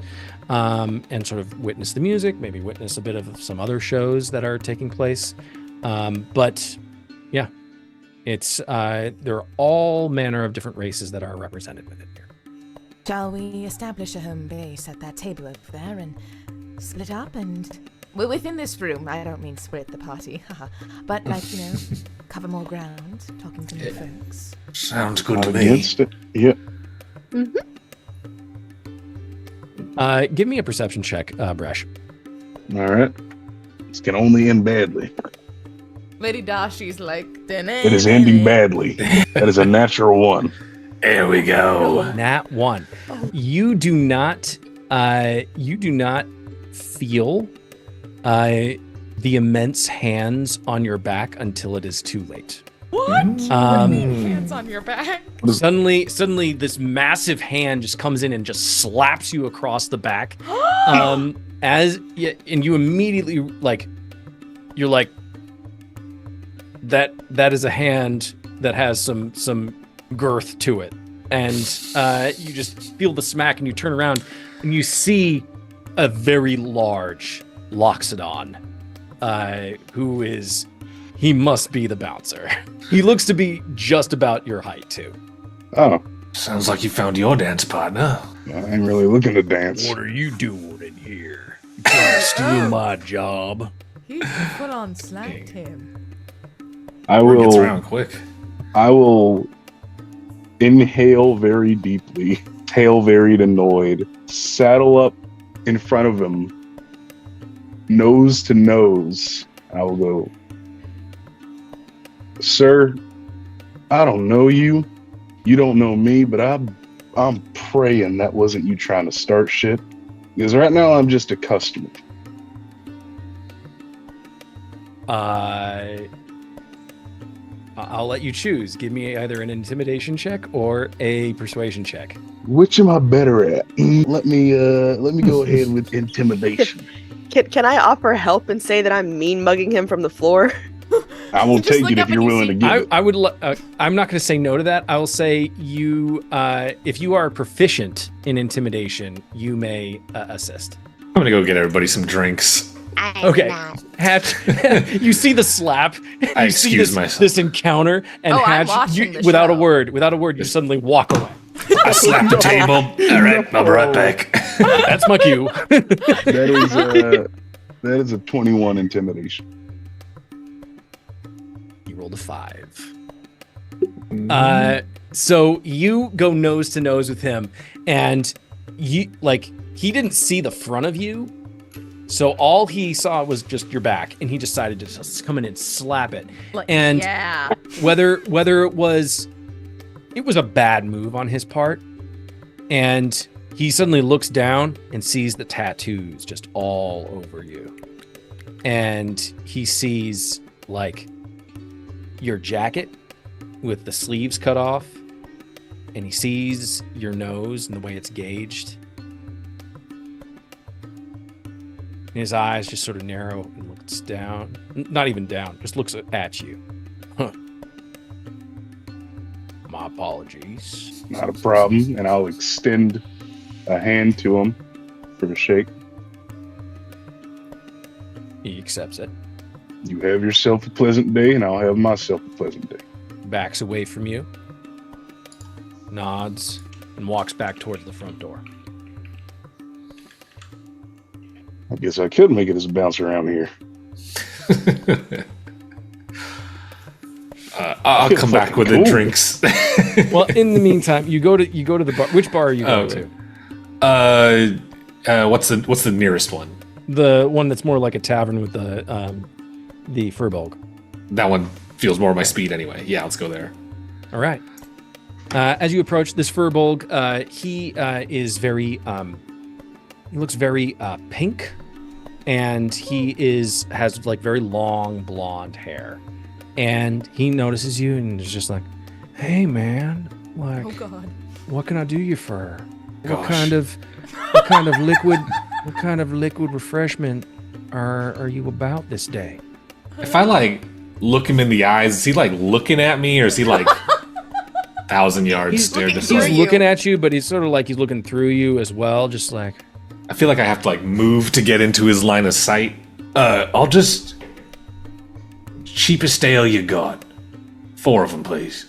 and sort of witness the music, maybe witness a bit of some other shows that are taking place. But yeah, it's there are all manner of different races that are represented within here. Shall we establish a home base at that table over there and split up and... Well, within this room, I don't mean split the party, but cover more ground, talking to new folks. Sounds good to Not me. against it. Yeah. Give me a perception check, Brash. All right. This can only end badly. Lady Darshi's like... It is ending badly. That is a natural one. There we go. Nat 1. You do not feel the immense hands on your back until it is too late. What? Hands on your back. Suddenly, this massive hand just comes in and just slaps you across the back. And you immediately you're like, that is a hand that has some girth to it, and you just feel the smack, and you turn around and you see a very large Loxodon, he must be the bouncer. He looks to be just about your height too. Oh, Sounds like you found your dance partner. I ain't really looking to dance. What are you doing in here? You trying to steal my job? He put on slapped him. I Word gets will. around quick. I will inhale very deeply, tail very annoyed, saddle up in front of him, nose to nose. I will go, sir, I don't know you. You don't know me, but I'm praying that wasn't you trying to start shit. Because right now I'm just a customer. I'll let you choose. Give me either an intimidation check or a persuasion check. Which am I better at? Let me go ahead with intimidation. Can I offer help and say that I'm mean mugging him from the floor? I will You just take look it up if you're and you willing to see- give it. I would. I'm not going to say no to that. I will say you. If you are proficient in intimidation, you may assist. I'm gonna go get everybody some drinks. I'm Okay. not. Hatch, you see the slap. I You see excuse myself. this encounter, and Oh, I'm Hatch, watching the without a show. word, you suddenly walk away. I slapped the table. All right, I'll be right back. That's my cue. That is a 21 intimidation. You rolled a 5. So you go nose to nose with him, and he didn't see the front of you, so all he saw was just your back, and he decided to just come in and slap it. And yeah. whether it was a bad move on his part, and he suddenly looks down and sees the tattoos just all over you, and he sees your jacket with the sleeves cut off, and he sees your nose and the way it's gauged. And his eyes just sort of narrow and looks down. Not even down, just looks at you. Huh. My apologies. Not a problem. And I'll extend a hand to him for a shake. He accepts it, You have yourself a pleasant day, and I'll have myself a pleasant day. backs away from you, nods, and walks back towards the front door. I guess I could make it as a bouncer around here. I'll come back with the Cool. drinks. Well, in the meantime, you go to the bar. Which bar are you going to? What's the nearest one? The one that's more like a tavern with the Furbolg. That one feels more my speed anyway. Yeah, let's go there. All right. As you approach this Furbolg, he is very. He looks very pink, and he has very long blonde hair, and he notices you and is just like, "Hey, man, Oh God. what can I do you for? What Gosh. kind of liquid refreshment are you about this day?" If I look him in the eyes, is he looking at me, or is he 1,000 yards He's stare looking this through way? He's you. looking at you, but he's sort of he's looking through you as well, just like. I feel like I have to move to get into his line of sight. I'll just cheapest ale you got. 4 of them, please.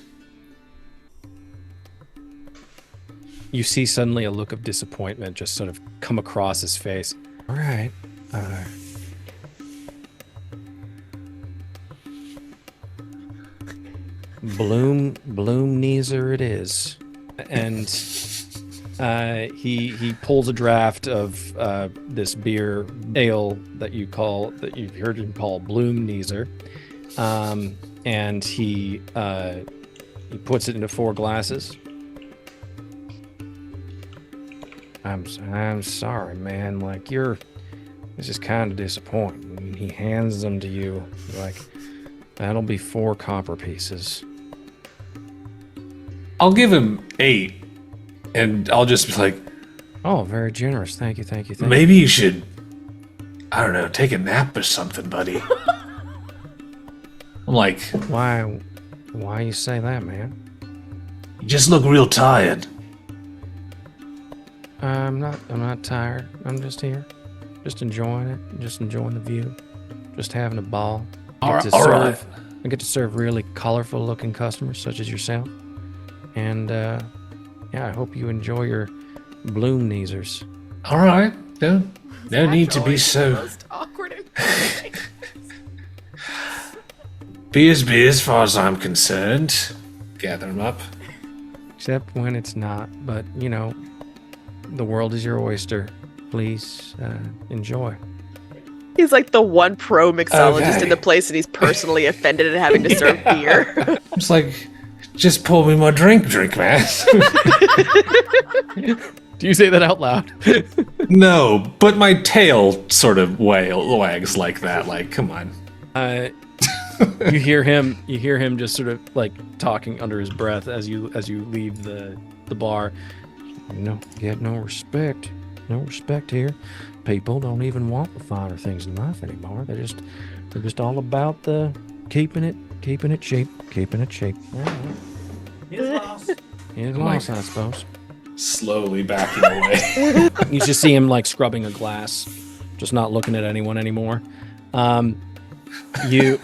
You see suddenly a look of disappointment just sort of come across his face. All right. Bloom Neezer it is. And he pulls a draft of this beer ale that you've heard him call Bloom Neezer. And he puts it into 4 glasses. I'm sorry, man. Like, this is kind of disappointing. I mean, he hands them to you. Like, that'll be 4 copper pieces. I'll give him 8, and I'll just be like, Oh, very generous. Thank you. maybe you should, I don't know, take a nap or something, buddy. I'm like, Why you say that, man? you just look real tired. I'm not tired. I'm just here. Just enjoying it. Just enjoying the view. Just having a ball. All right. I get to serve really colorful looking customers such as yourself. And yeah, I hope you enjoy your Bloom Neezers. All right. No need to be so. Most awkward. Beer's beer as far as I'm concerned. Gather them up. Except when it's not. But, you know, the world is your oyster. Please enjoy. He's like the one pro mixologist Okay. in the place, and he's personally offended at having to serve beer. It's like, just pour me my drink, man. Do you say that out loud? No, but my tail sort of wags like that. Like, come on. You hear him just sort of like talking under his breath as you leave the bar. No, get no respect here. People don't even want the finer things in life anymore. They're just all about the keeping it cheap. He's lost, I suppose. Slowly backing away. You just see him like scrubbing a glass, just not looking at anyone anymore. You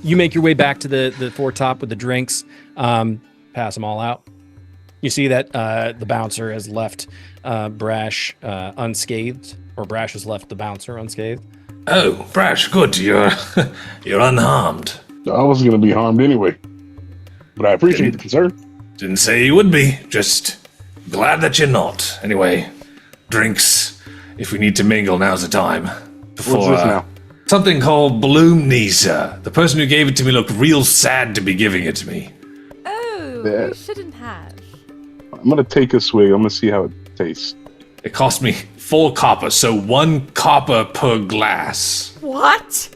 make your way back to the foretop with the drinks. Pass them all out. You see that the bouncer has left Brash unscathed, or Brash has left the bouncer unscathed. Oh, Brash, good. You're unharmed. I wasn't going to be harmed anyway. But I appreciate the concern. Didn't say you would be. Just glad that you're not. Anyway, drinks. If we need to mingle, now's the time. Before, What's this now? Something called Bloom Neezer. The person who gave it to me looked real sad to be giving it to me. Oh, Yeah. you shouldn't have. I'm going to take a swig. I'm going to see how it tastes. It cost me 4 copper, so 1 copper per glass. What?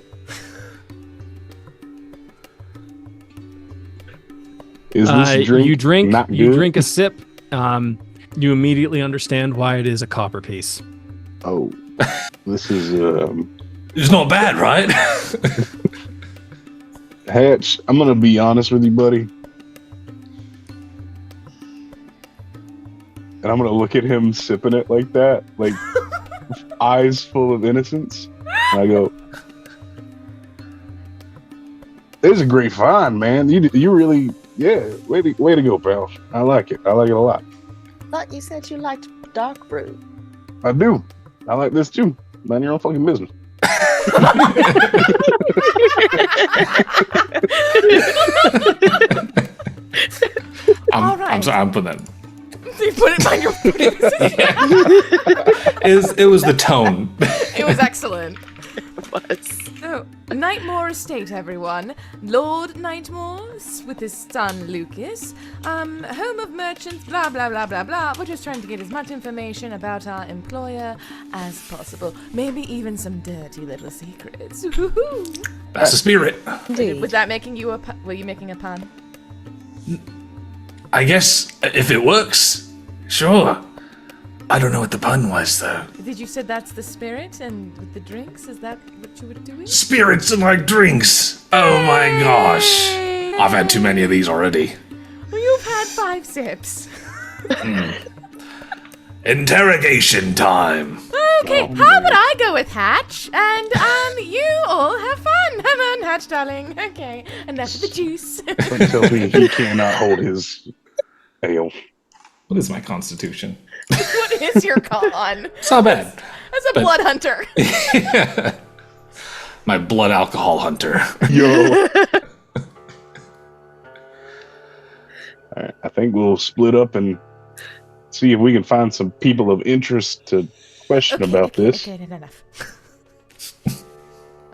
Is this drink you drink not you good? drink a sip. You immediately understand why it is a copper piece. Oh, this is It's not bad, right? Hatch. I'm gonna be honest with you, buddy, and I'm gonna look at him sipping it like that, like eyes full of innocence. And I go, "It's a great find, man. You really, yeah. Way to go, pal. I like it. I like it a lot. Thought you said you liked dark brew. I do. I like this too. Mind your own fucking business." All right. I'm sorry, I'm putting that. You put it on your face. It was the tone. It was excellent. Was. So, Nightmore Estate, everyone. Lord Nightmore with his son Lucas. Home of merchants, blah, blah, blah, blah, blah. We're just trying to get as much information about our employer as possible. Maybe even some dirty little secrets. Woo-hoo-hoo. That's the spirit. Was that making you were you making a pun? I guess if it works, sure. I don't know what the pun was, though. Did you say that's the spirit and with the drinks? Is that what you were doing? Spirits and like drinks. Oh my gosh. I've had too many of these already. Well, you've had 5 sips. Interrogation time. Okay, how about I go with Hatch, and you all have fun. Have fun, Hatch, darling. Okay, enough of the juice. Don't tell me he cannot hold his ale. What is my constitution? What is your con? It's not bad. As a blood hunter. My blood alcohol hunter. Yo. All right, I think we'll split up and see if we can find some people of interest to question about this. Okay, enough.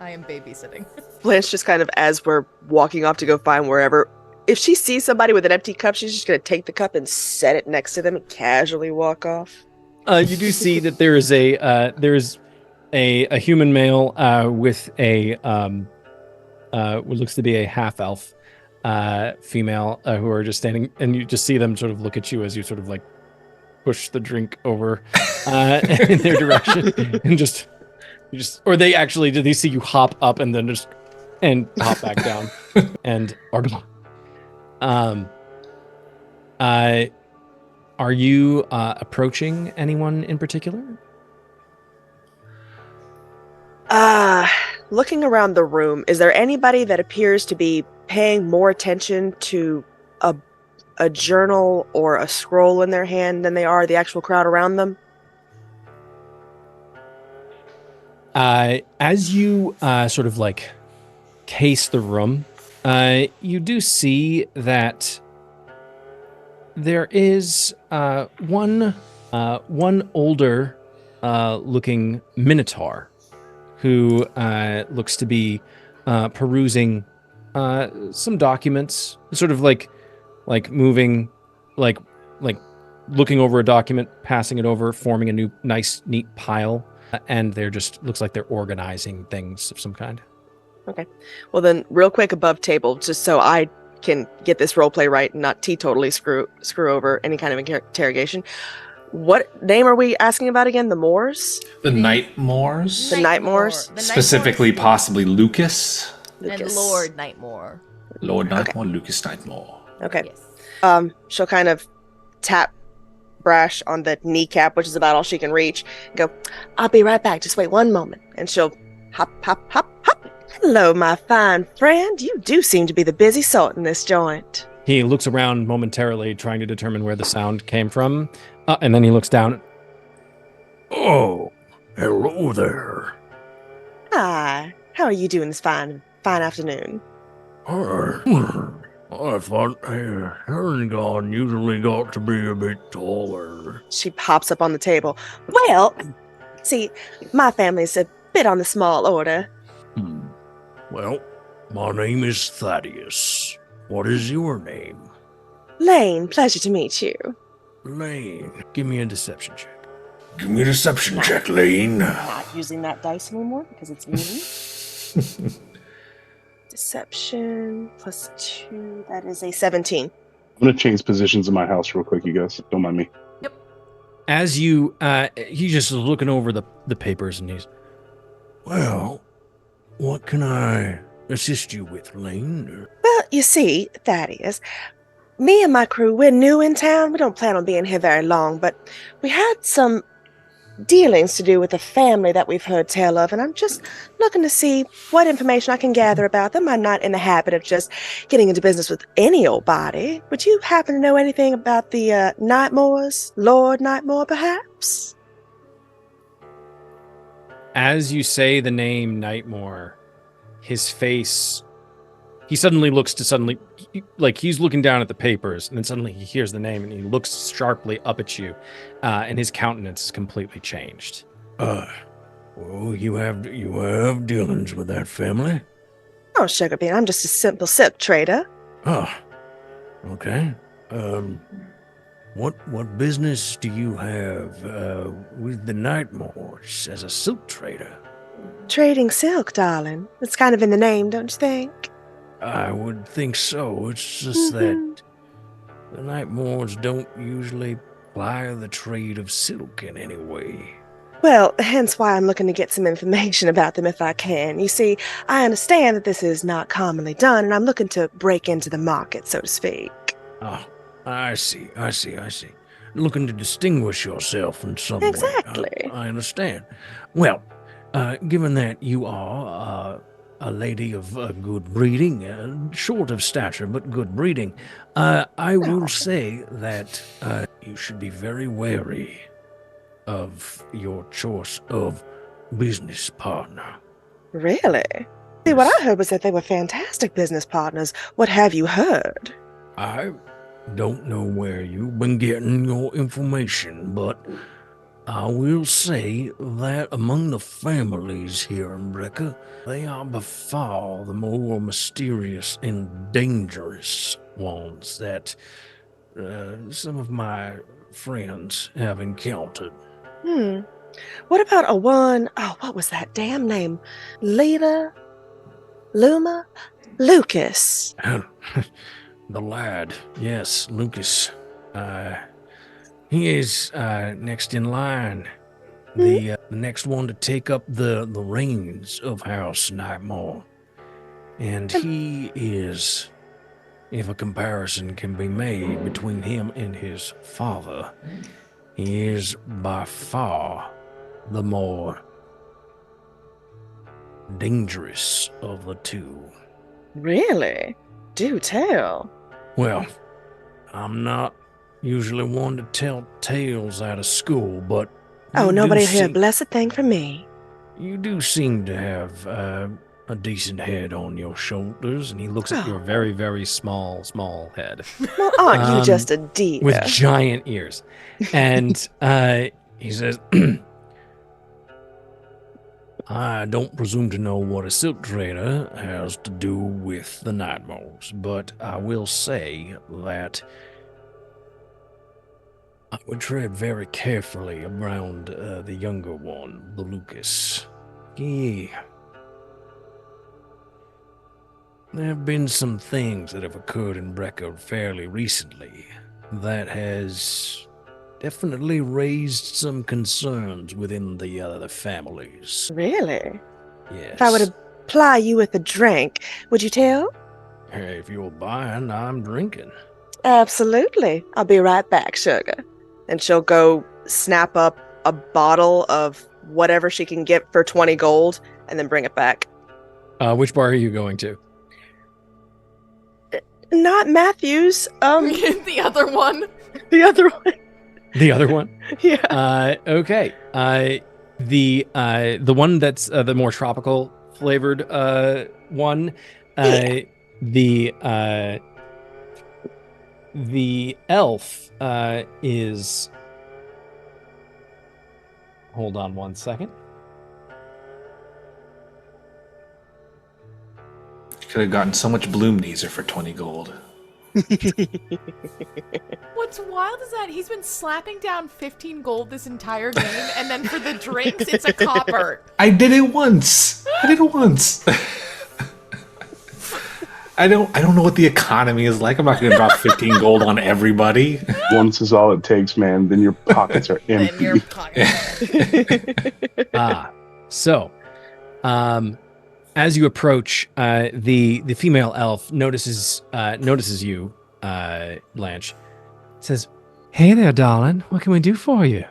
I am babysitting. Blanche just kind of, as we're walking off to go find wherever, if she sees somebody with an empty cup, she's just going to take the cup and set it next to them and casually walk off. You do see that there is a human male with a what looks to be a half elf female who are just standing, and you just see them sort of look at you as you sort of like push the drink over in their direction, and or they actually, did they see you hop up and then just hop back down and are gone. Are you approaching anyone in particular? Looking around the room, is there anybody that appears to be paying more attention to a journal or a scroll in their hand than they are the actual crowd around them? As you sort of like case the room, you do see that there is one older looking minotaur who looks to be perusing some documents, sort of like moving, like looking over a document, passing it over, forming a new nice neat pile, and they're just, looks like they're organizing things of some kind. Okay. Well then, real quick above table, just so I can get this roleplay right and not totally screw over any kind of interrogation. What name are we asking about again? The Moors? The Nightmoors? The Nightmoors? Specifically, possibly Lucas. And Lord Nightmore. Lord Nightmore, Lucas Nightmore. Okay. Yes. She'll kind of tap Brash on the kneecap, which is about all she can reach, and go, "I'll be right back. Just wait one moment." And she'll hop, hop, hop, hop. "Hello, my fine friend. You do seem to be the busy sort in this joint." He looks around momentarily, trying to determine where the sound came from, and then he looks down. Oh, hello there. Hi. How are you doing this fine afternoon? I thought Herringon usually got to be a bit taller. She pops up on the table. "Well, see, my family's a bit on the small order." Well, my name is Thaddeus. What is your name? "Lane, pleasure to meet you." Lane. Give me a deception check. Give me a deception check, Lane. Not using that dice anymore because it's mean. Deception +2, that is a 17. I'm gonna change positions in my house real quick, you guys. Don't mind me. As you, he's just looking over the papers, and he's, Well, what can I assist you with, Lane? Well, you see, Thaddeus, me and my crew, we're new in town. We don't plan on being here very long, but we had some dealings to do with a family that we've heard tell of, and I'm just looking to see what information I can gather about them. I'm not in the habit of just getting into business with any old body. Would you happen to know anything about the Nightmoors? Lord Nightmore, perhaps? as you say the name Nightmore, his face, he suddenly looks to like he's looking down at the papers, and then suddenly he hears the name and he looks sharply up at you, and his countenance is completely changed. Well, you have dealings with that family? Oh, Sugarbean, I'm just a simple silk trader. Oh, okay. What business do you have with the Nightmoors as a silk trader? Trading silk, darling. It's kind of in the name, don't you think? I would think so. It's just that the Nightmoors don't usually ply the trade of silk in any way. Well, hence why I'm looking to get some information about them if I can. You see, I understand that this is not commonly done, and I'm looking to break into the market, so to speak. Oh, I see. Looking to distinguish yourself in some way. Exactly. I understand. Well, given that you are a lady of good breeding, short of stature, but good breeding. I will say that you should be very wary of your choice of business partner. Really? See, what I heard was that they were fantastic business partners. What have you heard? I don't know where you've been getting your information, but I will say that among the families here in Brecca, they are by far the more mysterious and dangerous ones that some of my friends have encountered. What about what was that damn name? Luma? Lucas. The lad, yes, Lucas. He is next in line. The next one to take up the reins of House Nightmare. And he is, if a comparison can be made between him and his father, he is by far the more dangerous of the two. Really? Do tell. Well, I'm not usually one to tell tales out of school, but Nobody hear a blessed thing from me. you do seem to have a decent head on your shoulders. And he looks at your Oh. very, very small head Well, aren't you just a diva? with giant ears. And he says, I don't presume to know what a silk trader has to do with the Nightmares, but I will say that I would tread very carefully around the younger one, the Lucas. There have been some things that have occurred in Brecca fairly recently that has definitely raised some concerns within the families. Really? Yes. If I were to ply you with a drink, would you tell? Hey, if you're buying, I'm drinking. Absolutely. I'll be right back, sugar. And she'll go snap up a bottle of whatever she can get for 20 gold and then bring it back. Which bar are you going to? Not Matthew's. The other one. The other one. The other one? Yeah. Okay. The one that's the more tropical flavored one. The elf is. Hold on one second. Could have gotten so much Bloomneezer for 20 gold. What's wild is that he's been slapping down 15 gold this entire game, and then for the drinks, it's a copper. I did it once. I don't know what the economy is like. I'm not going to drop 15 gold on everybody. Once is all it takes, man. Then your pockets are Then empty. your pocket. So, as you approach, the female elf notices you, Blanche. Says, "Hey there, darling. What can we do for you?"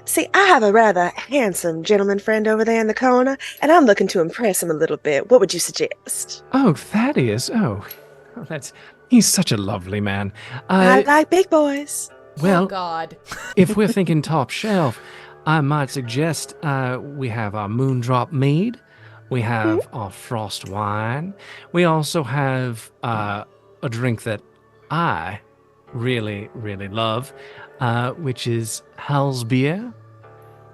See, I have a rather handsome gentleman friend over there in the corner, and I'm looking to impress him a little bit. What would you suggest? Oh, Thaddeus. He's such a lovely man. I like big boys. Well, Oh God. if we're thinking top shelf, I might suggest we have our Moondrop Mead. We have our Frost Wine. We also have a drink that I really, really love, which is Hell's Beer.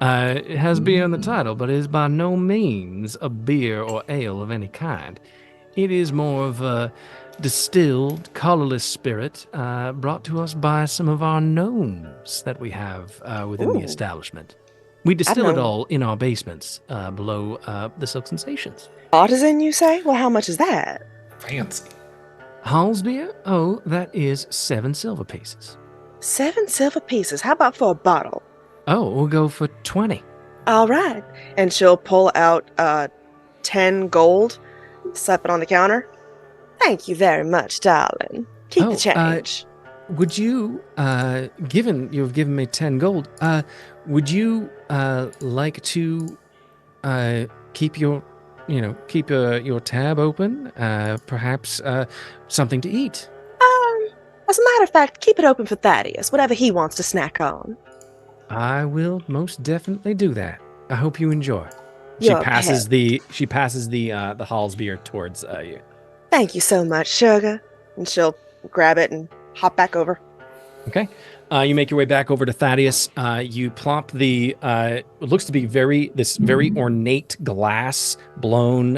It has beer in the title, but it is by no means a beer or ale of any kind. It is more of a distilled, colorless spirit brought to us by some of our gnomes that we have within the Ooh. establishment. We distill it know. all in our basements below the Silk Sensations. Artisan, you say? Well, how much is that? Fancy. Hall's beer? Oh, that is 7 silver pieces. 7 silver pieces. How about for a bottle? Oh, we'll go for 20. All right. And she'll pull out 10 gold, slap it on the counter. Thank you very much, darling. Keep the change. Would you, given you've given me 10 gold, would you like to keep your keep your tab open. Perhaps something to eat. As a matter of fact, keep it open for Thaddeus, whatever he wants to snack on. I will most definitely do that. I hope you enjoy. You're She a passes pet. the Hall's beer towards you. Thank you so much, sugar. And she'll grab it and hop back over. Okay. You make your way back over to Thaddeus. You plop the it looks to be very ornate glass blown.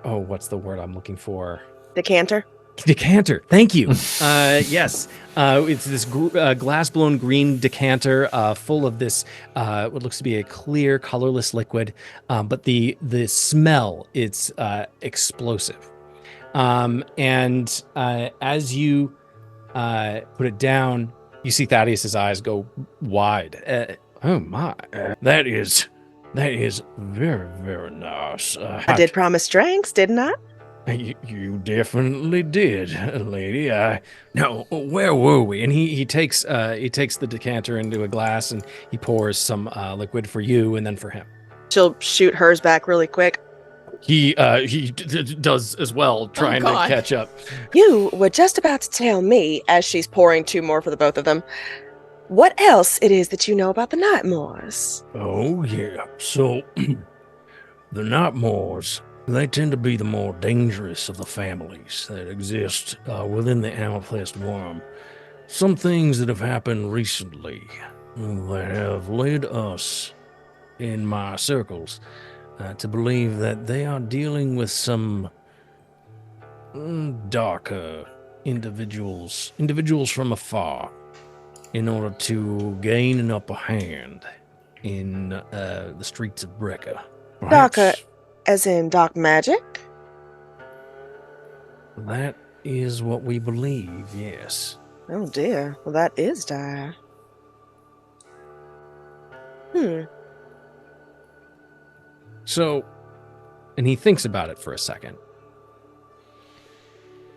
What's the word I'm looking for? Decanter. Decanter. Thank you. Yes. It's this glass blown green decanter full of this what looks to be a clear, colorless liquid. But the smell, it's explosive. And as you put it down, you see Thaddeus's eyes go wide. Oh my! That is very, very nice. I did promise drinks, didn't I? You definitely did, lady. Now, where were we? And he takes the decanter into a glass and he pours some liquid for you and then for him. She'll shoot hers back really quick. He does as well, trying to catch up. You were just about to tell me, as she's pouring 2 more for the both of them, what else it is that you know about the Nightmoors. Oh, yeah. So, the Nightmoors, they tend to be the more dangerous of the families that exist within the Amethyst Worm. Some things that have happened recently that have led us, in my circles, to believe that they are dealing with some darker individuals from afar in order to gain an upper hand in the streets of Brecca. Darker, as in dark magic? That is what we believe, yes. Oh dear, well that is dire. So, and he thinks about it for a second.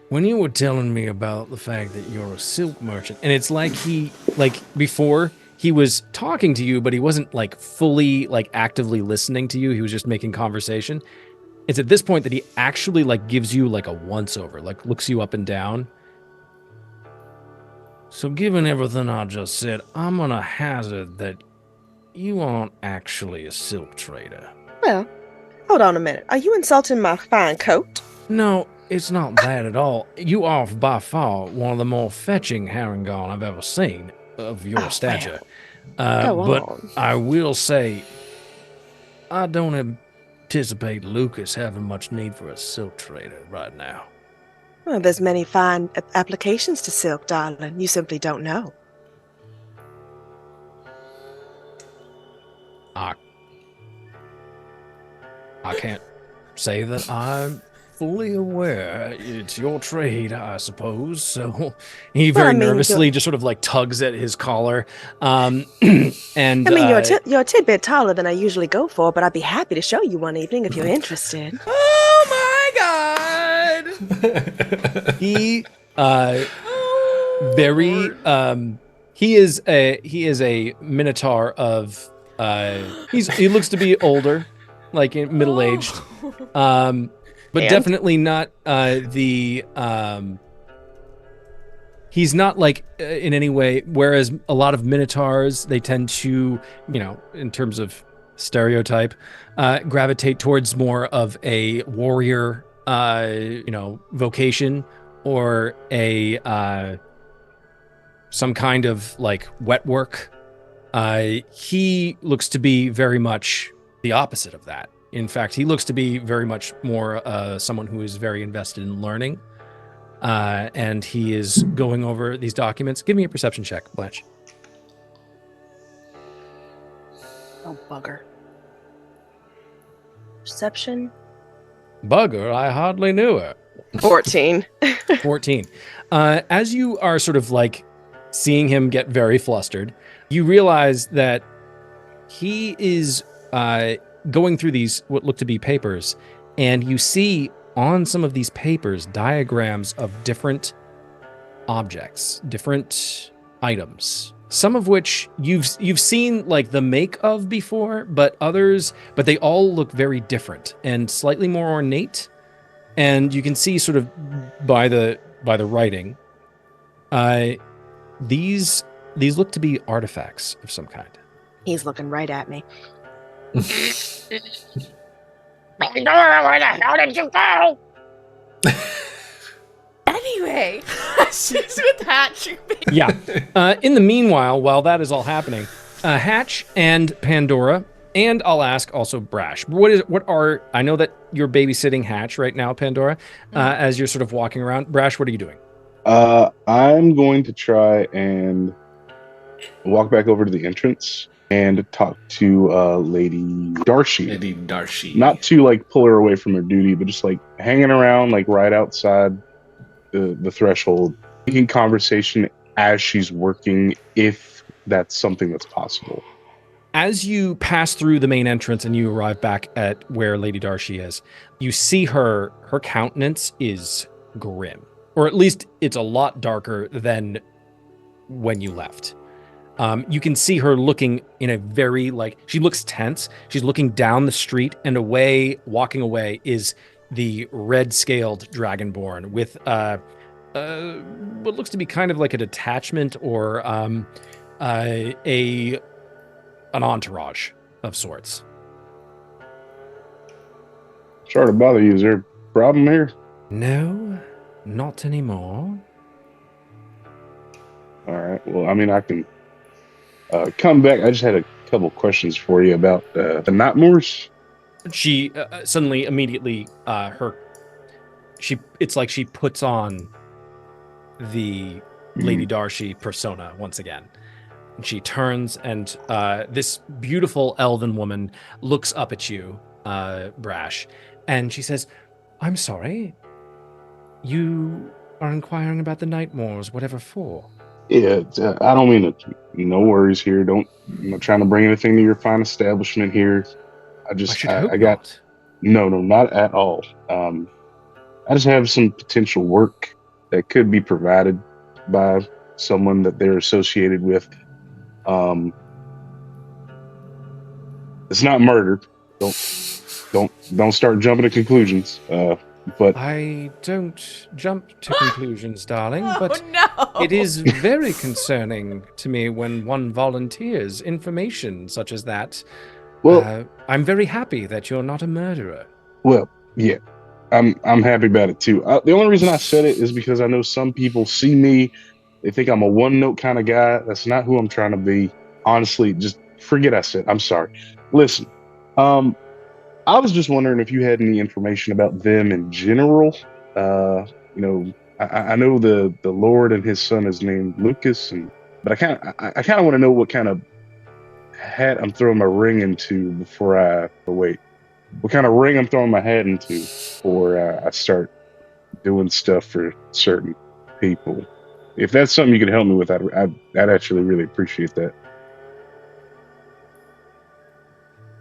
When you were telling me about the fact that you're a silk merchant, and it's like before he was talking to you, but he wasn't fully actively listening to you. He was just making conversation. It's at this point that he actually gives you a once over, looks you up and down. So given everything I just said, I'm gonna hazard that you aren't actually a silk trader. Well, hold on a minute. Are you insulting my fine coat? No, it's not that at all. You are by far one of the more fetching Harangon I've ever seen of your stature. Go but on. I will say, I don't anticipate Lucas having much need for a silk trader right now. Well, there's many fine applications to silk, darling. You simply don't know. I can't say that I'm fully aware. It's your trade, I suppose. So he very nervously just sort of tugs at his collar. And I mean, you're a tidbit taller than I usually go for, but I'd be happy to show you one evening if you're interested. Oh my god! He he is a minotaur of he looks to be older, middle-aged. But definitely not he's not in any way, whereas a lot of minotaurs, they tend to, in terms of stereotype, gravitate towards more of a warrior vocation, or a some kind of wet work. He looks to be very much the opposite of that. In fact, he looks to be very much more someone who is very invested in learning, and he is going over these documents. Give me a perception check, Blanche. Oh, bugger. Perception? Bugger, I hardly knew her. 14. 14. As you are sort of seeing him get very flustered, you realize that he is going through these what look to be papers, and you see on some of these papers diagrams of different objects, different items, some of which you've seen like the make of before, but they all look very different and slightly more ornate. And you can see sort of by the writing, these look to be artifacts of some kind. He's looking right at me. Pandora, where the hell did you go? Anyway, she's with Hatch. Yeah. In the meanwhile, while that is all happening, Hatch and Pandora, and I'll ask also Brash. I know that you're babysitting Hatch right now, Pandora, as you're sort of walking around. Brash, what are you doing? I'm going to try and walk back over to the entrance and talk to Lady Darshai. Lady Darshai. Not to like pull her away from her duty, but just like hanging around like right outside the threshold, making conversation as she's working, if that's something that's possible. As you pass through the main entrance and you arrive back at where Lady Darshai is, you see her countenance is grim. Or at least it's a lot darker than when you left. You can see her looking in a very, she looks tense. She's looking down the street, and walking away is the red-scaled Dragonborn with what looks to be kind of like a detachment or an entourage of sorts. Sorry to bother you. Is there a problem here? No, not anymore. All right. Well, I mean, I can come back. I just had a couple questions for you about the Nightmoors. She suddenly, immediately, it's like she puts on the Lady Darshai persona once again. And she turns, and this beautiful elven woman looks up at you, Brash, and she says, "I'm sorry. You are inquiring about the Nightmoors, whatever for?" Yeah, I don't mean to. No worries here. I'm not trying to bring anything to your fine establishment here. I got not. No, not at all. I just have some potential work that could be provided by someone that they're associated with. It's not murder. Don't start jumping to conclusions. But I don't jump to conclusions, darling, Oh, but no. it is very concerning to me when one volunteers information such as that. well, I'm very happy that you're not a murderer. well, yeah. I'm happy about it too. The only reason I said it is because I know some people see me, they think I'm a one-note kind of guy. That's not who I'm trying to be. Honestly, just forget I said. I'm sorry. Listen, I was just wondering if you had any information about them in general. I know the Lord and his son is named Lucas, but I kind of want to know what kind of hat I'm throwing my ring into what kind of ring I'm throwing my hat into before I start doing stuff for certain people. If that's something you could help me with, I'd actually really appreciate that.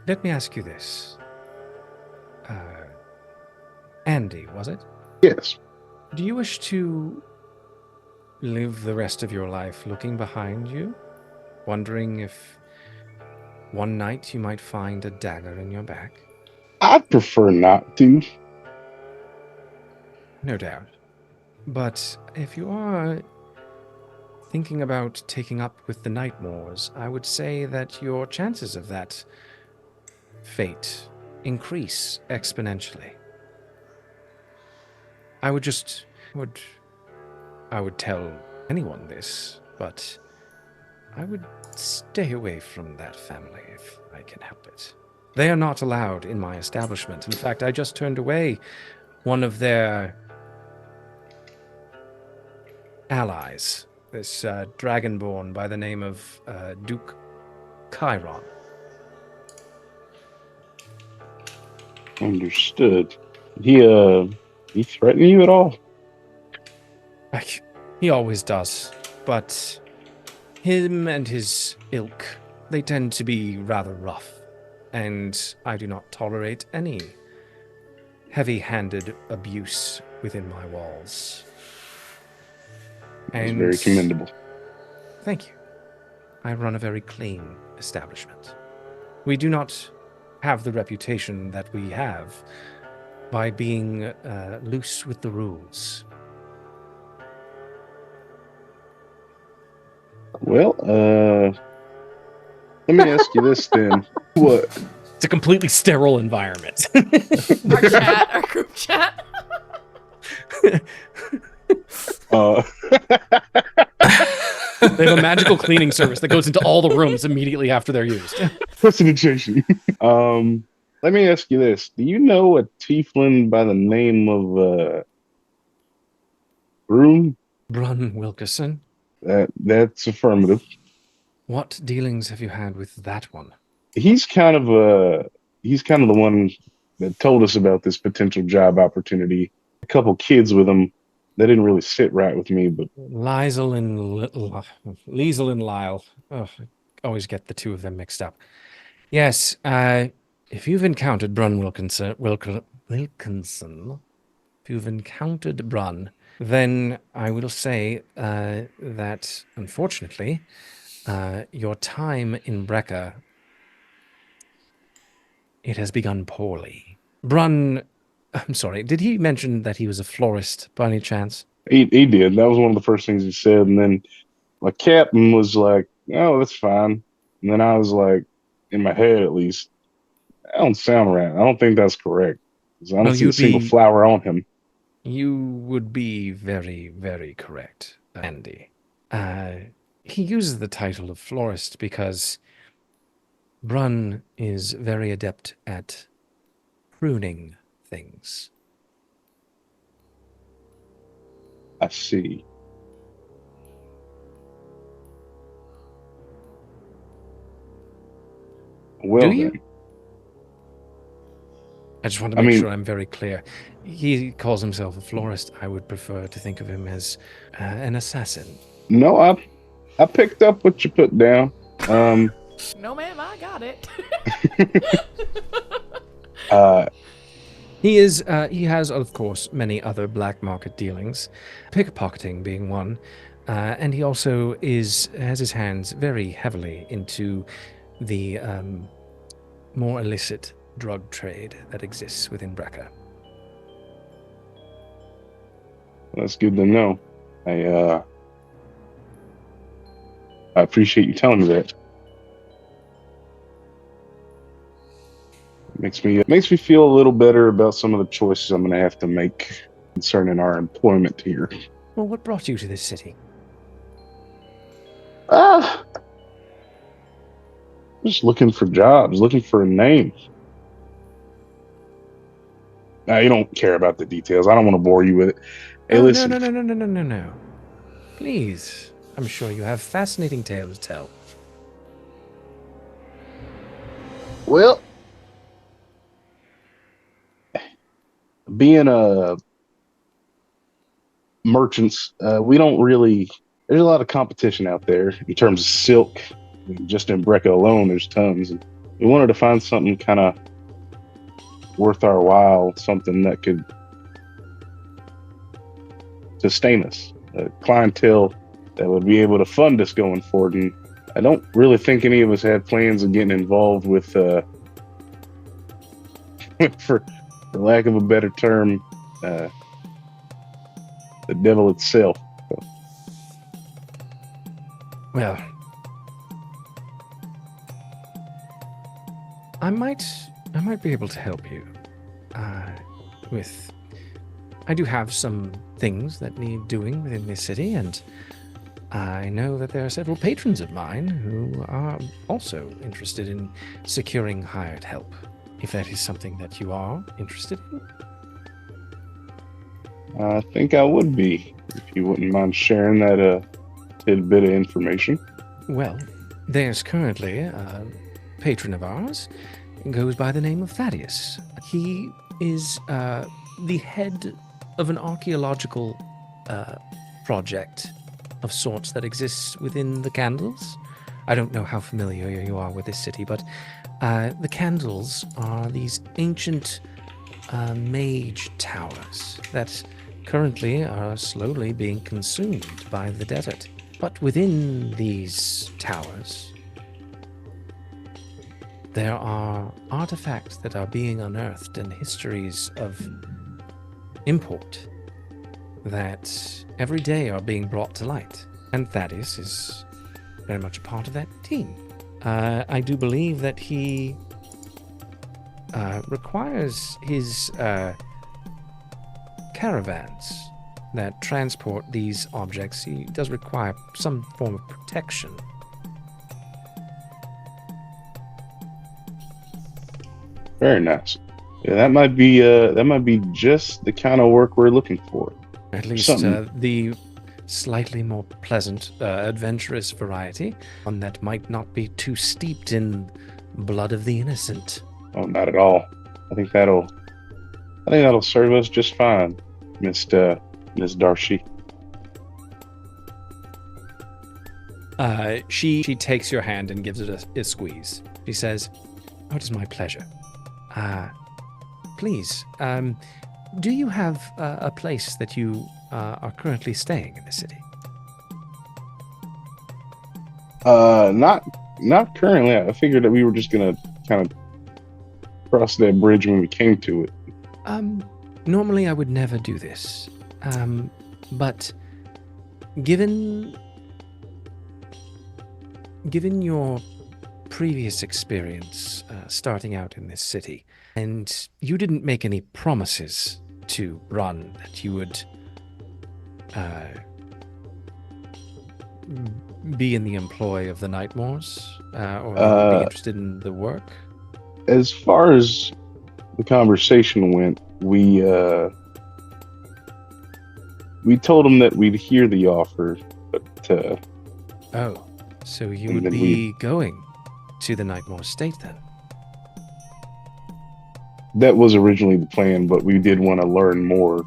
Let me ask you this. Andy, was it? Yes. Do you wish to live the rest of your life looking behind you, wondering if one night you might find a dagger in your back? I'd prefer not to. No doubt. But if you are thinking about taking up with the Nightmoors, I would say that your chances of that fate increase exponentially. I would tell anyone this, but I would stay away from that family if I can help it. They are not allowed in my establishment. In fact, I just turned away one of their allies, this dragonborn by the name of Duke Chiron. Understood. He threaten you at all? He always does, but him and his ilk, they tend to be rather rough, and I do not tolerate any heavy-handed abuse within my walls. It's very commendable. Thank you. I run a very clean establishment. We do not have the reputation that we have by being loose with the rules. Well, let me ask you this then. What? It's a completely sterile environment. Our group chat. They have a magical cleaning service that goes into all the rooms immediately after they're used. Prestidigitation. Let me ask you this. Do you know a tiefling by the name of Brun? Brun Wilkerson, That's affirmative. what dealings have you had with that one? He's kind of the one that told us about this potential job opportunity. A couple kids with him that didn't really sit right with me, but Liesel and Lyle. Oh, I always get the two of them mixed up. Yes, if you've encountered Brun Wilkinson, if you've encountered Brun, then I will say that, unfortunately, your time in Brecca, it has begun poorly. Brun, I'm sorry, did he mention that he was a florist by any chance? he did. That was one of the first things he said. And then my captain was like, "Oh, that's fine." And then I was like, in my head at least, that don't sound right. I don't think that's correct. 'Cause I don't see a single flower on him. You would be very, very correct, Andy. He uses the title of florist because Brun is very adept at pruning things. I see. Well, Do you? then. I just want to make sure I'm very clear. He calls himself a florist. I would prefer to think of him as an assassin. No, I picked up what you put down. No, ma'am, I got it. He has, of course, many other black market dealings, pickpocketing being one, and he also has his hands very heavily into the more illicit drug trade that exists within Brecca. That's good to know. I appreciate you telling me that. Makes me feel a little better about some of the choices I'm going to have to make concerning our employment here. Well, what brought you to this city? Just looking for jobs, looking for a name. Now, you don't care about the details. I don't want to bore you with it. Hey, listen. No. Please. I'm sure you have fascinating tales to tell. Well, being merchants, we don't really. There's a lot of competition out there in terms of silk. Just in Brecca alone, there's tons. And we wanted to find something kind of worth our while, something that could sustain us, a clientele that would be able to fund us going forward. And I don't really think any of us had plans of getting involved with, for lack of a better term, the devil itself. So. Well, I might be able to help you with. I do have some things that need doing within this city, and I know that there are several patrons of mine who are also interested in securing hired help. If that is something that you are interested in. I think I would be, if you wouldn't mind sharing that tidbit of information. Well, there's currently a patron of ours, goes by the name of Thaddeus. He is the head of an archaeological project of sorts that exists within the Candles. I don't know how familiar you are with this city, but the Candles are these ancient mage towers that currently are slowly being consumed by the desert. But within these towers, there are artifacts that are being unearthed and histories of import that every day are being brought to light. And Thaddeus is very much a part of that team. I do believe that he requires his caravans that transport these objects. He does require some form of protection. Very nice. Yeah, that might be just the kind of work we're looking for. At least the slightly more pleasant, adventurous variety, one that might not be too steeped in blood of the innocent. Oh, not at all. I think that'll serve us just fine, Miss Darshai. She takes your hand and gives it a squeeze. She says, "Oh, it is my pleasure. Please, do you have a place that you are currently staying in the city?" Not currently. I figured that we were just gonna kind of cross that bridge when we came to it. Normally I would never do this. But given your previous experience starting out in this city, and you didn't make any promises to Brun that you would be in the employ of the Nightmoors, or be interested in the work. As far as the conversation went, we told him that we'd hear the offer, but Oh, so you would be going to the Nightmoor State then? that was originally the plan, but we did want to learn more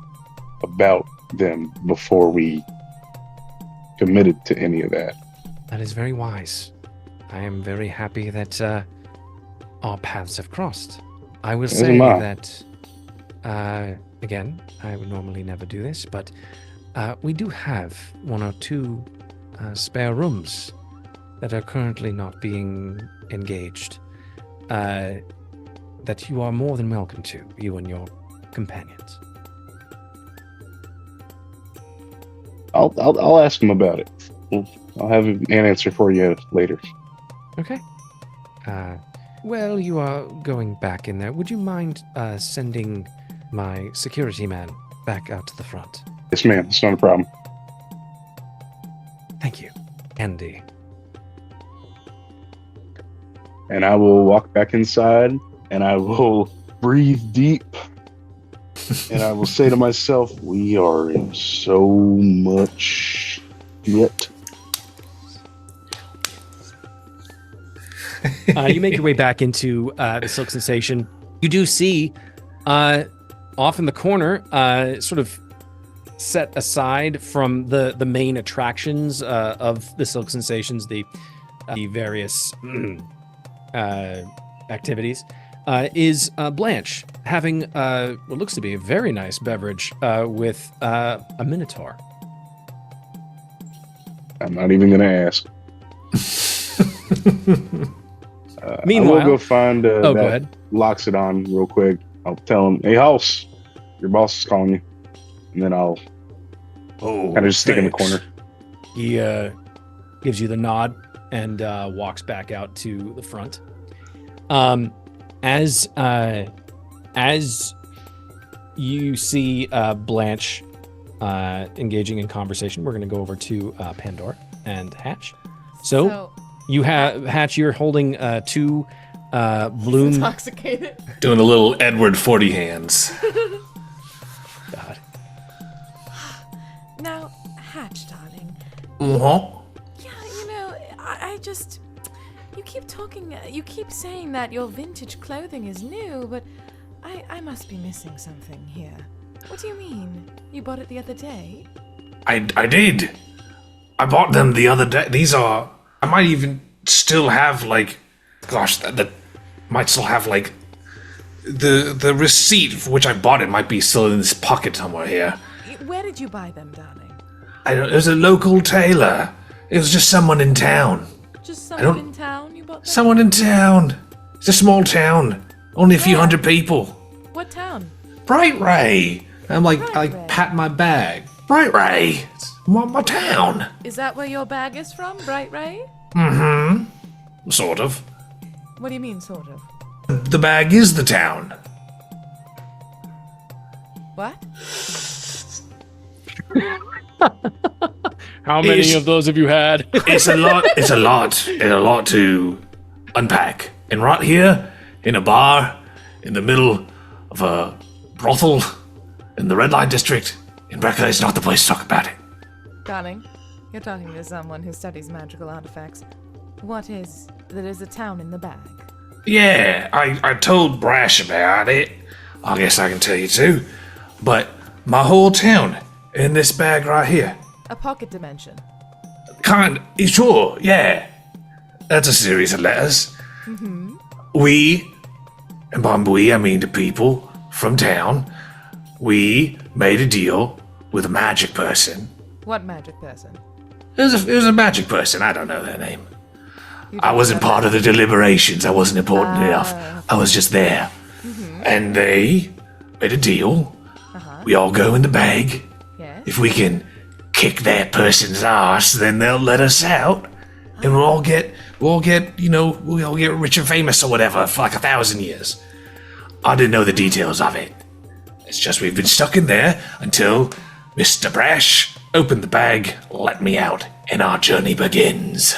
about them before we committed to any of that. That is very wise. I am very happy that our paths have crossed. I will say that, again, I would normally never do this, but we do have one or two spare rooms that are currently not being engaged, that you are more than welcome to, you and your companions. I'll ask him about it. I'll have an answer for you later. Okay. Well, you are going back in there. Would you mind sending my security man back out to the front? Yes, ma'am. It's not a problem. Thank you, Andy. And I will walk back inside, and I will breathe deep, and I will say to myself, we are in so much shit. You make your way back into the Silk Sensation. You do see off in the corner, sort of set aside from the main attractions of the Silk Sensations, the various activities, is Blanche having what looks to be a very nice beverage with a Minotaur. I'm not even going to ask. Meanwhile, I will go find go that ahead. locks it on real quick. I'll tell him, hey, House, your boss is calling you. And then I'll kind of just stick in the corner. He gives you the nod and walks back out to the front. As you see Blanche engaging in conversation, we're going to go over to Pandora and Hatch. So you have Hatch. You're holding two bloom. Intoxicated. Doing a little Edward 40 hands. God. Now, Hatch, darling. Uh-huh. Yeah, you know, I just... You keep saying that your vintage clothing is new, but I must be missing something here. What do you mean? You bought it the other day? I did. I bought them the other day. These are... I might even still have, like... Gosh, that might still have, like... The receipt for which I bought it might be still in this pocket somewhere here. Where did you buy them, darling? There's a local tailor It was just someone in town. Just don't- someone in town you bought that? Someone in town. It's a small town. Only a few Where? hundred people. What town? Bright Ray. I'm like, Bright I Ray. pat my bag. Bright Ray. It's my town. Is that where your bag is from, Bright Ray? Mm-hmm. Sort of. What do you mean, sort of? The bag is the town. What? How many It's- of those have you had? It's a lot. It's a lot. It's a lot to unpack. And right here, in a bar, in the middle of a brothel, in the red light district, in Brecca, is not the place to talk about it. Darling, you're talking to someone who studies magical artifacts. What is... There's a town in the bag. Yeah, I told Brash about it. I guess I can tell you too. But my whole town in this bag right here. A pocket dimension. Sure, yeah. That's a series of letters. Mm-hmm. We, and by we I mean the people from town, we made a deal with a magic person. What magic person? It was a magic person, I don't know their name. You I don't wasn't know part that. of the deliberations, I wasn't important enough. I was just there. And they made a deal. We all go in the bag. Yes? If we can kick that person's ass, then they'll let us out. And we'll all get rich and famous or whatever for like 1,000 years. I didn't know the details of it. It's just we've been stuck in there until Mr. Brash opened the bag, let me out, and our journey begins.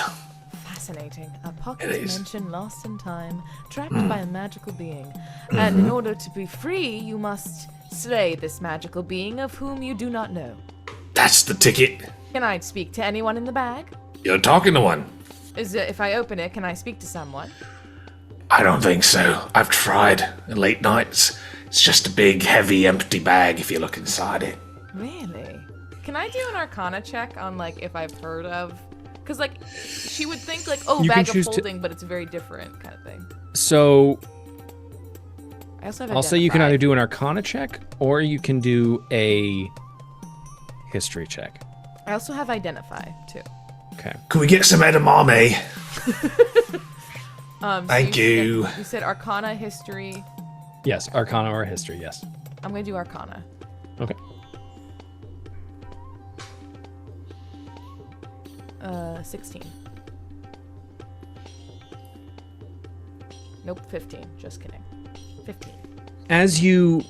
Fascinating. A pocket It is. dimension lost in time, trapped by a magical being. And in order to be free, you must slay this magical being of whom you do not know. That's the ticket. Can I speak to anyone in the bag? You're talking to one. If I open it, can I speak to someone? I don't think so. I've tried. Late nights. It's just a big, heavy, empty bag if you look inside it. Really? Can I do an Arcana check on, like, if I've heard of... Because, like, she would think, like, oh, You can bag of choose to- holding, but it's very different kind of thing. So I also have I'll say you can Identify. either do an Arcana check or you can do a history check. I also have Identify, too. Okay. Can we get some edamame? So Thank you. You said Arcana, History. Yes, Arcana or history, yes. I'm going to do Arcana. Okay. 16. Nope, 15. Just kidding. 15. As you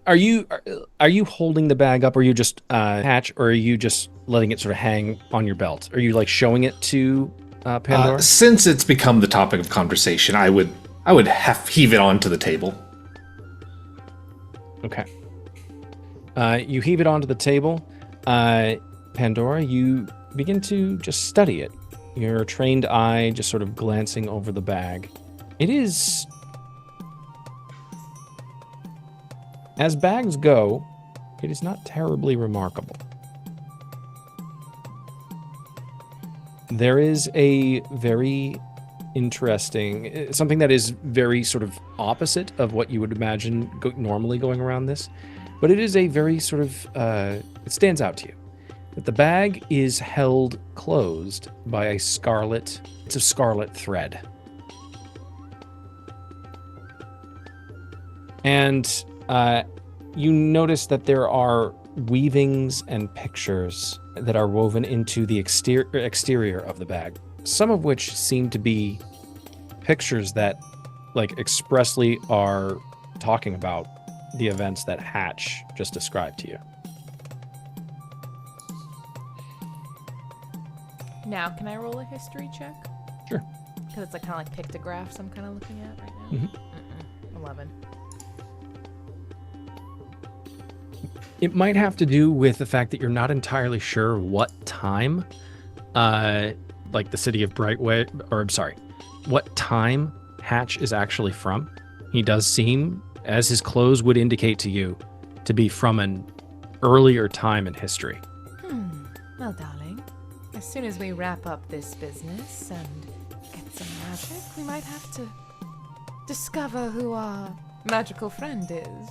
are you holding the bag up, or are you just hatch, or are you just letting it sort of hang on your belt? Are you like showing it to Pandora? Since it's become the topic of conversation, I would heave it onto the table. Okay. You heave it onto the table. Pandora, you begin to just study it. Your trained eye just sort of glancing over the bag. It is... As bags go, it is not terribly remarkable. There is a very interesting... Something that is very sort of opposite of what you would imagine normally going around this. But it is a very sort of... it stands out to you. That the bag is held closed by a scarlet... It's a scarlet thread. And you notice that there are weavings and pictures that are woven into the exterior of the bag. Some of which seem to be pictures that, like, expressly are talking about the events that Hatch just described to you. Now, can I roll a history check? Sure. Because it's like kind of like pictographs I'm kind of looking at right now. Mhm. 11. It might have to do with the fact that you're not entirely sure what time, like the city of Brightway, or I'm sorry, what time Hatch is actually from. He does seem, as his clothes would indicate to you, to be from an earlier time in history. Well, darling, as soon as we wrap up this business and get some magic, we might have to discover who our magical friend is.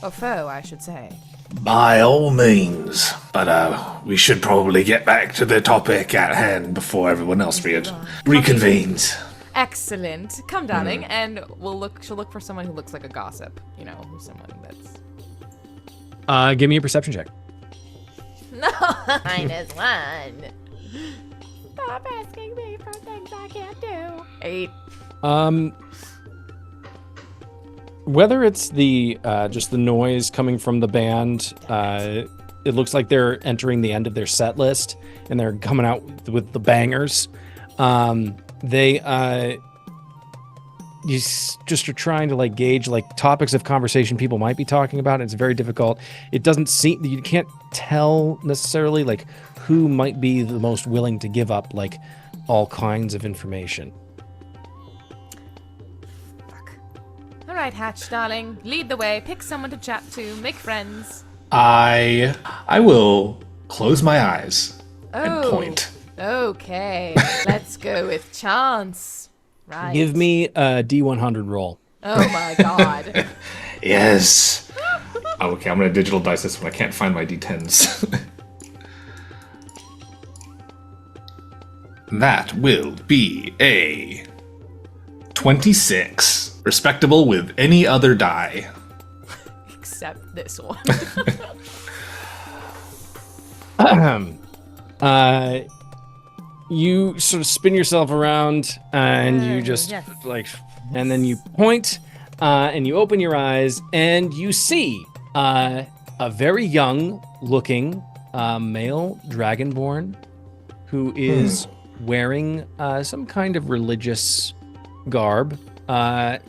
Or foe, I should say. By all means. But we should probably get back to the topic at hand before everyone else reconvenes. Excellent. Come, darling, and she'll look for someone who looks like a gossip. You know, someone that's... Give me a perception check. No, -1. Stop asking me for things I can't do. 8. Whether it's the just the noise coming from the band, it looks like they're entering the end of their set list and they're coming out with the bangers. You just are trying to like gauge like topics of conversation people might be talking about. And it's very difficult. It doesn't seem, you can't tell necessarily like who might be the most willing to give up like all kinds of information. All right, Hatch, darling, lead the way. Pick someone to chat to. Make friends. I will close my eyes and point. Okay, let's go with Chance. Right. Give me a D100 roll. Oh my god. Yes. Okay, I'm gonna digital dice this one. I can't find my D10s. That will be a 26. Respectable with any other die. Except this one. You sort of spin yourself around and you just like, and then you point and you open your eyes and you see a very young looking male dragonborn who is wearing some kind of religious garb.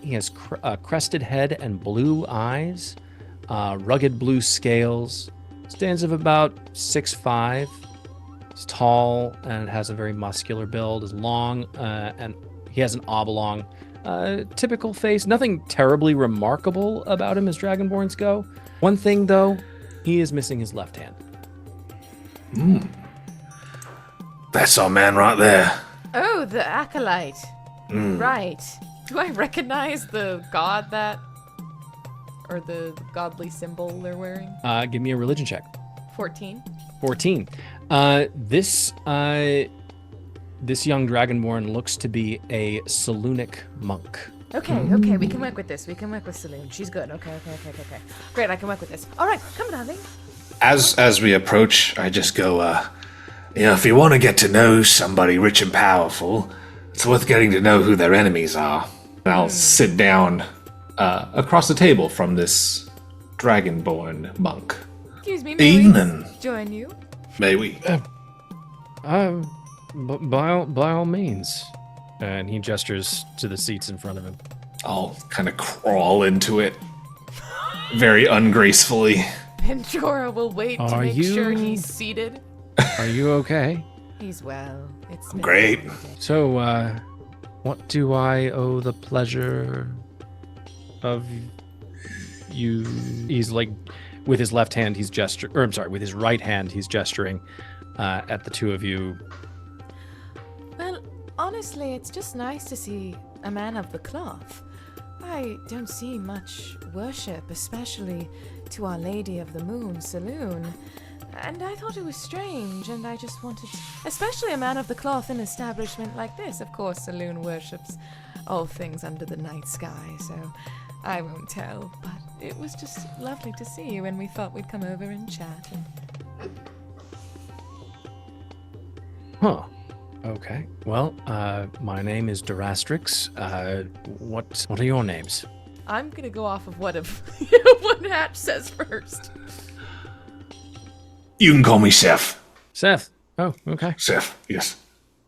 He has a crested head and blue eyes, rugged blue scales, stands of about 6'5". He's tall and has a very muscular build, is long, and he has an oblong, typical face. Nothing terribly remarkable about him as Dragonborns go. One thing, though, he is missing his left hand. That's our man right there. Oh, the acolyte. Right. Do I recognize the god that... or the godly symbol they're wearing? Give me a religion check. 14. 14. This young Dragonborn looks to be a Selunic monk. Okay, we can work with this. We can work with Saloon. She's good. Okay. Great, I can work with this. All right, come, darling. As we approach, I just go, if you want to get to know somebody rich and powerful, it's worth getting to know who their enemies are. And I'll sit down across the table from this Dragonborn monk. Excuse me, may we join you? May we? By all means. And he gestures to the seats in front of him. I'll kind of crawl into it very ungracefully. Pandora will wait to make sure he's seated. Are you okay? He's well. It's great. So, what do I owe the pleasure of you? He's like, with his left hand, he's gesturing, or I'm sorry, with his right hand, he's gesturing at the two of you. Well, honestly, it's just nice to see a man of the cloth. I don't see much worship, especially to Our Lady of the Moon Saloon. And I thought it was strange, and I just wanted, especially a man of the cloth in an establishment like this. Of course, Saloon worships all things under the night sky, so I won't tell. But it was just lovely to see you, and we thought we'd come over and chat. Huh. Okay. Well, my name is Darastrix. What are your names? I'm gonna go off of what Hatch says first. You can call me Seth. Seth. Oh, okay. Seth, yes.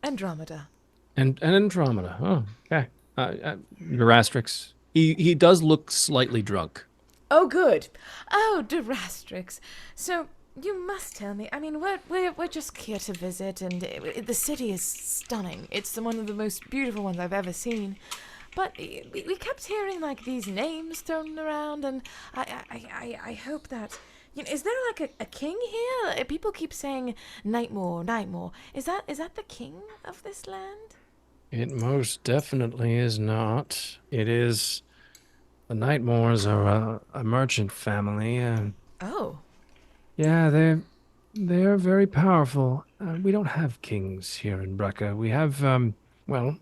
Andromeda. And Andromeda. Oh, okay. Darastrix. He does look slightly drunk. Oh, good. Oh, Darastrix. So you must tell me. I mean, we're just here to visit, and the city is stunning. It's one of the most beautiful ones I've ever seen. But we kept hearing like these names thrown around, and I hope that. You know, is there like a king here? People keep saying Nightmore. Is that the king of this land? It most definitely is not. It is. The Nightmores are a merchant family. Oh. Yeah, they're very powerful. We don't have kings here in Brecca. We have, well,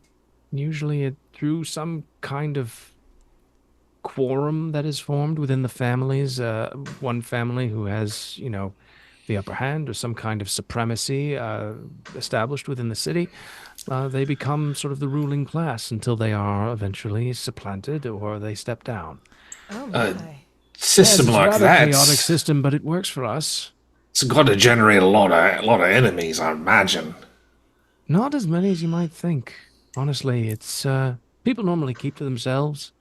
usually through some kind of quorum that is formed within the families. One family who has, the upper hand or some kind of supremacy established within the city. They become sort of the ruling class until they are eventually supplanted or they step down. Oh Uh, my. System Yes, it's a like rather that. chaotic system, but it works for us. It's got to generate a lot of enemies, I imagine. Not as many as you might think. Honestly, it's people normally keep to themselves.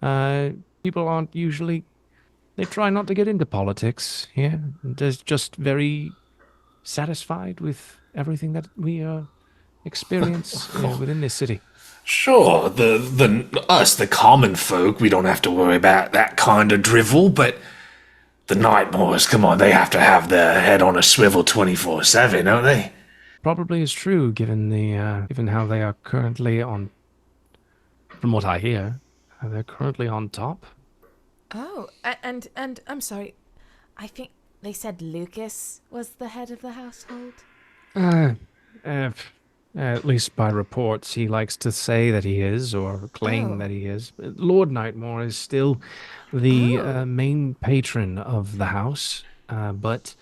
People aren't usually. They try not to get into politics here. They're just very satisfied with everything that we experience within this city. Sure, the us, the common folk, we don't have to worry about that kind of drivel, but the Nightmares, come on, they have to have their head on a swivel 24/7, don't they? Probably is true, given how they are currently on. From what I hear, they're currently on top. Oh, and I'm sorry. I think they said Lucas was the head of the household. Uh, at least by reports, he likes to say that he is, or claim Oh. that he is. Lord Nightmare is still the main patron of the house, but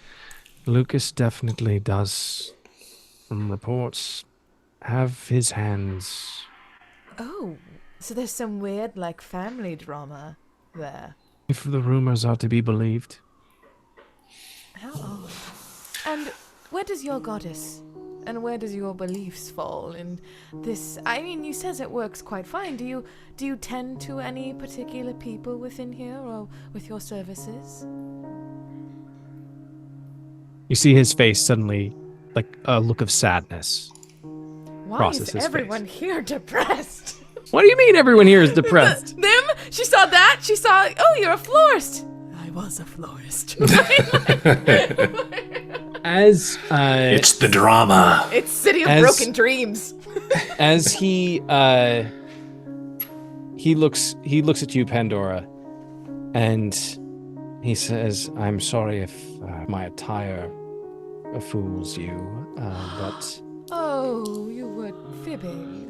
Lucas definitely does, from reports, have his hands. Oh, so there's some weird, like, family drama there. If the rumors are to be believed. How odd. And where does your goddess and where does your beliefs fall in this? I mean, you says it works quite fine. Do you tend to any particular people within here or with your services? You see his face suddenly, like a look of sadness. Why Crosses is his everyone here depressed? What do you mean everyone here is depressed? Them? She saw that? She saw, oh, you're a florist. I was a florist. As It's the drama. It's City of As- Broken Dreams. as he looks at you, Pandora, and he says, "I'm sorry if my attire fools you, but Oh, you were fibbing.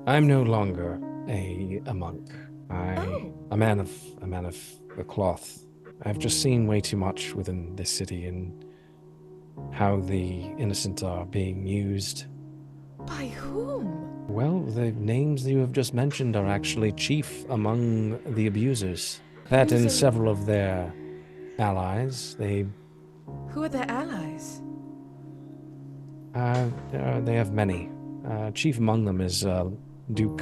I'm no longer a monk. A man of the cloth. I've just seen way too much within this city and how the innocent are being used. By whom? Well, the names that you have just mentioned are actually chief among the abusers. That and several of their allies. They Who are their allies? they have many. Chief among them is Duke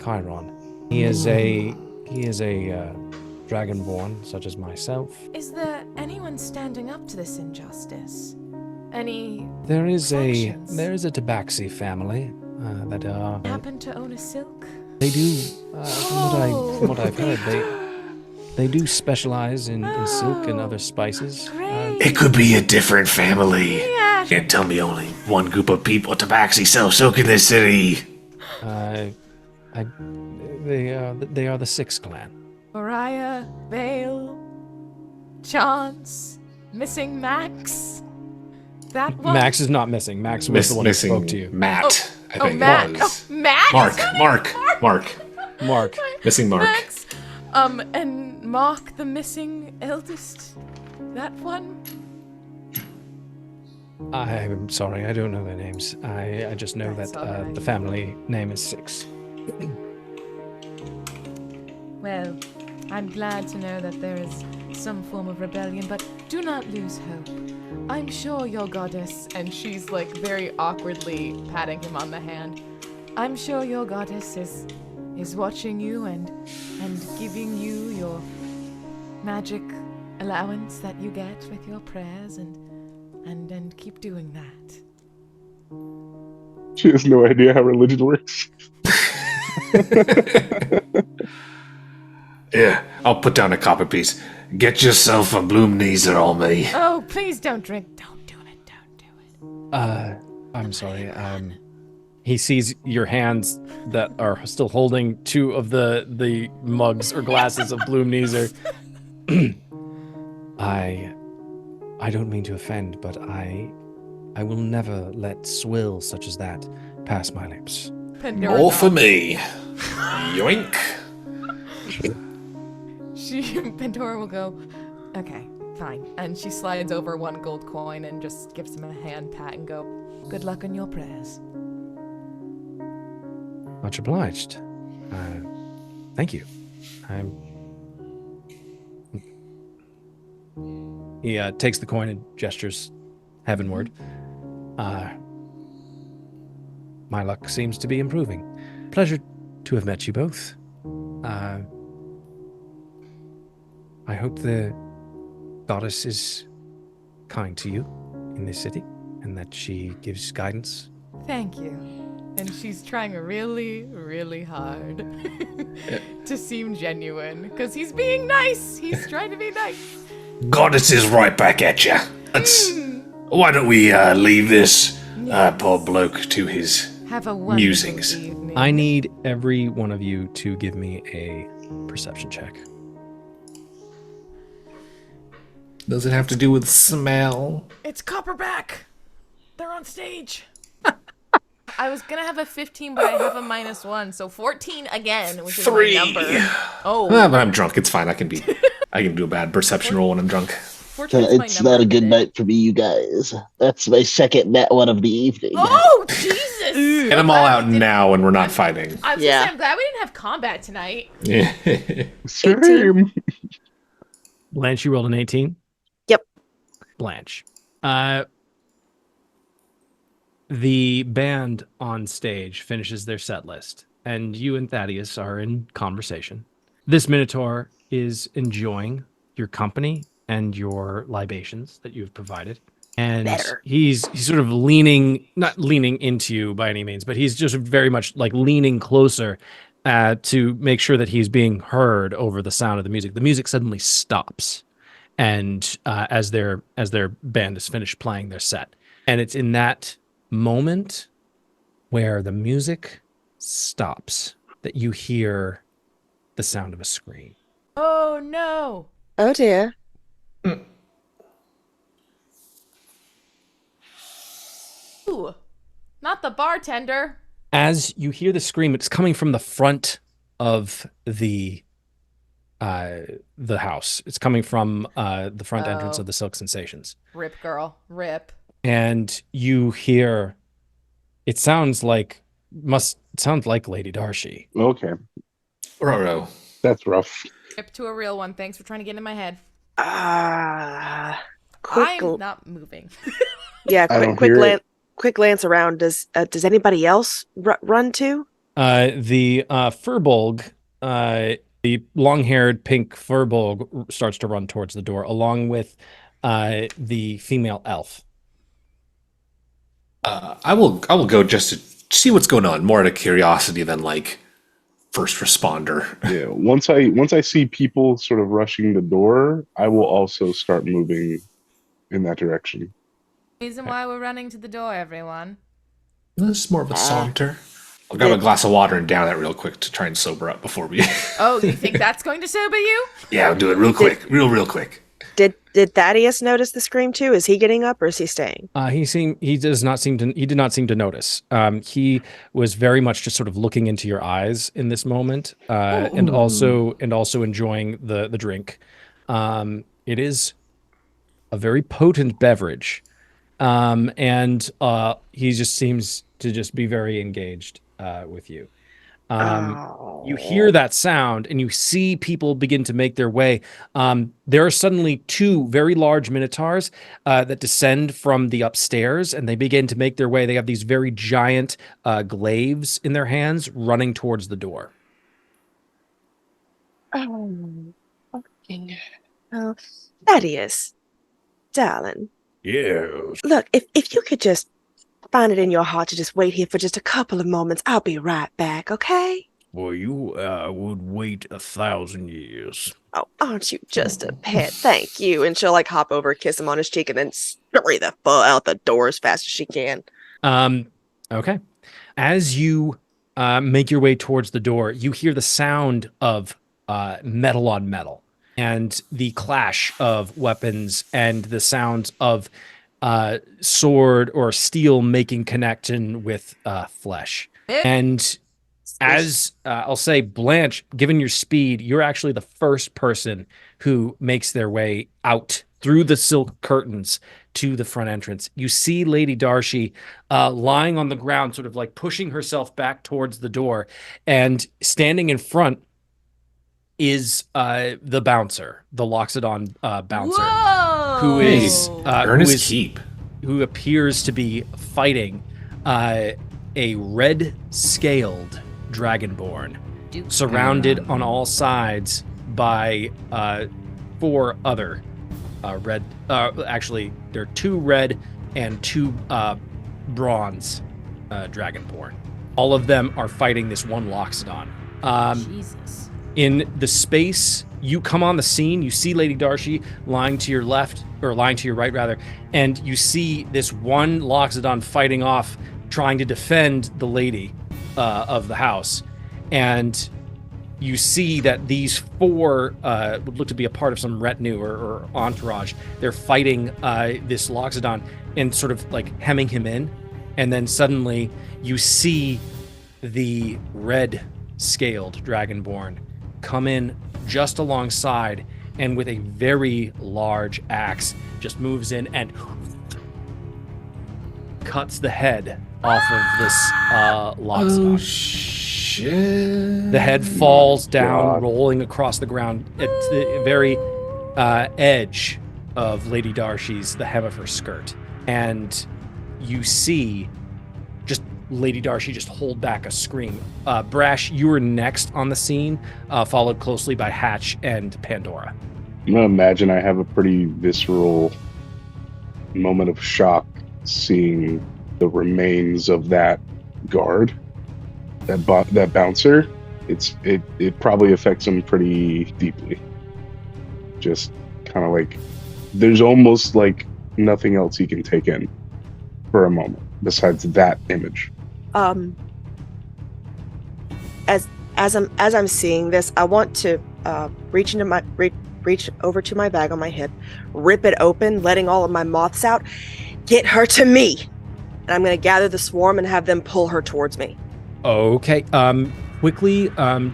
Chiron. He is a dragonborn, such as myself. Is there anyone standing up to this injustice? Any There is factions? a Tabaxi family that are happen to own a silk? they do from what I've heard they do specialize in silk and other spices. Great. It could be a different family. Yeah. Can't tell me only one group of people tabaxi sell silk in this city. They are the Six Clan. Mariah, Vale, Chance, missing Max. That one. Max is not missing. Max was the one who spoke to you. Matt, I Oh, think Matt. it Oh, was. Matt. Mark. Mark. Missing Mark. Max. And Mark, the missing eldest. That one. I'm sorry, I don't know their names. I just know That's that all right. the family name is Six. Well, I'm glad to know that there is some form of rebellion, but do not lose hope. I'm sure your goddess, and she's like very awkwardly patting him on the hand. I'm sure your goddess is watching you and giving you your magic allowance that you get with your prayers and keep doing that. She has no idea how religion works. Yeah, I'll put down a copper piece. Get yourself a Bloomneezer on me. Oh, please don't drink. Don't do it. Don't do it. I'm sorry. He sees your hands that are still holding two of the mugs or glasses of Bloomneezer, I don't mean to offend, but I will never let swill such as that pass my lips. Pandora More for nods. me. Yoink. Pandora will go, okay, fine. And she slides over 1 gold coin and just gives him a hand pat and go, good luck on your prayers. Much obliged. Thank you. He takes the coin and gestures heavenward. My luck seems to be improving. Pleasure to have met you both. I hope the goddess is kind to you in this city and that she gives guidance. Thank you. And she's trying really, really hard to seem genuine because he's being nice. He's trying to be nice. Goddess is right back at ya. Why don't we leave this poor bloke to his Have a wonderful musings? evening. I need every one of you to give me a perception check. Does it have to do with smell? It's Copperback. They're on stage. I was gonna have a 15, but I have a -1, so 14 again, which is 3. my number. Oh, But I'm drunk. It's fine. I can do a bad perception roll when I'm drunk. 14 is my It's number not a good today. night for me, you guys. That's my second nat one of the evening. Oh, Jesus! And I'm all out now, and we're not fighting. I'm Yeah. I'm glad we didn't have combat tonight. Same. Blanche, you rolled an 18? Yep. Blanche. The band on stage finishes their set list, and you and Thaddeus are in conversation. This Minotaur is enjoying your company and your libations that you have provided. And Better. he's sort of not leaning into you by any means, but he's just very much like leaning closer to make sure that he's being heard over the sound of the music. The music suddenly stops, and as their band is finished playing their set, and it's in that moment where the music stops that you hear the sound of a scream. Oh no! Oh dear. Ooh, not the bartender. As you hear the scream, it's coming from the front of the house. It's coming from the front entrance Oh. of the Silk Sensations. Rip, girl, rip. And you hear it sounds like Lady Darshai. Okay, Roro. that's rough. Rip to a real one. Thanks for trying to get in my head. Quick, I'm not moving. yeah, I don't quick hear glance. it. Quick glance around. Does anybody else run to? The Furbolg, the long-haired pink Furbolg starts to run towards the door, along with the female elf. I will go just to see what's going on, more out of curiosity than like first responder. Yeah. Once I see people sort of rushing the door, I will also start moving in that direction. Reason why we're running to the door, everyone. This is more of a saunter. I'll grab a glass of water and down it real quick to try and sober up before we. Oh, you think that's going to sober you? Yeah, I'll do it real quick, real quick. Did Thaddeus notice the scream too? Is he getting up or is he staying? He did not seem to notice. He was very much just sort of looking into your eyes in this moment, and also enjoying the drink. It is a very potent beverage, and he just seems to just be very engaged with you. You hear that sound and you see people begin to make their way. There are suddenly 2 very large minotaurs that descend from the upstairs, and they begin to make their way. They have these very giant glaives in their hands running towards the door. Oh, Thaddeus, darling. Yes. Look, if you could just find it in your heart to just wait here for just a couple of moments, I'll be right back, okay? Well, you would wait 1,000 years. Oh, aren't you just a pet? Thank you. And she'll like hop over, kiss him on his cheek, and then scurry the fuck out the door as fast as she can. Okay. As you make your way towards the door, you hear the sound of metal on metal. and the clash of weapons and the sounds of sword or steel making connection with flesh. And as I'll say, Blanche, given your speed, you're actually the first person who makes their way out through the silk curtains to the front entrance. You see Lady Darshai lying on the ground, sort of like pushing herself back towards the door, and standing in front is the bouncer, the Loxodon bouncer, Whoa! who is Ernest Keep. who appears to be fighting a red-scaled dragonborn, surrounded on all sides by 4 other red. Actually, there are 2 red and 2 bronze dragonborn. All of them are fighting this one Loxodon. Jesus. In the space, you come on the scene, you see Lady Darshai lying to your left, or lying to your right, rather, and you see this one Loxodon fighting off, trying to defend the lady of the house. And you see that these 4 would look to be a part of some retinue or entourage. They're fighting this Loxodon and sort of like hemming him in. And then suddenly you see the red-scaled dragonborn come in just alongside, and with a very large axe just moves in and cuts the head off of this Loxodon. Oh, shit. The head falls down, God. rolling across the ground at the very edge of Lady Darshai's, the hem of her skirt. And you see just Lady Darshai just hold back a scream. Brash, you were next on the scene, followed closely by Hatch and Pandora. I'm gonna imagine I have a pretty visceral moment of shock seeing the remains of that guard, that bouncer. It probably affects him pretty deeply. Just kind of like there's almost like nothing else he can take in for a moment besides that image. As I'm seeing this, I want to reach over to my bag on my hip, rip it open, letting all of my moths out. Get her to me, and I'm going to gather the swarm and have them pull her towards me. Okay. Quickly,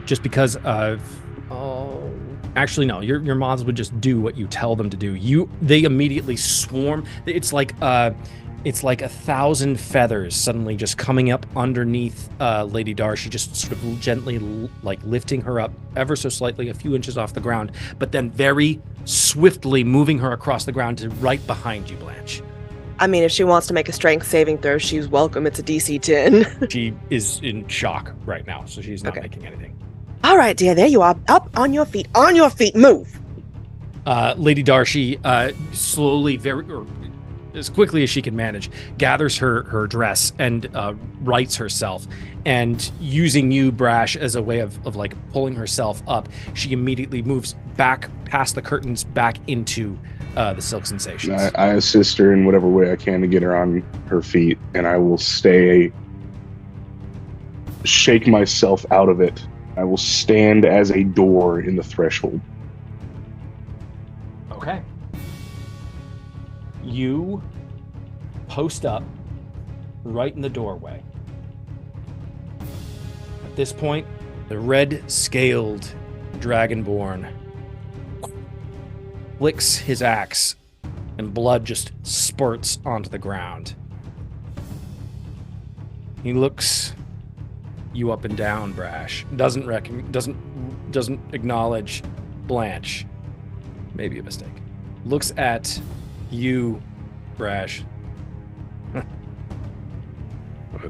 just because actually no, your moths would just do what you tell them to do. They immediately swarm. It's like 1,000 feathers suddenly just coming up underneath Lady Darshai, just sort of gently like lifting her up ever so slightly, a few inches off the ground, but then very swiftly moving her across the ground to right behind you, Blanche. I mean, if she wants to make a strength saving throw, she's welcome. It's a DC 10. She is in shock right now, so she's not making anything. All right, dear, there you are. Up on your feet. On your feet. Move. Lady Darshai slowly, or as quickly as she can manage, gathers her dress and rights herself. And using you, Brash, as a way of like pulling herself up, she immediately moves back past the curtains, back into the Silk Sensations. I assist her in whatever way I can to get her on her feet, and I will shake myself out of it. I will stand as a door in the threshold. Okay. You post up right in the doorway. At this point, the red-scaled dragonborn flicks his axe, and blood just spurts onto the ground. He looks you up and down, Brash. Doesn't acknowledge Blanche. Maybe a mistake. Looks at you, Brash. I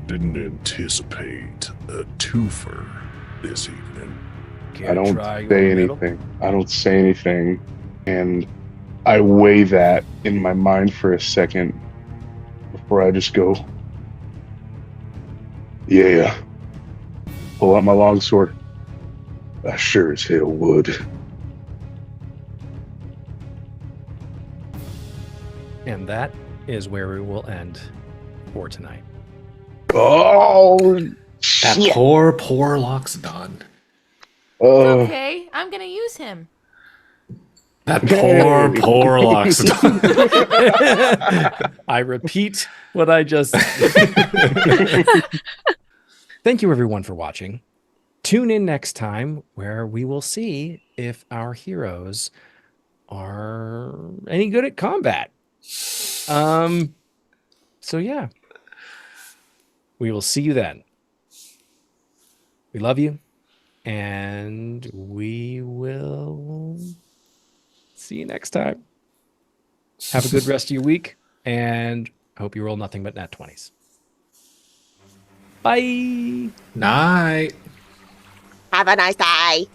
didn't anticipate a twofer this evening. I don't say anything. I don't say anything. And I weigh that in my mind for a second before I just go, yeah. Pull out my longsword. I sure as hell would. And that is where we will end for tonight. Oh, That shit. poor Loxodon. It's okay. I'm gonna use him. That poor Loxodon. I repeat what I just said. Thank you, everyone, for watching. Tune in next time where we will see if our heroes are any good at combat. So yeah, we will see you then. We love you, and we will see you next time. Have a good rest of your week, and hope you roll nothing but nat 20s. Bye. Night. Have a nice day.